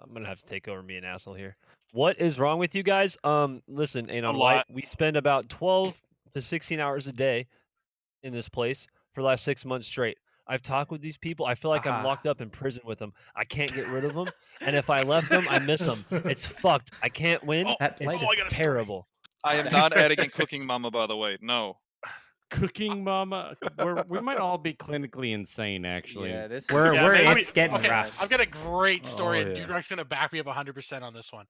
I'm gonna have to take over and be an asshole here. What is wrong with you guys? Listen, Ain't on A White. lot. We spend about 12 to 16 hours a day in this place for the last 6 months straight. I've talked with these people. I feel like I'm locked up in prison with them. I can't get rid of them, and if I left them, I miss them. It's fucked. I can't win. That light It's terrible. I am not adding in Cooking Mama, by the way. No. Cooking Mama. We might all be clinically insane, actually. Yeah, this it's getting okay, rough. I've got a great story, Oh, and yeah. Dude Rock's gonna back me up 100% on this one.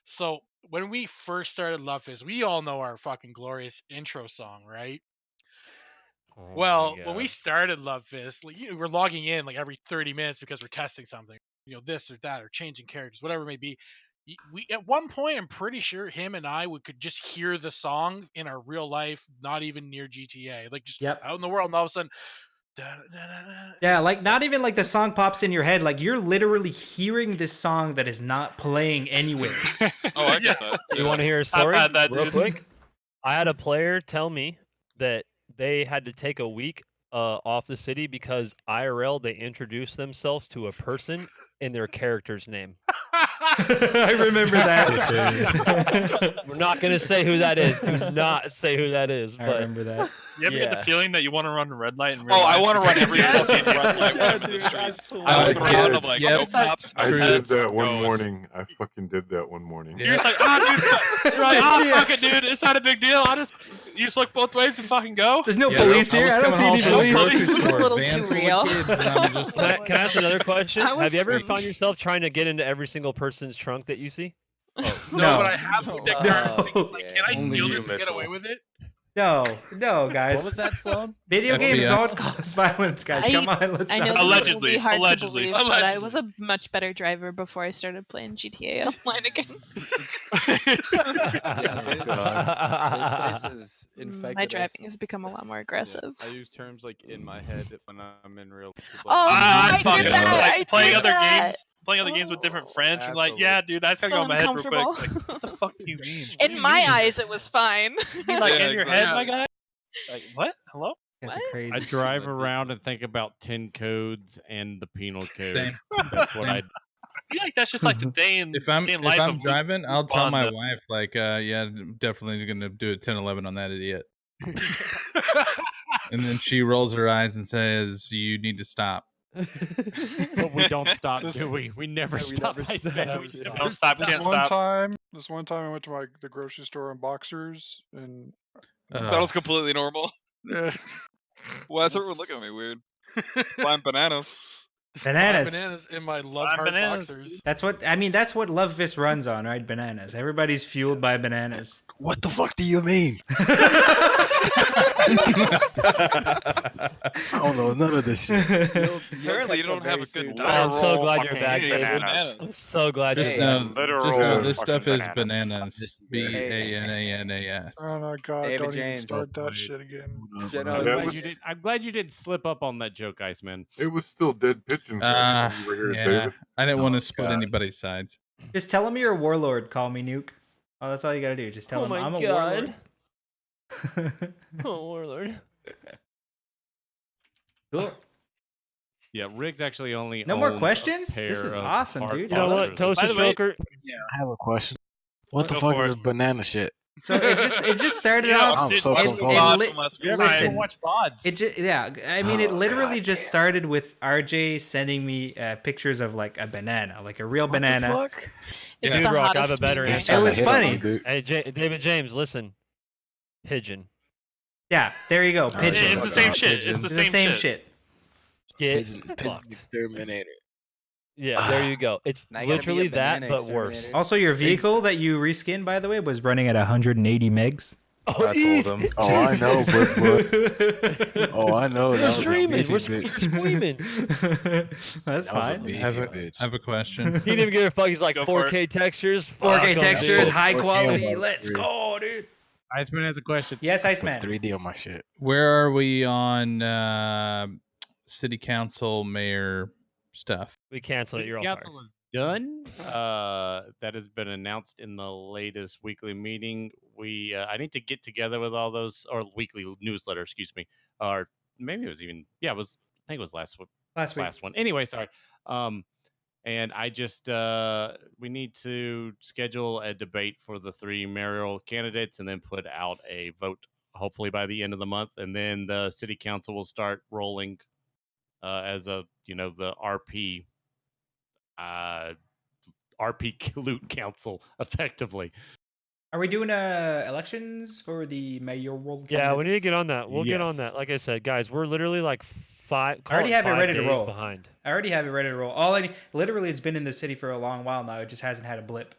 So when we first started LoveFist, we all know our fucking glorious intro song, right? Oh Well, my when we God. started LoveFist, like, we're logging in like every 30 minutes because we're testing something, this or that, or changing characters, whatever it may be. We at one point, I'm pretty sure him and I could just hear the song in our real life, not even near GTA, like just out in the world, and all of a sudden, Yeah, like not even like the song pops in your head. Like you're literally hearing this song that is not playing anywhere. Oh, I get that. You want to hear a story had that, real dude. quick? I had a player tell me that they had to take a week off the city because IRL they introduced themselves to a person in their character's name. I remember that. We're not gonna say who that is. Do not say who that is. I But remember that. You ever get yeah. the feeling that you want to run a red light in real Oh, life? I want to run every Yes. fucking red light when I'm in the street. I look around, I'm like, no cops, no I did heads, that I'm one going. morning. I fucking did that one morning. You're just like, dude. You're like, fuck it, dude. It's not a big deal. You just look both ways and fucking go. There's no police here. I don't see any police. A little too real. Can I ask another question? I was Have you ever strange. found yourself trying to get into every single person's trunk that you see? No, but I have looked at cars, No. like, can I Only steal you, this and get Mitchell. away with it? No, guys. What was that, Sloan? Video games FBI. don't cause violence, guys. Come on, let's I know not. this will be Allegedly, hard allegedly. to believe, but I was a much better driver before I started playing GTA Online again. This place is infected. My driving has become a lot more Yeah, aggressive. I use terms like in my head when I'm in real life. Oh, I I fucking did that, I like playing did other that. games. Playing other games with different friends. You're like, yeah, dude, I just gotta So go in my head real quick. uncomfortable. Like, what the fuck do you mean? In my eyes, it was fine. You mean like Yeah, in your head, my exactly. guy? Like, what? Hello? That's What? crazy. I drive around and think about 10 codes and the penal code. Same. That's what I. I feel like that's just like the day in If I'm day in life of Luke driving, I'll tell my Bond. wife like, yeah, definitely gonna do a 10-11 on that idiot. And then she rolls her eyes and says, "You need to stop." But we don't stop, This- do we? We never Yeah, we stop. never I stop. think. Yeah, We we never Don't stop, This can't one stop. time, I went to the grocery store in boxers, and That was completely normal. yeah, Why is everyone looking at me weird? Buying bananas. Bananas. Bananas in my love Buy heart bananas. boxers. That's what I mean. That's what LoveFist runs on, right? Bananas. Everybody's fueled by bananas. What the fuck do you mean? I don't know none of this shit. Apparently, you don't have a good Oh, I'm diet. so glad you're fucking back, David. bananas. I'm so glad Just you're back. know, Literal this stuff fucking is bananas. bananas. BANANAS. oh my god, David don't even James. start that shit again. I'm glad you didn't slip up on that joke, Iceman. It was still dead pigeons. when you were here, Yeah, David. I didn't want to Oh, split God. anybody's sides. Just tell him you're a warlord. Call me Nuke. Oh, that's all you gotta do. Just tell him I'm a warlord. Oh, warlord. Cool. Yeah, Riggs actually only No more owns questions? A This pair is of awesome, hard dude. You know what, boxers. Toasted Joker? I have a question. What the Go fuck for is it. this banana shit? So it just started Yeah, off. I'm so Watch the confused. VOD from last week. Listen, watch VODs. it just I mean, it Oh, literally God just damn. started with RJ sending me pictures of like a banana, like a real What the banana. fuck? It's Dude the Rock, I have a hottest better meme right He's It answer. trying to was hit on funny. you, dude. Hey, David James, listen. Pigeon. Yeah, there you go. All right, Pigeon. It's the fuck same off, shit. pigeon. It's the It's same, the same shit. shit. Get Pigeon fucked. exterminator. Yeah, there you go. It's Now you gotta be a literally that, banana but worse. exterminator. Also, your vehicle that you reskinned, by the way, was running at 180 megs. Oh, I told him. Oh, I know, but oh, I know. We're That was a streaming. beefy We're bitch. screaming. That's That was a fine. beefy I bitch. have a question. He didn't even give a fuck. He's like Go for 4K textures. 4K fuck 'em, textures, dude. high 4K quality. on my Let's screen. go, dude. Iceman has a question. Yes, Put Iceman. 3D on my shit. Where are we on city council mayor stuff? We cancel it. You're all Council fired. is done. That has been announced in the latest weekly meeting. I need to get together with all those, or weekly newsletter, excuse me, or maybe it was even it was. I think it was last Last week. one. Anyway, sorry. And I just we need to schedule a debate for the 3 mayoral candidates, and then put out a vote. Hopefully by the end of the month, and then the city council will start rolling as the RP loot council effectively. Are we doing elections for the mayoral candidates? Yeah, we need to get on that. We'll get on Yes. that. Like I said, guys, we're literally like I already have it 5 ready to days roll. behind. I already have it ready to roll. Literally, it's been in the city for a long while now. It just hasn't had a blip.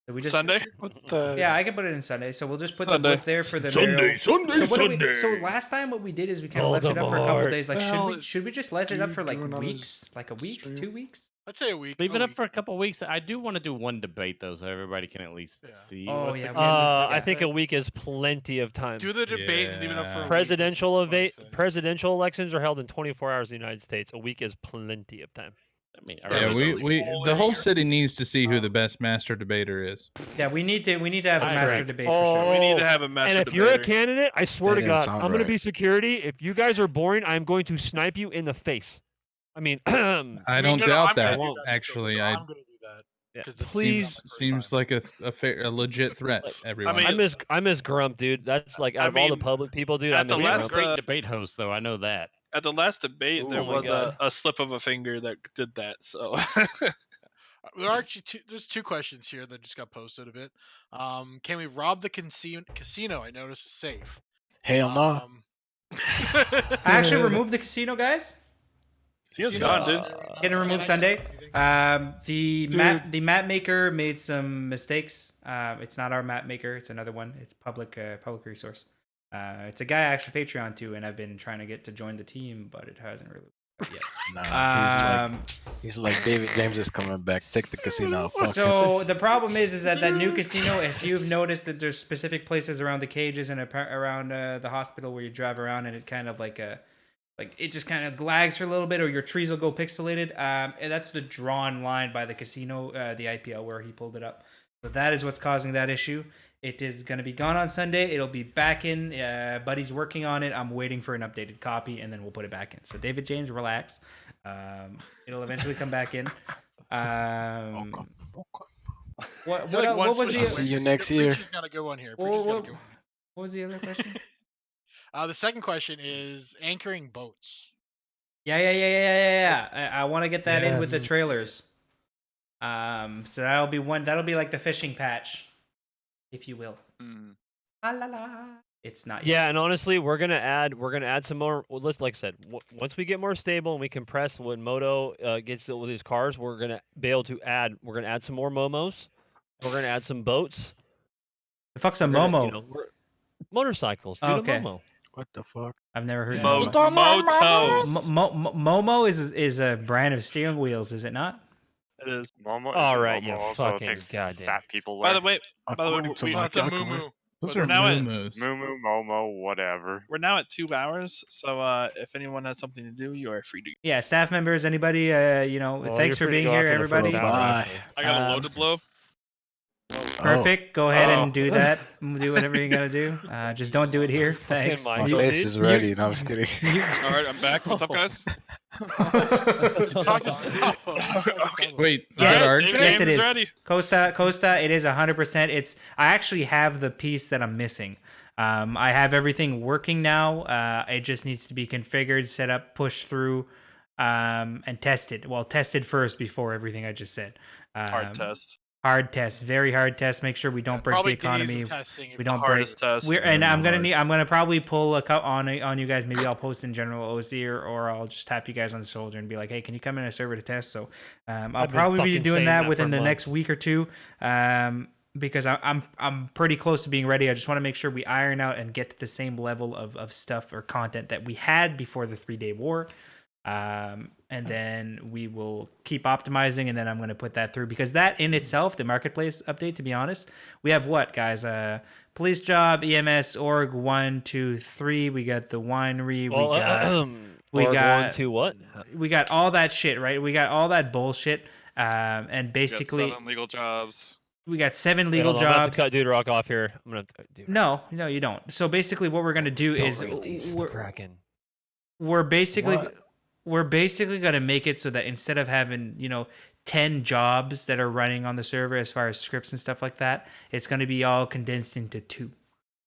So we just Sunday? What the? Yeah, I can put it in Sunday. So we'll just put Sunday. the blip there for the Sunday, mayoral. Sunday, So what do Sunday. so last time what we did is we kind of left it up for a couple Voldemort. days. Like Well, should we just let it up do- for like do another weeks? Like a week, stream. 2 weeks? I'd say a week. Leave a it up week. for a couple weeks. I do want to do one debate though, so everybody can at least Yeah. see. Oh, what yeah, the we have I think a week is plenty of time. Do the debate and leave it up for a Yeah. week. Presidential elections are held in 24 hours in the United States. A week is plenty of time. I mean, Yeah, Yeah, the whole city needs to see who the best master debater is. Yeah, we need to have a That's master correct. debate for sure. We need to have a master And if you're a debater. candidate, I swear That to didn't God, sound I'm going to right. be security. If you guys are boring, I'm going to snipe you in the face. I mean, I don't no, doubt I'm gonna that. do that, Actually, so I I'm gonna do that. yeah, 'cause it's please. not my first seems time. like a legit threat. Everyone. I miss Grump, dude. That's like out of all the public people, dude. I at the miss We have a last, Grump. great debate host, though. I know that. At the last debate, there Oh my was God. a slip of a finger that did that. So There are there's 2 questions here that just got posted a bit. Can we rob the casino? I noticed is safe. Hell no. I actually removed the casino, guys. Casino's gone, dude. Getting removed Sunday. The map maker made some mistakes. It's not our map maker. It's another one. It's public resource. It's a guy I actually Patreon to, and I've been trying to get to join the team, but it hasn't really worked yet. Nah, he's like David James is coming back. Take the casino. Fuck him. So the problem is that new casino. If you've noticed that there's specific places around the cages and around the hospital where you drive around, and it kind of like it just kind of lags for a little bit, or your trees will go pixelated. And that's the drawn line by the casino, the IPL where he pulled it up. So that is what's causing that issue. It is going to be gone on Sunday. It'll be back in. Buddy's working on it. I'm waiting for an updated copy, and then we'll put it back in. So David James, relax. It'll eventually come back in. What was the? See you next year. Preacher's got a good one here. What was the other question? The second question is anchoring boats. Yeah. I want to get that in with the trailers. So that'll be one. That'll be like the fishing patch, if you will. La la la. It's not. Yeah, yet. and honestly, we're gonna add some more. Well, like I said, once we get more stable and we compress when Moto gets it with his cars, we're gonna be able to add. We're gonna add some more momos. We're gonna add some boats. The fuck's a We're gonna, momo? you know, motorcycles. Dude, Okay. a momo. What the fuck? I've never heard Mo- of momo. Moto. Momo is a brand of steering wheels, is it not? It is. Momo. All right, Momo you also fucking takes goddamn. fat people. By the wear. way, According to my It's a calculator, moo Those We're are now at moo-moos. Moo moo momo, whatever. we're now at 2 hours. So if anyone has something to do, you are free to. Yeah, staff members, anybody, Well, thanks you're for free to being go here, after the first everybody. hour, Bye. actually. I got a load to blow. Perfect. Go ahead and Oh. do that. Do whatever you gotta do. Just don't do it here. Thanks. My face is ready. No, I'm just kidding. All right, I'm back. What's up, guys? Talk to Sabo. Wait, is Yes, that RJ? yes, it is is. ready. Costa, it is 100%. I actually have the piece that I'm missing. I have everything working now. It just needs to be configured, set up, pushed through, and tested. Well, tested first before everything I just said. Hard test. Hard test, very hard test. Make sure we don't break the Probably days of economy. testing if We the don't break. hardest test. And I'm gonna probably pull a cut on you guys. Maybe I'll post in general OC or I'll just tap you guys on the shoulder and be like, hey, can you come in a server to test? So I'll I've been probably be fucking doing saying that that within for a the month. next week or two. Because I'm pretty close to being ready. I just want to make sure we iron out and get to the same level of stuff or content that we had before the 3-day war. And then we will keep optimizing, and then I'm going to put that through, because that in itself, the marketplace update, to be honest, we have what, guys? Police job, EMS, org 1, 2, 3. We got the winery. Well, we org got 1, 2, what? We got all that shit, right? We got all that bullshit. And basically, We got 7 legal jobs. we got 7 Wait, legal hold on, I'm gonna have jobs. to cut Dude Rock off here. I'm gonna Dude No, you don't. So basically, what we're gonna do Don't is release the Kraken. we're basically What? we're basically gonna make it so that instead of having 10 jobs that are running on the server as far as scripts and stuff like that, it's gonna be all condensed into 2.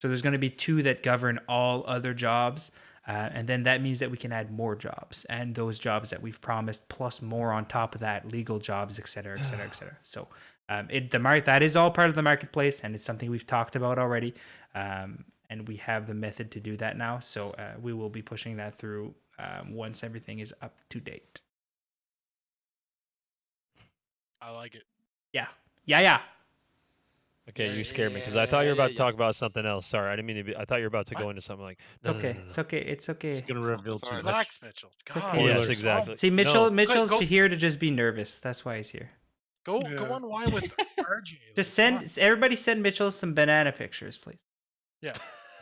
So there's gonna be 2 that govern all other jobs. And then that means that we can add more jobs, and those jobs that we've promised, plus more on top of that, legal jobs, et cetera, et cetera, et cetera. So that is all part of the marketplace, and it's something we've talked about already. And we have the method to do that now. So we will be pushing that through once everything is up to date. I like it. Yeah. Okay, Yeah, you scared me yeah, because I thought you were about to yeah. talk about something else. Sorry, I didn't mean to be. I thought you were about to go into something like. It's okay. It's okay. It's okay. Gonna reveal too Sorry. much. Relax, Mitchell. It's God, okay. Yes, calm. exactly. See, No. Mitchell's Go- here to just be nervous. That's why he's here. Go Yeah. unwind with RJ. Just like, come on. everybody send Mitchell some banana pictures, please. Yeah.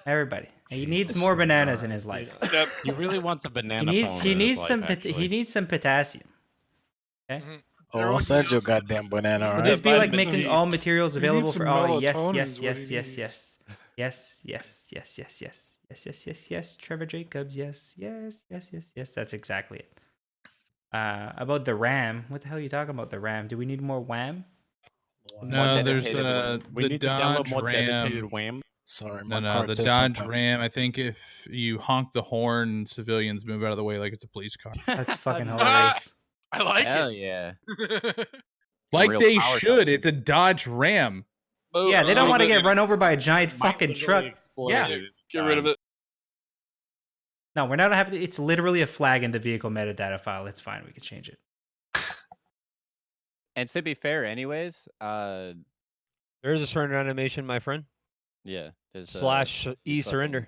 Everybody. He needs more bananas in his life. Yep. You really want a He banana needs phone he in his needs life, some actually. he needs some potassium. Okay. Oh, I'll send you a goddamn banana, Would alright? this be like vitamin making D. all materials He available needs for some all? Yes, melatonin yes, is what yes, he yes, needs. yes. Yes. Trevor Jacobs. Yes. That's exactly it. About the RAM. What the hell are you talking about? The RAM. Do we need more WAM? No, there's We the need to download Dodge more dedicated Ram. WAM. Sorry, No, my car the takes Dodge up my- Ram. I think if you honk the horn, civilians move out of the way like it's a police car. That's fucking Nice. hilarious. I like Hell it. yeah. Like real they power should. It's a Dodge Ram. Yeah, they don't want to Move it. get run over by a giant Might fucking literally truck. explode. Get rid of it. No, we're not having. It's literally a flag in the vehicle metadata file. It's fine. We can change it. And to be fair, anyways, There is a surrender animation, my friend. yeah. There's, Slash E surrender.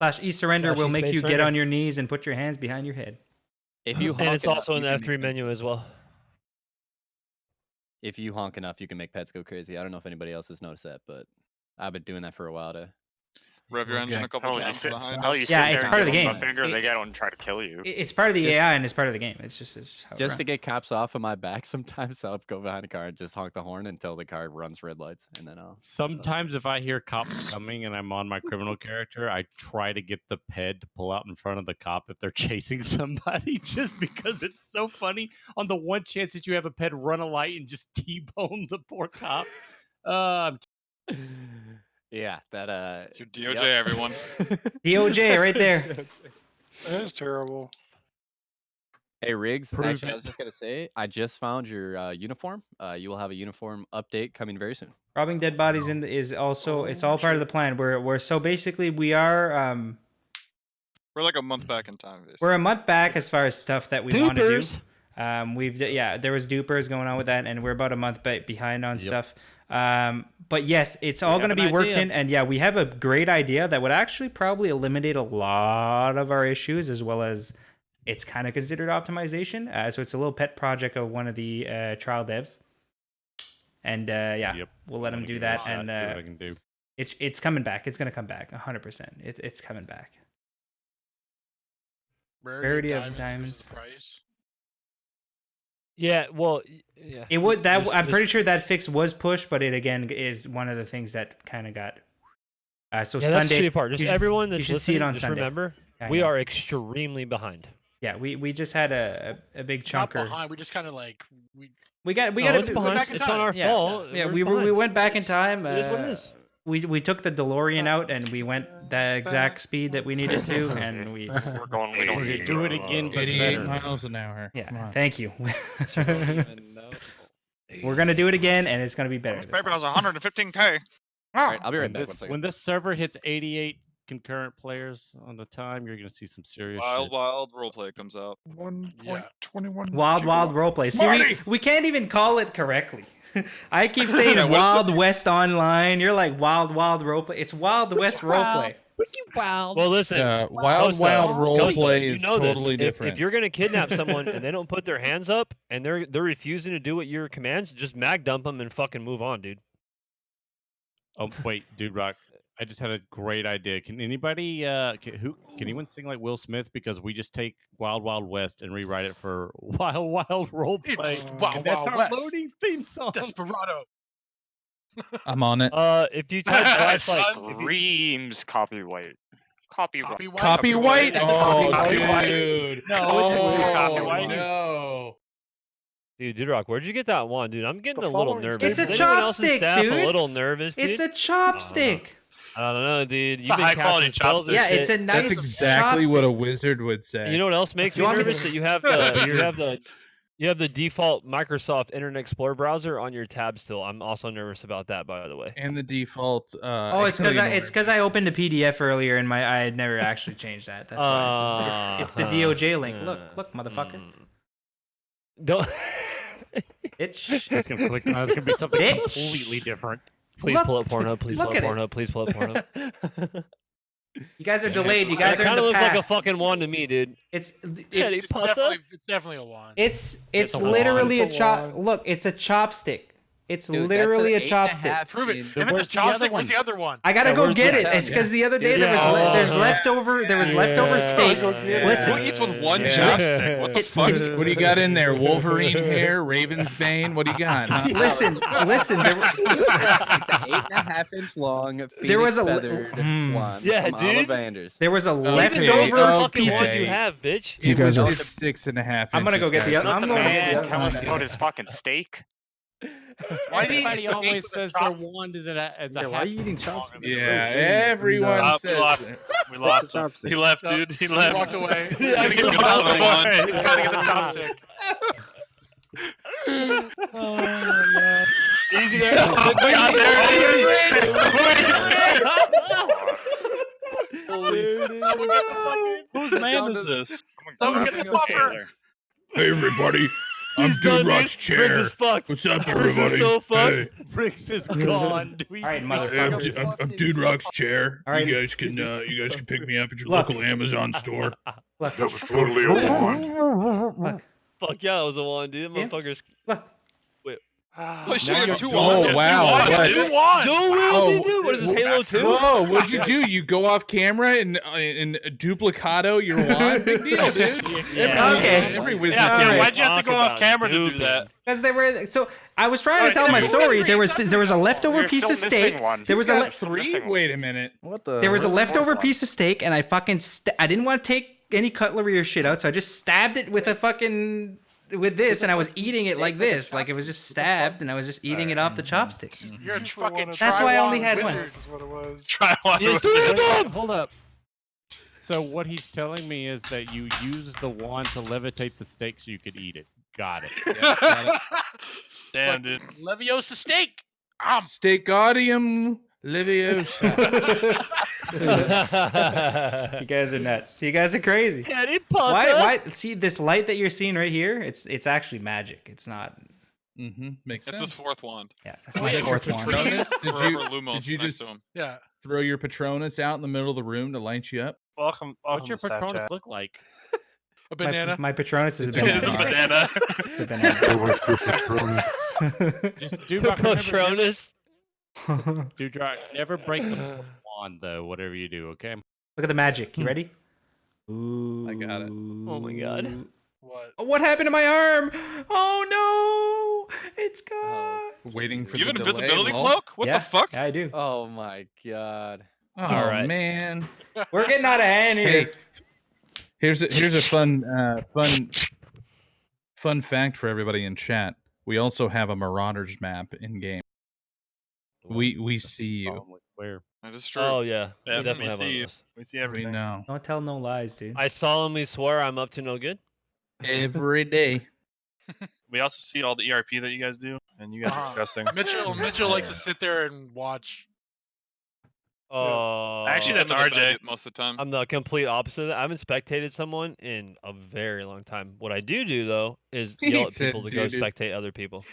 /E surrender Slash will E make space you get surrender. on your knees and put your hands behind your head. If you honk And it's enough, also in you the can make F3 menu as well. If you honk enough, you can make pets go crazy. I don't know if anybody else has noticed that, but I've been doing that for a while to. Rev your engine a couple Hell, you times sit, behind. hell, you Yeah, sit it's there part of and the give them game. a finger, they get on and try to kill you. It's part of the Just- AI and it's part of the game. It's just how it Just runs. to get cops off of my back, sometimes I'll go behind a car and just honk the horn until the car runs red lights, and then I'll. Sometimes if I hear cops coming and I'm on my criminal character, I try to get the ped to pull out in front of the cop if they're chasing somebody, just because it's so funny. On the one chance that you have a ped run a light and just T-bone the poor cop. Yeah, that It's your DOJ, everyone. DOJ right there. That is terrible. Hey Riggs, Prove actually, I it. was just gonna say, I just found your uniform. You will have a uniform update coming very soon. Robbing dead bodies is also it's all part of the plan. We're so basically we are We're like a month back in time, basically. we're a month back as far as stuff that we want to do. Dupers. There was dupers going on with that, and we're about a month behind on Yep. stuff. But yes, it's all have going to an be worked idea. in, and yeah, we have a great idea that would actually probably eliminate a lot of our issues, as well as it's kind of considered optimization. So it's a little pet project of one of the trial devs, and Yep. we'll let I'm him gonna do give it a that, shot, and see what I can do. It's coming back. It's gonna come back 100%. It's coming back. Rarity of diamonds. versus price. Yeah, well, yeah. It would that I'm pretty sure that fix was pushed, but it again is one of the things that kind of got. So yeah, Sunday. That's the shitty part. Just everyone that's you should listening, see it on just Sunday. remember I we know. are extremely behind. Yeah, we just had a big Not chunker. behind. We just kind of like We got it's behind. It's on our fault. Yeah, We're we went back in time. It is what it is. We took the DeLorean out and we went the exact speed that we needed to, and we just We're gonna do it again, but 88 better. miles an hour. Come yeah. on. Thank you. We're gonna do it again, and it's gonna be better. this Paper time. has 115K. All right, I'll be right back. 1 This, second. when this server hits 88 concurrent players on the time, you're gonna see some serious shit. Wild roleplay comes out. 1.21. Wild roleplay. See, we can't even call it correctly. I keep saying Wild West Online. You're like Wild roleplay. It's Wild West roleplay. Wild. Well, listen. Wild roleplay you is know totally this. different. If you're gonna kidnap someone and they don't put their hands up and they're refusing to do what your commands, just mag dump them and fucking move on, dude. Oh wait, Dude Rock, I just had a great idea. Can anybody, can anyone sing like Will Smith? Because we just take Wild Wild West and rewrite it for Wild Roleplay. Wild And that's Wild our West. loading theme song. Desperado. I'm on it. If you type That's like screams copyright. Copyright. Copyright? Oh, Copyright. dude. No, copyright. No. Dude, Rock, where'd you get that one, dude? I'm getting a little nervous. It's a Is anyone else's chopstick, staff dude. A little nervous, dude? It's a chopstick. I don't know, dude. It's a high-quality chopstick. Yeah, it's a nice That's exactly what a chopstick. wizard would say. You know what else makes Do me you want me nervous? to- That you have the default Microsoft Internet Explorer browser on your tab still. I'm also nervous about that, by the way. And the default. Oh, it's because I opened a PDF earlier and I had never actually changed that. That's why it's the DOJ link. Look, motherfucker. Don't. It's gonna click. It's gonna be something Bitch. completely different. Please pull up Pornhub. Please pull look up at it. Pornhub. Please pull up Pornhub. You guys are delayed. You guys are It in kind of the looks like a past. fucking wand to me, dude. It's It's definitely a wand. It's a wand. literally a It's a chop. Look, it's a chopstick. It's Dude, literally a that's an 8.5 chopstick. Prove it. in- If it's a Where's the other chopstick, where's one? the other one? I gotta go where's get the it. other It's one? because the other day there was Yeah. there's leftover steak. Listen, Who eats with one Yeah. chopstick? What the fuck? What do you got in there? Wolverine hair, Raven's bane. What do you got? Huh? listen. There, 8.5-inch long. There was a li- feathered wand Yeah, from dude. Ollivanders. there was a Even leftover the fucking piece one of. you have, bitch. You guys guys are are 6.5. I'm gonna go get the guys. other. I'm gonna go get the other Tell us one. about his fucking steak. Why is he Everybody eating always steak with a says their chopstick? wand is as a why are you half- eating chopsticks? Yeah, everyone we says. lost. We lost him. He left, dude. He left. Walked away. He's He's gonna get the gonna other one. He's gotta get the chopstick. Easy there. Whose man is this? Someone get the buffer. Hey everybody, I'm He's done, Dude Rock's dude. Briggs chair. is fucked. What's up, Briggs is everybody? so fucked. Hey. Briggs is gone. All right, Hey, motherfucker. I'm Dude Rock's chair. All right. You guys can pick me up at your Look. local Amazon store. Look, That was totally a wand. look, Fuck yeah, it was a wand, dude. Yeah. Motherfuckers. look. Holy shit, you have two Oh wands. wow! What? Two wands. No way, dude. What is this, Halo 2? Whoa! What'd you do? You go off camera and duplicado your wand? Big deal, dude. Okay. Every wizard. Yeah, All right. why'd you have to go Talk off about camera to do duping. that? Because they were so. I was trying to tell my story. There was a leftover You're piece still of missing steak. one. There He's was a got Three? Wait a minute. What the? there was a Where's the fourth leftover one? piece of steak, and I fucking I didn't want to take any cutlery or shit out, so I just stabbed it with a fucking with this, and I was eating it like this, like it was just stabbed, and I was just eating it off the chopstick. You're a fucking That's why I only Triwand had one. wizard is what it was. Try one. Hold up. So what he's telling me is that you use the wand to levitate the steak so you could eat it. Got it. Damn, dude. Leviosa steak. Steakadium Leviosa. You guys are nuts. You guys are crazy. Harry Potter. Why? See this light that you're seeing right here? It's actually magic. It's not. Mm-hmm. Makes That's sense. his fourth wand. Yeah, that's my fourth one. Patronus? Forever Lumos did you next just to him. Yeah. throw your Patronus out in the middle of the room to light you up? Welcome. What's your to Snapchat. Patronus look like? A banana. My Patronus is a It is a banana. banana. It's a banana. Just do my Patronus. Dewdrop, never break the fourth wand though. Whatever you do, okay? Look at the magic. You ready? I got it. Oh my god. What? Oh, what happened to my arm? Oh no! It's gone. Waiting for You the have an delay. invisibility lol. cloak? What the fuck? Yeah, I do. Oh my god. Oh Alright. man. We're getting out of hand here. Hey, here's a fun fact for everybody in chat. We also have a Marauders map in game. We see you. Where? That is true. Oh yeah, we Yeah, definitely we have one of see. those. We see We everything. know. Don't tell no lies, dude. I solemnly swear I'm up to no good. Every day. We also see all the ERP that you guys do, and you guys are disgusting. Mitchell likes to sit there and watch. Actually, that's Under the RJ. bed most of the time. I'm the complete opposite of that. I haven't spectated someone in a very long time. What I do though is He yell at said people to go doo-doo. spectate other people.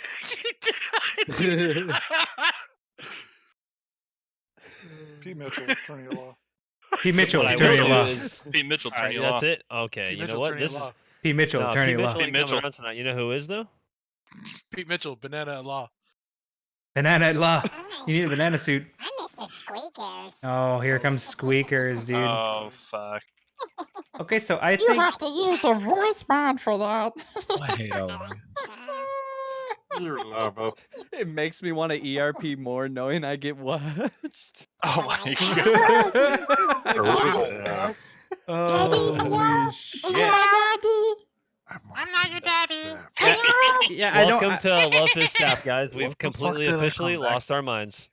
Pete Mitchell, attorney at law. Pete Mitchell, What I attorney will at do law. is- Pete Mitchell, All right, attorney at that's law. it. Okay, Pete you know Mitchell, what? attorney This at is law. Pete Mitchell, no, attorney Pete at law. Mitchell ain't Pete coming Mitchell. around tonight. You know who is though? Pete Mitchell, banana at law. Banana at law. You need a banana suit. I miss the squeakers. Oh, here comes squeakers, dude. Oh fuck. Okay, so I You think have to use your voice mod for that. I hate all of you. You love us. It makes me want to ERP more knowing I get watched. Oh my god. Yeah. holy shit. I'm not your daddy. Yeah, I don't. Welcome to LoveFist staff, guys. We've What the fuck completely did I officially come back? lost our minds.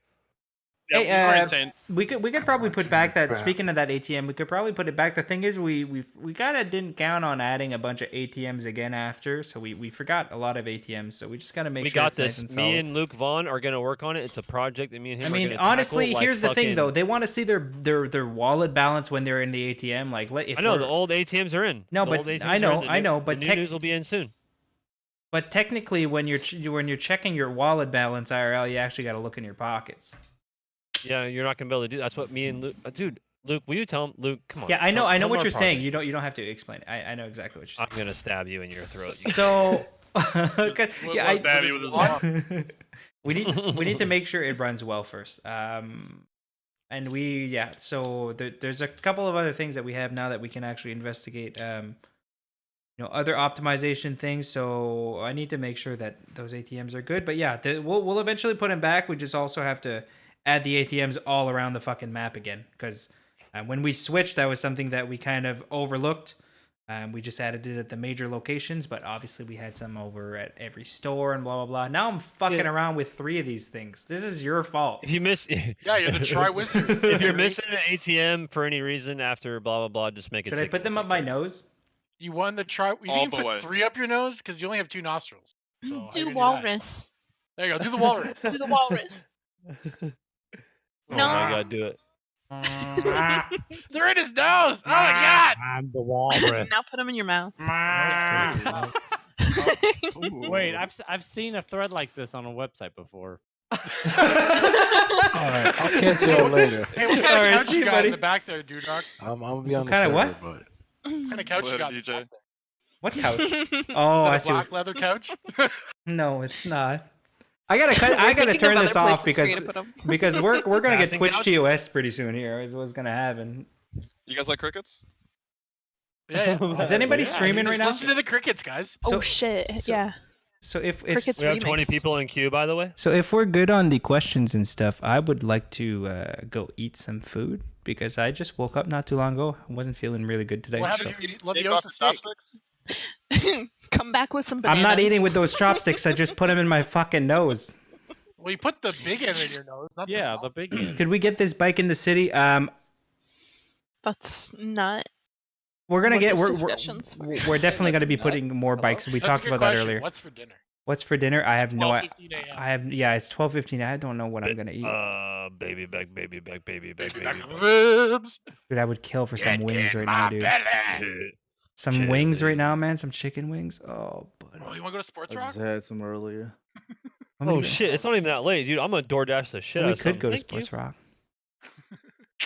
Yeah, Hey, we were insane. we could probably put watching back you that. crap. Speaking of that ATM, we could probably put it back. The thing is, we kind of didn't count on adding a bunch of ATMs again after, so we forgot a lot of ATMs. So we just gotta make We sure got it's nice this. and Me solid. and Luke Vaughn are gonna work on it. It's a project that me and I him are mean, gonna honestly, tackle, like here's the thing though. fucking- They want to see their wallet balance when they're in the ATM. Like, if I know the we're- old ATMs are in. No, The but old ATMs I are know, in. I know, The but new news will be in soon. But technically, when you're checking your wallet balance IRL, you actually got to look in your pockets. Yeah, you're not gonna be able to do. That's what me and Luke. Dude, Luke, will you tell him? Luke, come on. Yeah, I know tell him what our you're saying. project. You don't have to explain it. I know exactly what you're I'm gonna stab you in your throat. saying. So, yeah, Stab you with his arm. we need to make sure it runs well first. And so there's a couple of other things that we have now that we can actually investigate. Other optimization things. So I need to make sure that those ATMs are good. But yeah, we'll eventually put them back. We just also have to add the ATMs all around the fucking map again, because when we switched, that was something that we kind of overlooked. We just added it at the major locations, but obviously we had some over at every store and blah blah blah. Now I'm fucking around with 3 of these things. This is your fault. If you miss, Yeah, you're the Tri-Wizard. if you're missing an ATM for any reason after blah blah blah, just make it. Should I put them up my nose? You won the try. You All can the put way. 3 up your nose because you only have 2 nostrils. So how you Do gonna walrus. There you go. Do the walrus. Do the walrus. Oh No. my god, do it. They're in his nose. Oh my god. I'm the walrus. Now put them in your mouth. Wait, I've seen a thread like this on a website before. All right, I'll catch y'all later. Hey, what kind All right, of couch see you you, got buddy. in the back there, dude? What I'm gonna be on the Kinda server, what? but kind of couch you Later, got in the DJ. back there? What couch? Is Oh, that I a see. black leather couch? No, it's not. I gotta thinking turn of this other off places for you because to put 'em. because we're gonna get Passing Twitch couch? TOS pretty soon here. Is what's gonna happen. You guys like crickets? Yeah. Is anybody streaming right Just now? listen to the crickets, guys. So- Oh shit! so- Yeah. So if Crickets We have 20 remix. people in queue, by the way. so if we're good on the questions and stuff, I would like to go eat some food because I just woke up not too long ago. I wasn't feeling really good today. What so- happened to you eat Take off Leviosa your steak? chopsticks? Come back with some bananas. I'm not eating with those chopsticks. I just put them in my fucking nose. Well, you put the big end in your nose, not the Yeah, small. the big end. Could we get this bike in the city? That's not. We're gonna What get. this We're discussion's for. we're definitely gonna be Not- putting more Hello? bikes. We That's a talked good about that question. earlier. What's for dinner? What's for dinner? I have no. 12:15 a.m. I have. Yeah, it's 12:15. I don't know what I'm gonna eat. Baby back, baby back, baby back, baby Back back. ribs. Dude, I would kill for some Get wings in right my now, dude. belly. Shit. Some wings right Chili. now, man. Some chicken wings. Oh, buddy. Oh, you want to go to Sports I Rock? just had some earlier. How many Oh shit! It's not even that late, dude. I'm gonna DoorDash the shit we out of could go to something. Thank Sports Rock.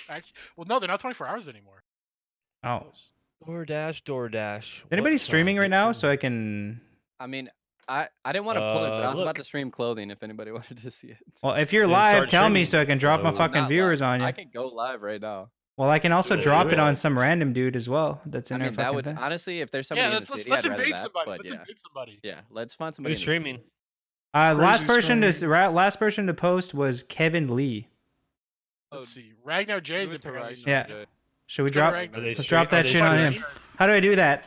Actually, well, no, they're not 24 hours anymore. Oh, you. DoorDash. anybody What streaming time right is now? it? So I can. I mean, I didn't want to plug, but I was about Look. to stream clothing if anybody wanted to see it. Well, if you're Then live, start tell me streaming so I can drop my clothes. I'm fucking not viewers live. on you. I can go live right now. Well, I can also Do it, drop do it it. on some random dude as well. That's in I our mean, that fucking would thing. honestly, if there's somebody Yeah, in the let's city, let's I'd rather invade that. somebody. But Let's yeah, invade somebody. yeah, let's find somebody Who's in the city. streaming? Last Crazy person to post was Kevin Lee. Let's see. Ragnar J's Do it to apparently. Ragnar Yeah. J. Should we Let's go to drop? Ragnar. Let's drop that Are they shit on him. streaming? How do I do that?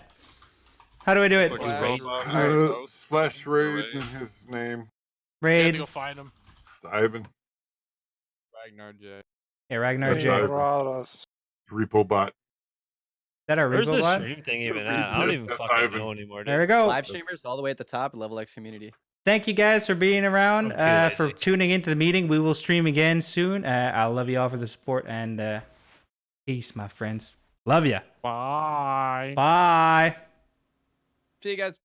How do I do it? Click his Slash, profile. slash raid Raid. his name. You have Raid. to go find him. It's Ivan. Ragnar J. Yeah, Ragnar That's J. Is Ivan. Raras. Repo bot. that our Where's repo the bot? stream thing even at? I don't even That's fucking Ivan. know anymore, dude. There we go. Live streamers all the way at the top, Level X community. Thank you guys for being around, I'm too for lazy. tuning into the meeting. We will stream again soon. I love you all for the support and peace, my friends. Love ya. Bye. Bye. See you guys.